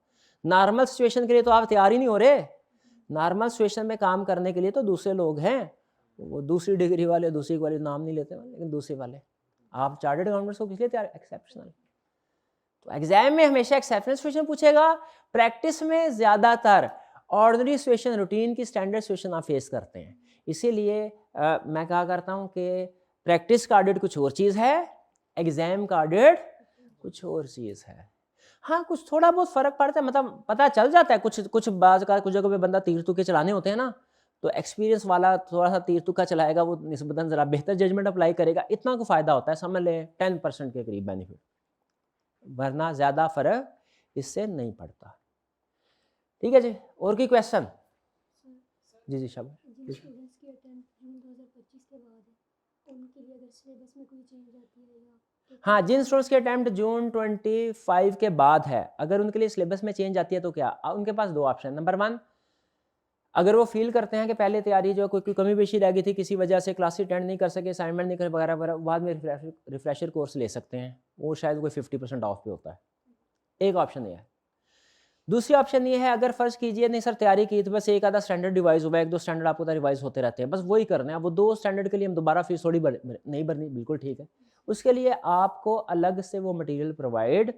नॉर्मल सिचुएशन के लिए तो आप तैयार ही नहीं हो रहे। नॉर्मल सिचुएशन में काम करने के लिए तो दूसरे लोग हैं, वो दूसरी डिग्री वाले, दूसरी वाले नाम नहीं लेते, लेकिन दूसरे वाले। आप चार्टर्ड अकाउंटेंट्स को किस लिए तैयार? एक्सेप्शनल। तो एग्जाम में हमेशा एक्सेप्शनल सिचुएशन पूछेगा, प्रैक्टिस में ज़्यादातर ऑर्डिनरी सिचुएशन, रूटीन की स्टैंडर्ड सिचुएशन आप फेस करते हैं। इसीलिए मैं कहा करता हूँ कि प्रैक्टिस का ऑडिट कुछ और चीज़ है, एग्जाम का ऑडिट कुछ और चीज़ है। हाँ, कुछ थोड़ा बहुत फ़र्क पड़ता है, मतलब पता चल जाता है। कुछ बाज़ का कुछ जगह पे बंदा तीर तुक्के चलाने होते हैं ना, तो एक्सपीरियंस वाला थोड़ा सा तीर तुक्का चलाएगा, वो निस्बतन ज़रा बेहतर जजमेंट अप्लाई करेगा, इतना को फ़ायदा होता है। समझ लें 10% के करीब बेनिफिट, वरना ज़्यादा फ़र्क इससे नहीं पड़ता। ठीक है जी, और कोई क्वेश्चन? जी शाबाश। हाँ, जिन स्टूडेंट्स की अटैम्प्ट जून 25 के बाद है, अगर उनके लिए सिलेबस में चेंज आती है तो क्या? उनके पास 2 ऑप्शन। नंबर 1, अगर वो फील करते हैं कि पहले तैयारी जो कोई कमी पेशी रह गई थी, किसी वजह से क्लास अटेंड नहीं कर सके, असाइनमेंट नहीं कर वगैरह वगैरह, बाद में रिफ्रेशर कोर्स ले सकते हैं। वो शायद कोई 50% ऑफ पे होता है। एक ऑप्शन ये है। दूसरी ऑप्शन ये है, अगर फर्ज कीजिए नहीं सर तैयारी की तो बस एक आधा स्टैंडर्ड रिवाइज हुआ, 1-2 स्टैंडर्ड आपको रिवाइज होते रहते हैं, बस वही करना है। वो 2 स्टैंडर्ड के लिए हम दोबारा फीस थोड़ी नहीं भरनी, बिल्कुल ठीक है। उसके लिए आपको अलग से वो मटेरियल प्रोवाइड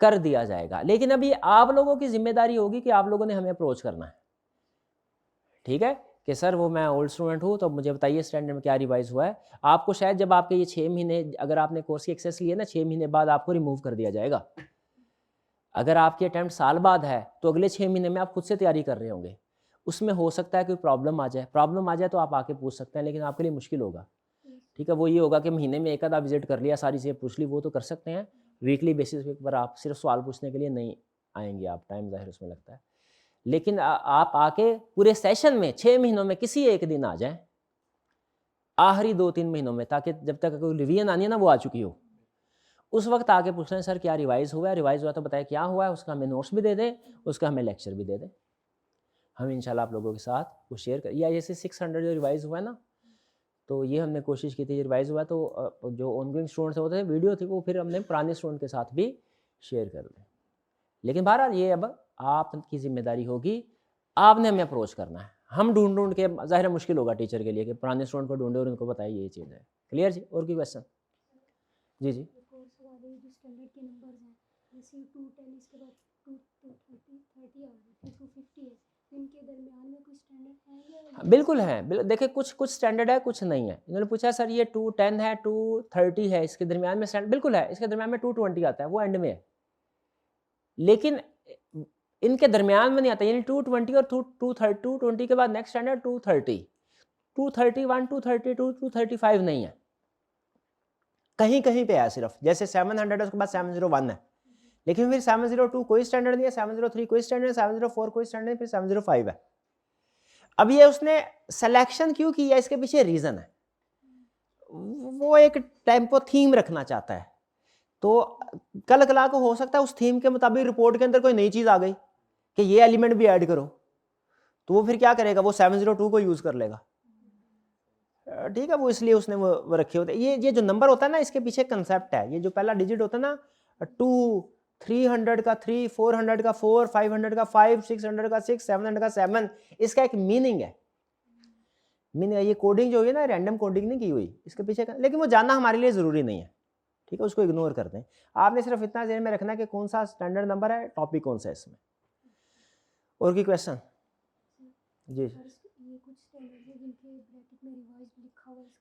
कर दिया जाएगा, लेकिन अभी आप लोगों की जिम्मेदारी होगी कि आप लोगों ने हमें अप्रोच करना है, ठीक है, कि सर वो मैं ओल्ड स्टूडेंट हूँ, तो मुझे बताइए स्टैंडर्ड में क्या रिवाइज हुआ है। आपको शायद जब आपके ये 6 महीने, अगर आपने कोर्स की एक्सेस लिए ना, 6 महीने बाद आपको रिमूव कर दिया जाएगा। अगर आपकी अटैम्प्ट साल बाद है तो अगले 6 महीने में आप खुद से तैयारी कर रहे होंगे। उसमें हो सकता है कोई प्रॉब्लम आ जाए तो आप आके पूछ सकते हैं, लेकिन आपके लिए मुश्किल होगा, ठीक है। वो ये होगा कि महीने में एक आधा विजिट कर लिया, सारी चीज़ें पूछ ली, वो तो कर सकते हैं। वीकली बेसिस पर आप सिर्फ सवाल पूछने के लिए नहीं आएंगे, आप टाइम ज़ाहिर उसमें लगता है। लेकिन आप आके पूरे सेशन में 6 महीनों में किसी एक दिन आ जाएं, आखिरी 2-3 महीनों में, ताकि जब तक कोई रिवीजन आनी है ना वो आ चुकी हो। उस वक्त आके पूछ रहे हैं सर क्या रिवाइज़ हुआ है, रिवाइज़ हुआ तो बताए क्या हुआ है, उसका हमें नोट्स भी दे दें, उसका हमें लेक्चर भी दे दें। हम इंशाल्लाह आप लोगों के साथ वो शेयर कर, या जैसे 600 जो रिवाइज़ हुआ है ना, तो ये हमने कोशिश की थी, रिवाइज़ हुआ तो जो ऑनगोइंग स्टूडेंट्स होते थे वीडियो थी, वो फिर हमने पुराने स्टूडेंट के साथ भी शेयर कर दें। लेकिन बहरहाल ये अब आपकी जिम्मेदारी होगी, आपने हमें अप्रोच करना है, हम ढूंढ ढूंढ के, ज़ाहिर है मुश्किल होगा टीचर के लिए कि पुराने स्टूडेंट को ढूंढे और उनको बताए ये चीज़ है। क्लियर जी? और कोई क्वेश्चन? जी जी। एक और सवाल है, जो स्टैंडर्ड के नंबर्स हैं, जैसे 210 इसके बाद 230 आ गए, फिर 250 है, तो इनके दरमियान में कोई स्टैंडर्ड है या हाँ, बिल्कुल है। देखिए कुछ कुछ स्टैंडर्ड है, कुछ नहीं है। इन्होंने पूछा सर ये 210 है, 230 है, इसके दरमियान में स्टैंडर्ड, बिल्कुल है। इसके दरमियान में 220 आता है, वो एंड में है। लेकिन इनके दरमियान में नहीं आता, यानी 220 और 220 के बाद नेक्स्ट स्टैंडर्ड 230, 231, 232, 235 नहीं है। कहीं कहीं पे है सिर्फ, जैसे 700 है उसके बाद 701 है, लेकिन फिर 702 कोई स्टैंडर्ड नहीं है, 703 कोई स्टैंडर्ड नहीं, 704 कोई स्टैंडर्ड नहीं, फिर 705 है। अब ये उसने सिलेक्शन क्यों किया, इसके पीछे रीजन है। वो एक टेम्पो थीम रखना चाहता है, तो कल कला को हो सकता है उस थीम के मुताबिक रिपोर्ट के अंदर कोई नई चीज आ गई कि ये एलिमेंट भी ऐड करो, तो वो फिर क्या करेगा, वो 702 को यूज कर लेगा। ठीक है, वो इसलिए उसने वो रखे होते। ये जो नंबर होता है ना, इसके पीछे कंसेप्ट है। ये जो पहला डिजिट होता है ना, 2, 300 का 3, 400 का 4, 500 का 5, 600 का 6, 700 का 7, इसका एक मीनिंग है। मीनिंग ये कोडिंग जो है ना, रैंडम कोडिंग नहीं की हुई इसके पीछे का, लेकिन वो जानना हमारे लिए ज़रूरी नहीं है। ठीक है, उसको इग्नोर करते हैं। आपने सिर्फ इतना ध्यान में रखना कि कौन सा स्टैंडर्ड नंबर है, टॉपिक कौन सा है इसमें। और की क्वेश्चन? जी।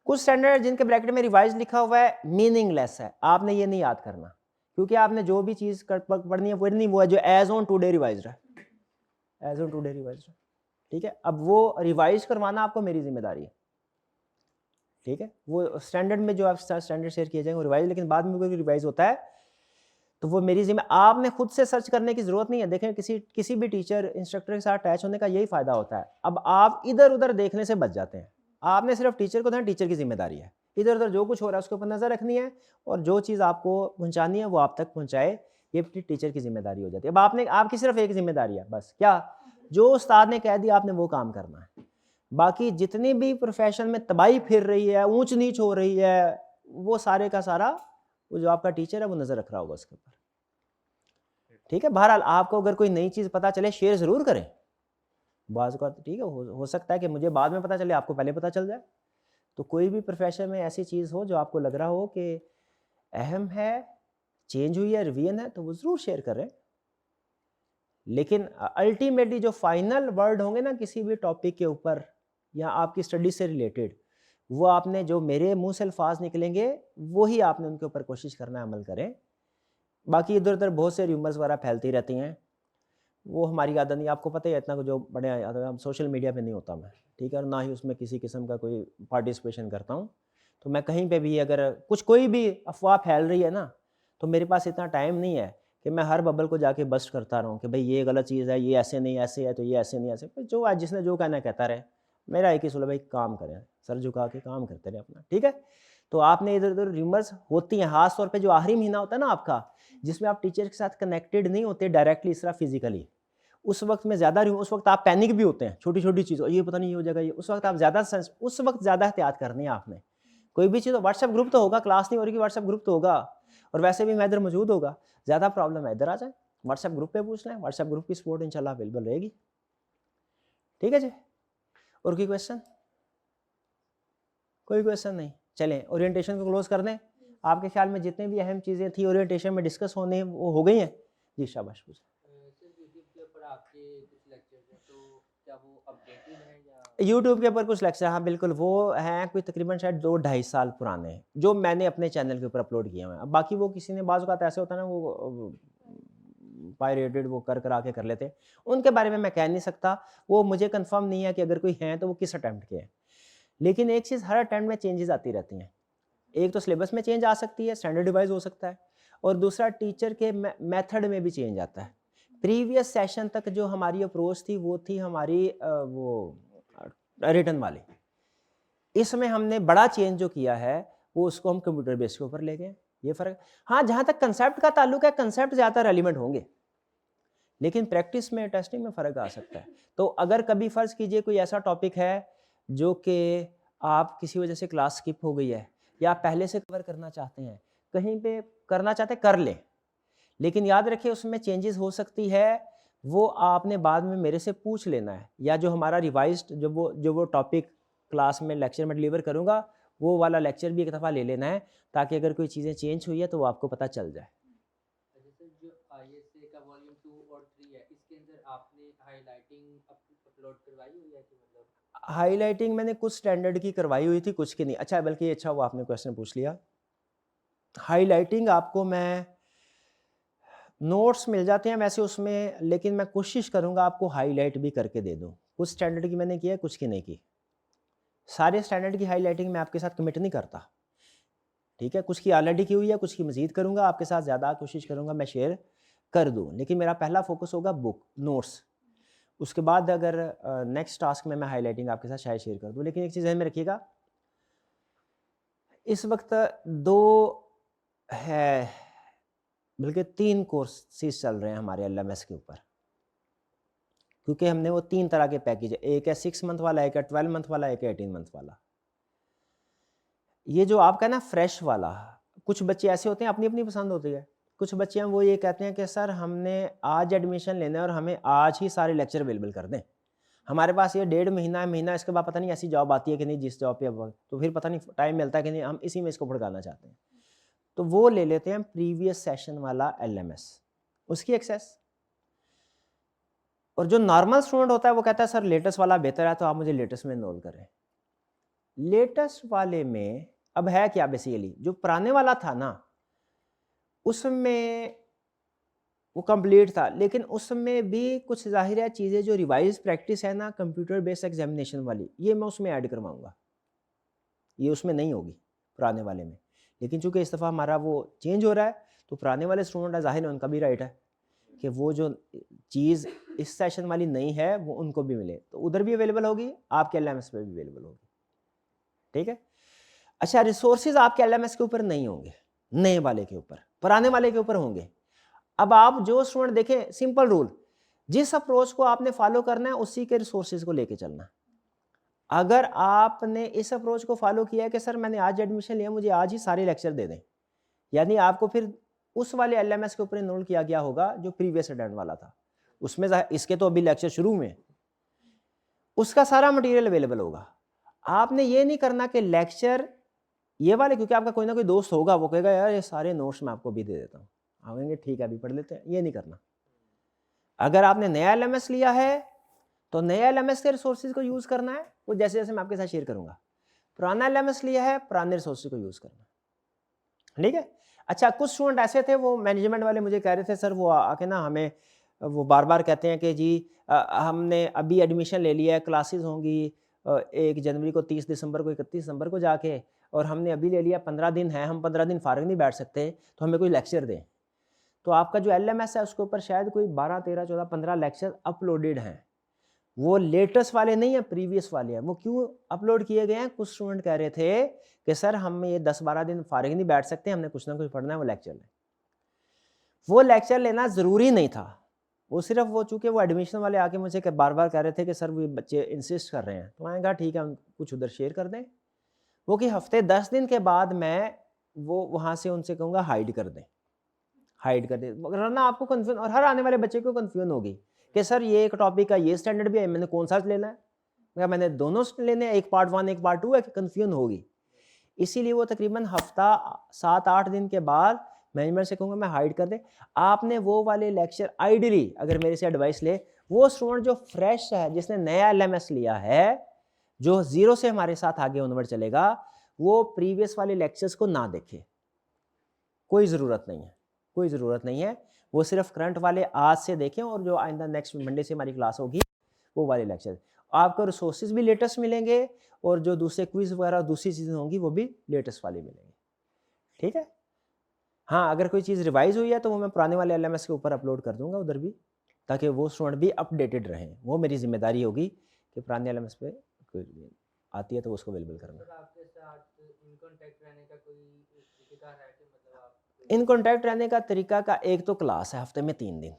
कुछ स्टैंडर्ड जिनके ब्रैकेट में रिवाइज लिखा हुआ है मीनिंगलेस है, आपने ये नहीं याद करना, क्योंकि आपने जो भी चीज़ पढ़नी है वो है जो एज ऑन टुडे रिवाइज है, एज ऑन टुडे रिवाइज है। ठीक है, अब वो रिवाइज करवाना आपको मेरी जिम्मेदारी है। ठीक है, वो स्टैंडर्ड में जो आप स्टैंडर्ड शेयर किए जाएंगे वो रिवाइज, लेकिन बाद में कोई रिवाइज होता है तो वो मेरी जिम्मे, आपने खुद से सर्च करने की जरूरत नहीं है। देखें किसी भी टीचर इंस्ट्रक्टर के साथ अटैच होने का यही फायदा होता है। अब आप इधर उधर देखने से बच जाते हैं। आपने सिर्फ टीचर को देना, टीचर की जिम्मेदारी है इधर उधर जो कुछ हो रहा है उसके ऊपर नजर रखनी है, और जो चीज़ आपको पहुंचानी है वो आप तक पहुंचाए, ये टीचर की जिम्मेदारी हो जाती है। अब आपकी सिर्फ एक जिम्मेदारी है बस, क्या, जो उस्ताद ने कह दिया आपने वो काम करना है। बाकी जितनी भी प्रोफेशन में तबाही फिर रही है, ऊंच नीच हो रही है, वो सारे का सारा वो जो आपका टीचर है वो नजर रख रहा होगा उसके ऊपर। ठीक है, बहरहाल आपको अगर कोई नई चीज़ पता चले शेयर ज़रूर करें बाज़ का। ठीक है, हो सकता है कि मुझे बाद में पता चले, आपको पहले पता चल जाए। तो कोई भी प्रोफेशन में ऐसी चीज़ हो जो आपको लग रहा हो कि अहम है, चेंज हुई है, रिवीजन है, तो वो ज़रूर शेयर करें। लेकिन अल्टीमेटली जो फाइनल वर्ड होंगे ना किसी भी टॉपिक के ऊपर या आपकी स्टडी से रिलेटेड, वो आपने जो मेरे मुंह से अल्फाज निकलेंगे वही आपने उनके ऊपर कोशिश करना है, अमल करें। बाकी इधर उधर बहुत से र्यूमर्स वगैरह फैलती रहती हैं, वो हमारी आदत नहीं। आपको पता ही है इतना जो बड़े सोशल मीडिया पे नहीं होता मैं, ठीक है, और ना ही उसमें किसी किस्म का कोई पार्टिसिपेशन करता हूँ। तो मैं कहीं पे भी अगर कोई भी अफवाह फैल रही है ना, तो मेरे पास इतना टाइम नहीं है कि मैं हर बबल को जाके बस्ट करता रहूँ कि भाई ये गलत चीज़ है, ये ऐसे नहीं ऐसे है, तो ये ऐसे नहीं ऐसे। जो आज जिसने जो कहना कहता रहे, मेरा एक ही सुलह, भाई काम करें, सर झुका के काम करते रहे अपना। ठीक है, तो आपने इधर उधर र्यूमर्स होती हैं, खास तौर पे जो आखिरी महीना होता है ना आपका, जिसमें आप टीचर के साथ कनेक्टेड नहीं होते डायरेक्टली इस तरह फिजिकली, उस वक्त में ज़्यादा, उस वक्त आप पैनिक भी होते हैं, छोटी छोटी चीज़, ये पता नहीं हो जाएगा, ये उस वक्त आप ज़्यादा एहतियात करनी है आपने। कोई भी चीज़, व्हाट्सएप ग्रुप तो होगा, क्लास नहीं हो रही कि व्हाट्सएप ग्रुप तो होगा, और वैसे भी मैं इधर मौजूद होगा। ज़्यादा प्रॉब्लम है इधर आ जाए, व्हाट्सएप ग्रुप पे पूछ लें, व्हाट्सएप ग्रुप की सपोर्ट इंशाल्लाह अवेलेबल रहेगी। ठीक है जी, और कोई क्वेश्चन? कोई क्वेश्चन नहीं, चलें ओरिएंटेशन को क्लोज कर दें। आपके ख्याल में जितने भी अहम चीज़ें थी ओरिएंटेशन में डिस्कस होने, वो हो गई हैं? जी शाबाश। पूछ यूट्यूब के ऊपर कुछ लेक्चर, हाँ बिल्कुल, वो हैं कोई तकरीबन शायद 2-2.5 साल पुराने, जो मैंने अपने चैनल के ऊपर अपलोड किए हुए हैं। अब बाकी वो किसी ने, बाज़ औक़ात ऐसे होता है ना, वो पायरेटेड वो करा के कर लेते हैं, उनके बारे में मैं कह नहीं सकता। वो मुझे कंफर्म नहीं है कि अगर कोई हैं तो वो किस अटेम्प्ट के हैं। लेकिन एक चीज़, हर अटेम्प्ट में चेंजेस आती रहती हैं। एक तो सिलेबस में चेंज आ सकती है, स्टैंडर्ड डिवाइस हो सकता है, और दूसरा टीचर के मेथड में भी चेंज आता है। प्रीवियस सेशन तक जो हमारी अप्रोच थी वो थी हमारी वो रिटर्न वाली। इसमें हमने बड़ा चेंज जो किया है वो उसको हम कंप्यूटर बेस के ऊपर ले गए, ये फ़र्क। हाँ, जहाँ तक कंसेप्ट का ताल्लुक है, कंसेप्ट ज़्यादा रेलिवेंट होंगे, लेकिन प्रैक्टिस में, टेस्टिंग में फ़र्क आ सकता है। तो अगर कभी फ़र्ज़ कीजिए कोई ऐसा टॉपिक है जो कि आप किसी वजह से क्लास स्किप हो गई है, या आप पहले से कवर करना चाहते हैं, कहीं पे करना चाहते हैं कर लें, लेकिन याद रखिए उसमें चेंजेस हो सकती है वो आपने बाद में मेरे से पूछ लेना है, या जो हमारा रिवाइज्ड जो वो टॉपिक क्लास में लेक्चर में डिलीवर करूँगा, वो वाला लेक्चर भी एक दफ़ा ले लेना है, ताकि अगर कोई चीज़ें चेंज हुई है तो वो आपको पता चल जाए। अच्छा सर, जो आईएसए का वॉल्यूम 2 और 3 है, इसके अंदर आपने हाइलाइटिंग अपलोड करवाई हुई है कि मतलब? हाइलाइटिंग मैंने कुछ स्टैंडर्ड की करवाई हुई थी, कुछ की नहीं। अच्छा, बल्कि अच्छा हुआ आपने क्वेश्चन पूछ लिया। हाइलाइटिंग आपको मैं नोट्स मिल जाते हैं वैसे उसमें, लेकिन मैं कोशिश करूँगा आपको हाइलाइट भी करके दे दूँ। कुछ स्टैंडर्ड की मैंने की है, कुछ की नहीं की। सारे स्टैंडर्ड की हाइलाइटिंग मैं आपके साथ कमिट नहीं करता, ठीक है? कुछ की ऑलरेडी की हुई है, कुछ की मज़ीद करूँगा, आपके साथ ज़्यादा कोशिश करूँगा मैं शेयर कर दूँ। लेकिन मेरा पहला फ़ोकस होगा बुक, नोट्स। उसके बाद अगर नेक्स्ट टास्क में मैं हाइलाइटिंग आपके साथ शायद शेयर कर दूँ। लेकिन एक चीज़ ध्यान में रखिएगा, इस वक़्त 2 है, बल्कि 3 कोर्सेज़ चल रहे हैं हमारे एलएमएस के ऊपर। क्योंकि हमने वो 3 तरह के पैकेज है, एक है 6 मंथ वाला, एक है 12 मंथ वाला, एक है 18 मंथ वाला। ये जो आपका ना फ्रेश वाला, कुछ बच्चे ऐसे होते हैं, अपनी-अपनी पसंद होती है। कुछ बच्चे हैं वो ये कहते हैं कि सर हमने आज एडमिशन लेना है और हमें आज ही सारे लेक्चर अवेलेबल कर दें। हमारे पास ये 1.5 महीना है, महीना इसके बाद पता नहीं ऐसी जॉब आती है कि नहीं जिस जॉब पे अब तो फिर पता नहीं टाइम मिलता है कि नहीं, हम इसी में इसको भड़काना चाहते हैं। तो वो ले लेते हैं प्रीवियस सेशन वाला एलएमएस, उसकी एक्सेस। और जो नॉर्मल स्टूडेंट होता है वो कहता है सर लेटेस्ट वाला बेहतर है, तो आप मुझे लेटेस्ट में इनरोल करें। लेटेस्ट वाले में अब है क्या, बेसिकली जो पुराने वाला था ना, उसमें वो कंप्लीट था, लेकिन उसमें भी कुछ ज़ाहिर है चीज़ें जो रिवाइज प्रैक्टिस है ना कंप्यूटर बेस्ड एग्जामिनेशन वाली, ये मैं उसमें ऐड करवाऊंगा। ये उसमें नहीं होगी पुराने वाले में। लेकिन चूंकि इस दफ़ा हमारा वो चेंज हो रहा है, तो पुराने वाले स्टूडेंट है, ज़ाहिर है उनका भी राइट है कि वो जो चीज़ इस सेशन वाली नहीं है वो उनको भी मिले, तो उधर भी अवेलेबल होगी, आपके एलएमएस पे भी अवेलेबल होगी, ठीक है? अच्छा, रिसोर्सेज आपके एलएमएस के ऊपर नहीं होंगे, नए वाले के ऊपर, पुराने वाले के ऊपर होंगे। अब आप जो स्टूडेंट देखें, सिंपल रूल, जिस अप्रोच को आपने फॉलो करना है उसी के रिसोर्सेज को लेके चलना है। अगर आपने इस अप्रोच को फॉलो किया है कि सर मैंने आज एडमिशन लिया, मुझे आज ही सारे लेक्चर दे दें, यानी आपको फिर उस वाले एलएमएस के ऊपर इनरोल किया गया होगा जो प्रीवियस अटेंड वाला था। उसमें इसके तो अभी लेक्चर शुरू में, उसका सारा मटेरियल अवेलेबल होगा। आपने ये नहीं करना कि लेक्चर ये वाले, क्योंकि आपका कोई ना कोई दोस्त होगा वो कहेगा यार ये सारे नोट्स मैं आपको भी दे देता हूँ, आप कहेंगे ठीक है अभी पढ़ लेते हैं, ये नहीं करना। अगर आपने नया एलएमएस लिया है तो नया एलएमएस के रिसोर्सेज को यूज़ करना है, वो जैसे जैसे मैं आपके साथ शेयर करूँगा। पुराना एलएमएस लिया है, पुराने रिसोर्सेज को यूज़ करना, ठीक है? अच्छा, कुछ स्टूडेंट ऐसे थे, वो मैनेजमेंट वाले मुझे कह रहे थे सर वो आके ना हमें वो बार-बार कहते हैं कि जी हमने अभी एडमिशन ले लिया है, क्लासेस होंगी 1 जनवरी को, 30 दिसंबर को, 31 दिसंबर को जाके, और हमने अभी ले लिया, 15 दिन है, हम 15 दिन फारिग नहीं बैठ सकते, तो हमें कोई लेक्चर दें। तो आपका जो एलएमएस है उसके ऊपर शायद कोई 12, 13, 14, 15 लेक्चर अपलोडेड हैं। वो लेटेस्ट वाले नहीं है, प्रीवियस वाले हैं। वो क्यों अपलोड किए गए हैं? कुछ स्टूडेंट कह रहे थे कि सर हम ये 10-12 दिन फारिग नहीं बैठ सकते, हमने कुछ ना कुछ पढ़ना है, वो लेक्चर लें। वो लेक्चर लेना ज़रूरी नहीं था, वो सिर्फ वो चूँकि वो एडमिशन वाले आके मुझे बार-बार कह रहे थे कि सर वो बच्चे इंसिस्ट कर रहे हैं, तो मैंने कहा ठीक है हम कुछ उधर शेयर कर दें। वो कि हफ्ते 10 दिन के बाद मैं वो वहाँ से उनसे कहूँगा हाइड कर दें, हाइड कर दें, वरना आपको कन्फ्यूजन, और हर आने वाले बच्चे को कन्फ्यूजन होगी कि सर ये एक टॉपिक का ये स्टैंडर्ड भी है, मैंने कौन सा लेना है? मैंने दोनों लेने हैं, एक पार्ट 1 एक पार्ट 2 है, कि कन्फ्यूजन होगी। इसीलिए वो तकरीबन हफ्ता 7-8 दिन के बाद मैनेजमेंट से कहूँगा मैं हाइड कर दें। आपने वो वाले लेक्चर आइडियली अगर मेरे से एडवाइस ले, वो स्टूडेंट जो फ्रेश है, जिसने नया एलएमएस लिया है, जो ज़ीरो से हमारे साथ आगे ऑनवर्ड चलेगा, वो प्रीवियस वाले लेक्चर्स को ना देखे, कोई ज़रूरत नहीं है, कोई ज़रूरत नहीं है। वो सिर्फ करंट वाले आज से देखें, और जो आइंदा नेक्स्ट मंडे से हमारी क्लास होगी वो वाले लेक्चर, आपको रिसोर्सेज भी लेटेस्ट मिलेंगे, और जो दूसरे क्विज वगैरह दूसरी चीज़ें होंगी वो भी लेटेस्ट वाले मिलेंगे, ठीक है? हाँ, अगर कोई चीज़ रिवाइज हुई है तो वो मैं पुराने वाले एलएमएस के ऊपर अपलोड कर दूंगा उधर भी, ताकि वो स्टूडेंट भी अपडेटेड रहें। वो मेरी जिम्मेदारी होगी कि पुराने एलएमएस पे कोई आती है तो उसको अवेलेबल करना। सर आपके साथ इन कांटेक्ट रहने का कोई तरीका है कि मतलब आप इन कांटेक्ट रहने का तरीका का एक तो क्लास है हफ्ते में 3 दिन,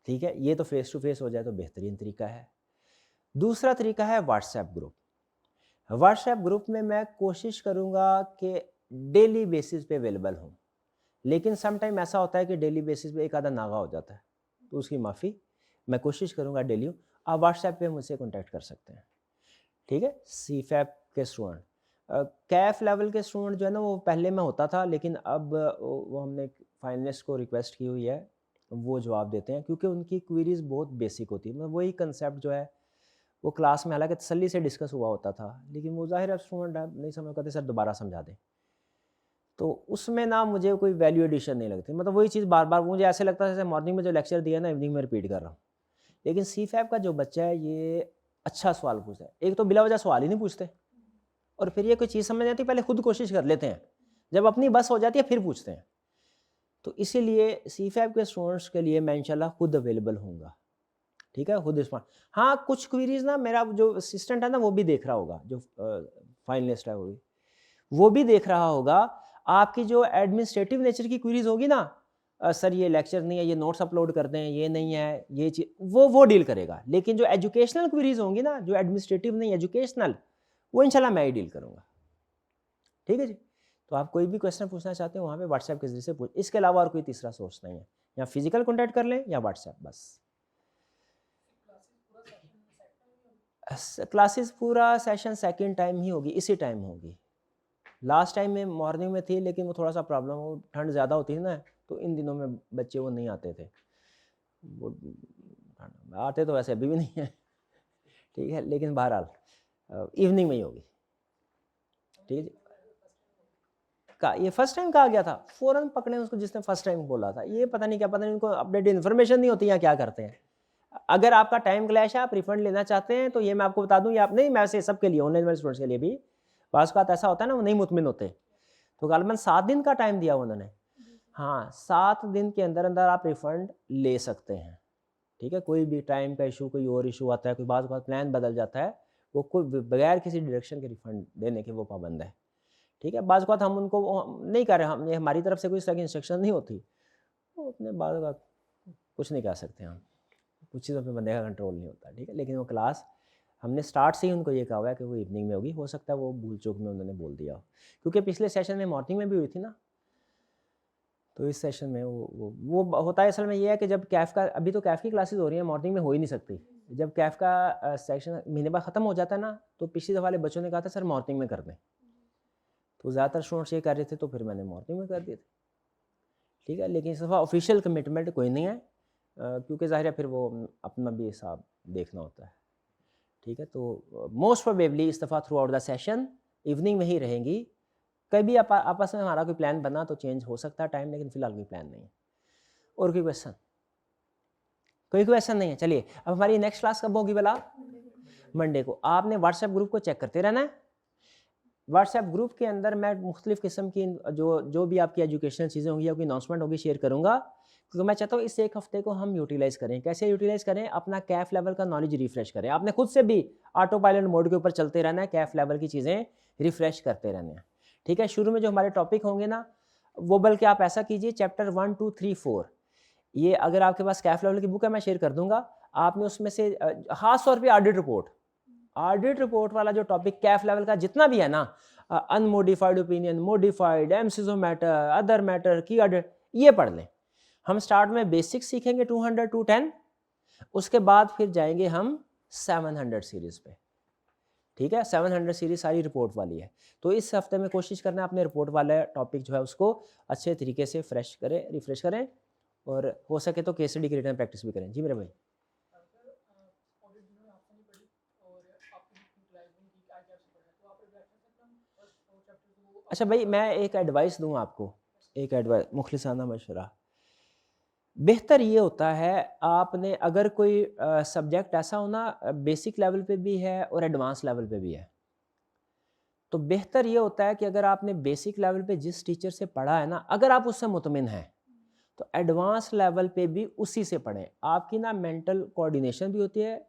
ठीक है, ये तो फेस टू फेस हो जाए तो बेहतरीन तरीका है। दूसरा तरीका है व्हाट्सएप ग्रुप। व्हाट्सएप ग्रुप में मैं कोशिश करूँगा कि डेली बेसिस पे अवेलेबल हूँ, लेकिन सम टाइम ऐसा होता है कि डेली बेसिस पे एक आधा नागा हो जाता है, तो उसकी माफ़ी। मैं कोशिश करूँगा डेली। आप व्हाट्सएप पे मुझसे कॉन्टैक्ट कर सकते हैं, ठीक है। सीफैप के स्टूडेंट, कैफ लेवल के स्टूडेंट जो है ना वो पहले में होता था, लेकिन अब वो हमने फाइनलिस्ट को रिक्वेस्ट की हुई है, वो जवाब देते हैं, क्योंकि उनकी क्वेरीज बहुत बेसिक होती है। मतलब वही कंसेप्ट जो है वो क्लास में हालांकि तसल्ली से डिस्कस हुआ होता था, लेकिन वो ज़ाहिर है स्टूडेंट नहीं समझ पाते, सर दोबारा समझा दें। तो उसमें ना मुझे कोई वैल्यू एडिशन नहीं लगती, मतलब वही चीज़ बार बार मुझे ऐसे लगता है जैसे मॉर्निंग में जो लेक्चर दिया ना इवनिंग में रिपीट कर रहा हूँ। लेकिन सीफैप का जो बच्चा है ये अच्छा सवाल पूछता है। एक तो बिला वजह सवाल ही नहीं पूछते, और फिर ये कोई चीज़ समझ नहीं आती पहले खुद कोशिश कर लेते हैं, जब अपनी बस हो जाती है फिर पूछते हैं। तो इसीलिए सीफैप के स्टूडेंट्स के लिए मैं इंशाल्लाह खुद अवेलेबल होऊंगा, ठीक है, खुद रिस्पॉन्ड। हाँ, कुछ क्वेरीज ना मेरा जो असिस्टेंट है ना वो भी देख रहा होगा, जो फाइनलिस्ट है वो भी देख रहा होगा। आपकी जो एडमिनिस्ट्रेटिव नेचर की क्वेरीज होगी ना, सर ये लेक्चर नहीं है, ये नोट्स अपलोड कर दें, ये नहीं है, ये चीज वो डील करेगा। लेकिन जो एजुकेशनल क्वेरीज होंगी ना, जो एडमिनिस्ट्रेटिव नहीं, एजुकेशनल, वो इंशाल्लाह मैं ही डील करूँगा, ठीक है जी। तो आप कोई भी क्वेश्चन पूछना चाहते हो वहाँ पे व्हाट्सएप के जरिए से पूछ, इसके अलावा और कोई तीसरा सोर्स नहीं है। या फिजिकल कॉन्टैक्ट कर लें या व्हाट्सएप, बस। क्लासेस पूरा सेशन सेकंड टाइम ही होगी, इसी टाइम होगी। लास्ट टाइम में मॉर्निंग में थी, लेकिन वो थोड़ा सा प्रॉब्लम हो, ठंड ज़्यादा होती है ना, तो इन दिनों में बच्चे वो नहीं आते थे। वो आते तो वैसे अभी भी नहीं है, ठीक है, लेकिन बहरहाल इवनिंग में ही होगी, ठीक है जी। का ये फर्स्ट टाइम कहा गया था, फ़ौरन पकड़े उसको जिसने फर्स्ट टाइम बोला था। ये पता नहीं क्या, पता नहीं उनको अपडेट इन्फॉर्मेशन नहीं होती या क्या करते हैं। अगर आपका टाइम क्लैश है, आप रिफंड लेना चाहते हैं, तो ये मैं आपको बता दूं, ये आप नहीं, मैं वैसे सबके लिए, ऑनलाइन वाले स्टूडेंट्स के लिए भी बात ऐसा होता है ना, वो नहीं मुतमिन होते, तो गालबन 7 दिन का टाइम दिया उन्होंने। हाँ, 7 दिन के अंदर अंदर आप रिफंड ले सकते हैं, ठीक है। कोई भी टाइम का इशू, कोई और इशू आता है, कोई बात प्लान बदल जाता है, वो कोई बगैर किसी डायरेक्शन के रिफंड देने के वो पाबंद है, ठीक है। बात हम उनको नहीं कर रहे, हम हमारी तरफ से कोई इस तरह की इंस्ट्रक्शन नहीं होती, तो अपने बात कुछ नहीं कह सकते हम, कुछ चीज़ों पे बंदे का कंट्रोल नहीं होता, ठीक है। लेकिन वो क्लास हमने स्टार्ट से ही उनको ये कहा हुआ है कि वो इवनिंग में होगी। हो सकता है वो भूल चूक में उन्होंने बोल दिया हो, क्योंकि पिछले सेशन में मॉर्निंग में भी हुई थी ना, तो इस सेशन में वो होता है। असल में ये है कि जब कैफ का, अभी तो कैफ की क्लासेस हो रही हैं, मॉर्निंग में हो ही नहीं सकती। जब कैफ का सेशन महीने बाद ख़त्म हो जाता है ना, तो पिछली दफ़ा वाले बच्चों ने कहा था सर मॉर्निंग में कर दें, तो ज़्यादातर स्टूडेंट्स ये कर रहे थे, तो फिर मैंने मॉर्निंग में कर दिए थे, ठीक है। लेकिन इस दफ़ा ऑफिशियल कमिटमेंट कोई नहीं है, क्योंकि ज़ाहिर है फिर वो अपना भी हिसाब देखना होता है, ठीक है। तो मोस्ट प्रोबेबली इस दफ़ा through out the session evening में ही रहेंगी। कभी आपस में हमारा कोई प्लान बना तो चेंज हो सकता है टाइम, लेकिन फ़िलहाल कोई प्लान नहीं है। और कोई क्वेश्चन? कोई क्वेश्चन नहीं है, चलिए। अब हमारी नेक्स्ट क्लास कब होगी भला? मंडे को। आपने व्हाट्सएप ग्रुप को चेक करते रहना है। व्हाट्सएप ग्रुप के अंदर मैं मुख्तलिफ़ किस्म की जो भी आपकी एजुकेशनल चीज़ें होंगी या कोई अनाउंसमेंट होगी शेयर करूँगा, क्योंकि मैं चाहता हूँ इस एक हफ्ते को हम यूटिलाइज़ करें। कैसे यूटिलाइज़ करें? अपना कैफ लेवल का नॉलेज रिफ्रेश करें। आपने खुद से भी ऑटो पायलट मोड के ऊपर चलते रहना है, कैफ लेवल की चीज़ें रिफ्रेश करते रहने हैं, ठीक है। शुरू में जो हमारे टॉपिक होंगे ना, वो बल्कि आप ऐसा कीजिए, चैप्टर 1, 2, 3, 4, ये अगर आपके पास कैफ लेवल की बुक है मैं शेयर कर दूंगा। आपने उसमें से खास तौर पे ऑडिट रिपोर्ट वाला जो टॉपिक कैफ लेवल का जितना भी है ना, unmodified opinion, modified, emphasis of matter, other matter, की ऑडिट, ये पढ़ लें। हम स्टार्ट में बेसिक सीखेंगे 200 टू 10, उसके बाद फिर जाएंगे हम 700 सीरीज पे, ठीक है। 700 सीरीज सारी रिपोर्ट वाली है। तो इस हफ्ते में कोशिश करना है अपने रिपोर्ट वाला टॉपिक जो है उसको अच्छे तरीके से फ्रेश करें, रिफ्रेश करें, और हो सके तो केस स्टडी की रिटर्न प्रैक्टिस भी करें। जी मेरे भाई। अच्छा भाई, मैं एक एडवाइस दूं आपको, एक एडवाइस, मुखलिसाना मशवरा। बेहतर ये होता है, आपने अगर कोई सब्जेक्ट ऐसा हो ना, बेसिक लेवल पे भी है और एडवांस लेवल पे भी है, तो बेहतर ये होता है कि अगर आपने बेसिक लेवल पे जिस टीचर से पढ़ा है ना, अगर आप उससे मुतमिन हैं, तो एडवांस लेवल पे भी उसी से पढ़ें। आपकी ना मेंटल कोऑर्डिनेशन भी होती है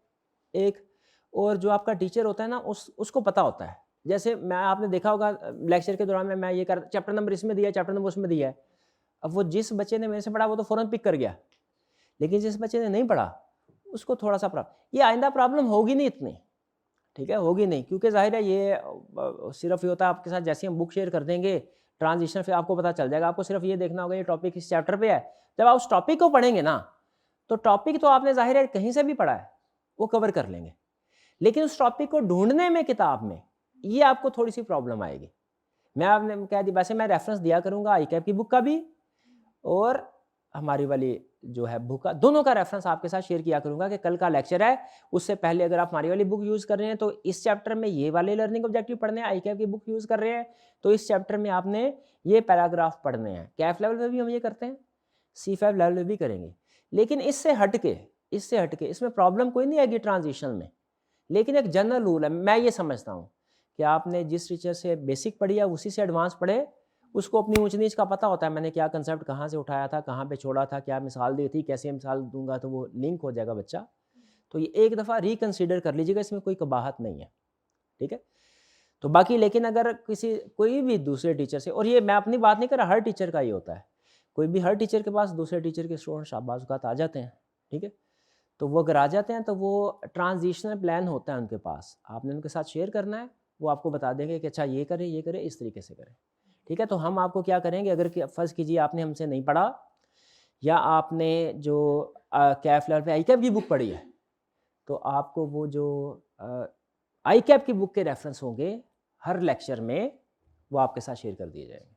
एक, और जो आपका टीचर होता है ना उसको पता होता है। जैसे मैं, आपने देखा होगा लेक्चर के दौरान में मैं ये कर, चैप्टर नंबर इसमें दिया है, चैप्टर नंबर उसमें दिया है। अब वो जिस बच्चे ने मेरे से पढ़ा वो तो फ़ौरन पिक कर गया, लेकिन जिस बच्चे ने नहीं पढ़ा उसको थोड़ा सा प्रॉब्लम, ये आइंदा प्रॉब्लम होगी नहीं इतनी, ठीक है, होगी नहीं। क्योंकि जाहिर है ये सिर्फ ये होता है आपके साथ, जैसे हम बुक शेयर कर देंगे ट्रांजिशन, फिर आपको पता चल जाएगा। आपको सिर्फ ये देखना होगा ये टॉपिक इस चैप्टर पे है। जब आप उस टॉपिक को पढ़ेंगे ना, तो टॉपिक तो आपने ज़ाहिर है कहीं से भी पढ़ा है, वो कवर कर लेंगे, लेकिन उस टॉपिक को ढूंढने में किताब में ये आपको थोड़ी सी प्रॉब्लम आएगी। मैं आपने कह दी, वैसे मैं रेफरेंस दिया करूँगा ICAP की बुक का भी और हमारी वाली जो है बुक का, दोनों का रेफरेंस आपके साथ शेयर किया करूँगा कि कल का लेक्चर है, उससे पहले अगर आप हमारी वाली बुक यूज़ कर रहे हैं तो इस चैप्टर में ये वाले लर्निंग ऑब्जेक्टिव पढ़ने हैं, ICAP की बुक यूज़ कर रहे हैं तो इस चैप्टर में आपने ये पैराग्राफ पढ़ने हैं। कैफ लेवल पे भी हम ये करते हैं, C5 लेवल पे भी करेंगे, लेकिन इससे हटके इसमें प्रॉब्लम कोई नहीं आएगी ट्रांजिशन में, लेकिन एक जनरल रूल है। मैं ये समझता हूँ कि आपने जिस टीचर से बेसिक पढ़ी है उसी से एडवांस पढ़े, उसको अपनी ऊंच नीच का पता होता है, मैंने क्या कंसेप्ट कहाँ से उठाया था, कहाँ पे छोड़ा था, क्या मिसाल दी थी, कैसे मिसाल दूंगा तो वो लिंक हो जाएगा बच्चा। तो ये एक दफ़ा रिकन्सिडर कर लीजिएगा, इसमें कोई कबाहत नहीं है, ठीक है। तो बाकी लेकिन अगर कोई भी दूसरे टीचर से, और ये मैं अपनी बात नहीं कर रहा, हर टीचर का ये होता है, हर टीचर के पास दूसरे टीचर के स्टूडेंट शाबाश औकात आ जाते हैं, ठीक है। तो वो अगर आ जाते हैं तो वो ट्रांजिशनल प्लान होता है उनके पास, आपने उनके साथ शेयर करना है, वो आपको बता देंगे कि अच्छा ये करें इस तरीके से करें, ठीक है। तो हम आपको क्या करेंगे, अगर फ़र्ज़ कीजिए आपने हमसे नहीं पढ़ा या आपने जो कैफ लेवल पे ICAP की बुक पढ़ी है, तो आपको वो जो ICAP की बुक के रेफरेंस होंगे हर लेक्चर में, वो आपके साथ शेयर कर दिए जाएंगे।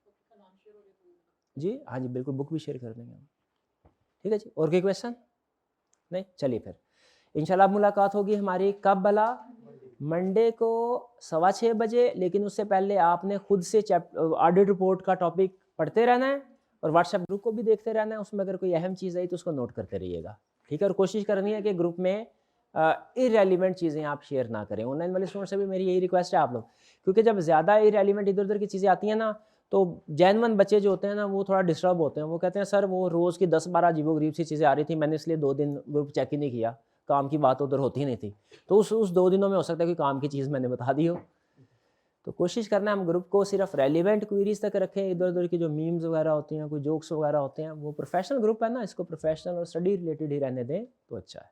जी हाँ जी, बिल्कुल बुक भी शेयर कर देंगे हम, ठीक है जी। और कोई क्वेश्चन नहीं? चलिए फिर इंशाल्लाह मुलाकात होगी हमारी कब भला, मंडे को 6:15 बजे, लेकिन उससे पहले आपने खुद से ऑडिट रिपोर्ट का टॉपिक पढ़ते रहना है और व्हाट्सएप ग्रुप को भी देखते रहना है, उसमें अगर कोई अहम चीज़ आई तो उसको नोट करते रहिएगा, ठीक है। और कोशिश करनी है कि ग्रुप में इरेलीवेंट चीज़ें आप शेयर ना करें। ऑनलाइन वाले स्टूडेंट से भी मेरी यही रिक्वेस्ट है आप लोग, क्योंकि जब ज़्यादा इरेलीवेंट इधर उधर की चीज़ें आती हैं ना, तो जेन्युइन बच्चे जो होते हैं ना वो थोड़ा डिस्टर्ब होते हैं, वो कहते हैं सर वो रोज़ की 10-12 अजीबो-गरीब सी चीज़ें आ रही थी, मैंने इसलिए 2 दिन ग्रुप चेक ही नहीं किया, काम की बात उधर होती नहीं थी। तो उस 2 दिनों में हो सकता है कि काम की चीज़ मैंने बता दी हो। तो कोशिश करना है हम ग्रुप को सिर्फ रेलिवेंट क्वेरीज तक रखें, इधर उधर की जो मीम्स वगैरह होती हैं, कोई जोक्स वगैरह होते हैं, वो प्रोफेशनल ग्रुप है ना, इसको प्रोफेशनल और स्टडी रिलेटेड ही रहने दें तो अच्छा है।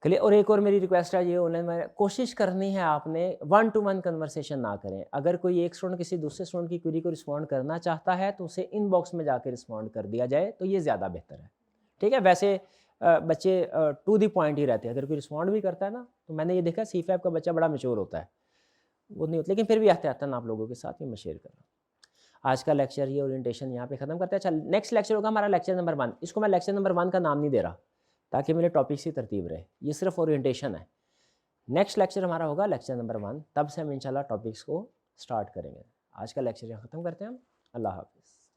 क्लियर। और एक और मेरी रिक्वेस्ट है, ये ऑनलाइन में कोशिश करनी है आपने 1 to 1 कन्वर्सेशन ना करें। अगर कोई एक स्टूडेंट किसी दूसरे स्टूडेंट की क्वेरी को रिस्पॉन्ड करना चाहता है तो उसे इनबॉक्स में जाकर रिस्पॉन्ड कर दिया जाए, तो ये ज़्यादा बेहतर है, ठीक है। वैसे बच्चे टू द पॉइंट ही रहते हैं, अगर कोई रिस्पॉन्ड भी करता है ना, तो मैंने ये देखा C5 का बच्चा बड़ा मैच्योर होता है, वो नहीं होता, लेकिन फिर भी एहतियातन आप लोगों के साथ ही मैं शेयर कर रहा हूँ। आज का लेक्चर ये ओरिएंटेशन यहाँ पे ख़त्म करते हैं। चल नेक्स्ट लेक्चर होगा हमारा लेक्चर नंबर 1, इसको मैं लेक्चर नंबर 1 का नाम नहीं दे रहा ताकि मेरे टॉपिक की तरतीब रहे, ये सिर्फ ओरिएंटेशन है। नेक्स्ट लेक्चर हमारा होगा लेक्चर नंबर 1, तब से हम इंशाल्लाह टॉपिक्स को स्टार्ट करेंगे। आज का लेक्चर यहाँ ख़त्म करते हैं हम। अल्लाह हाफ़िज़।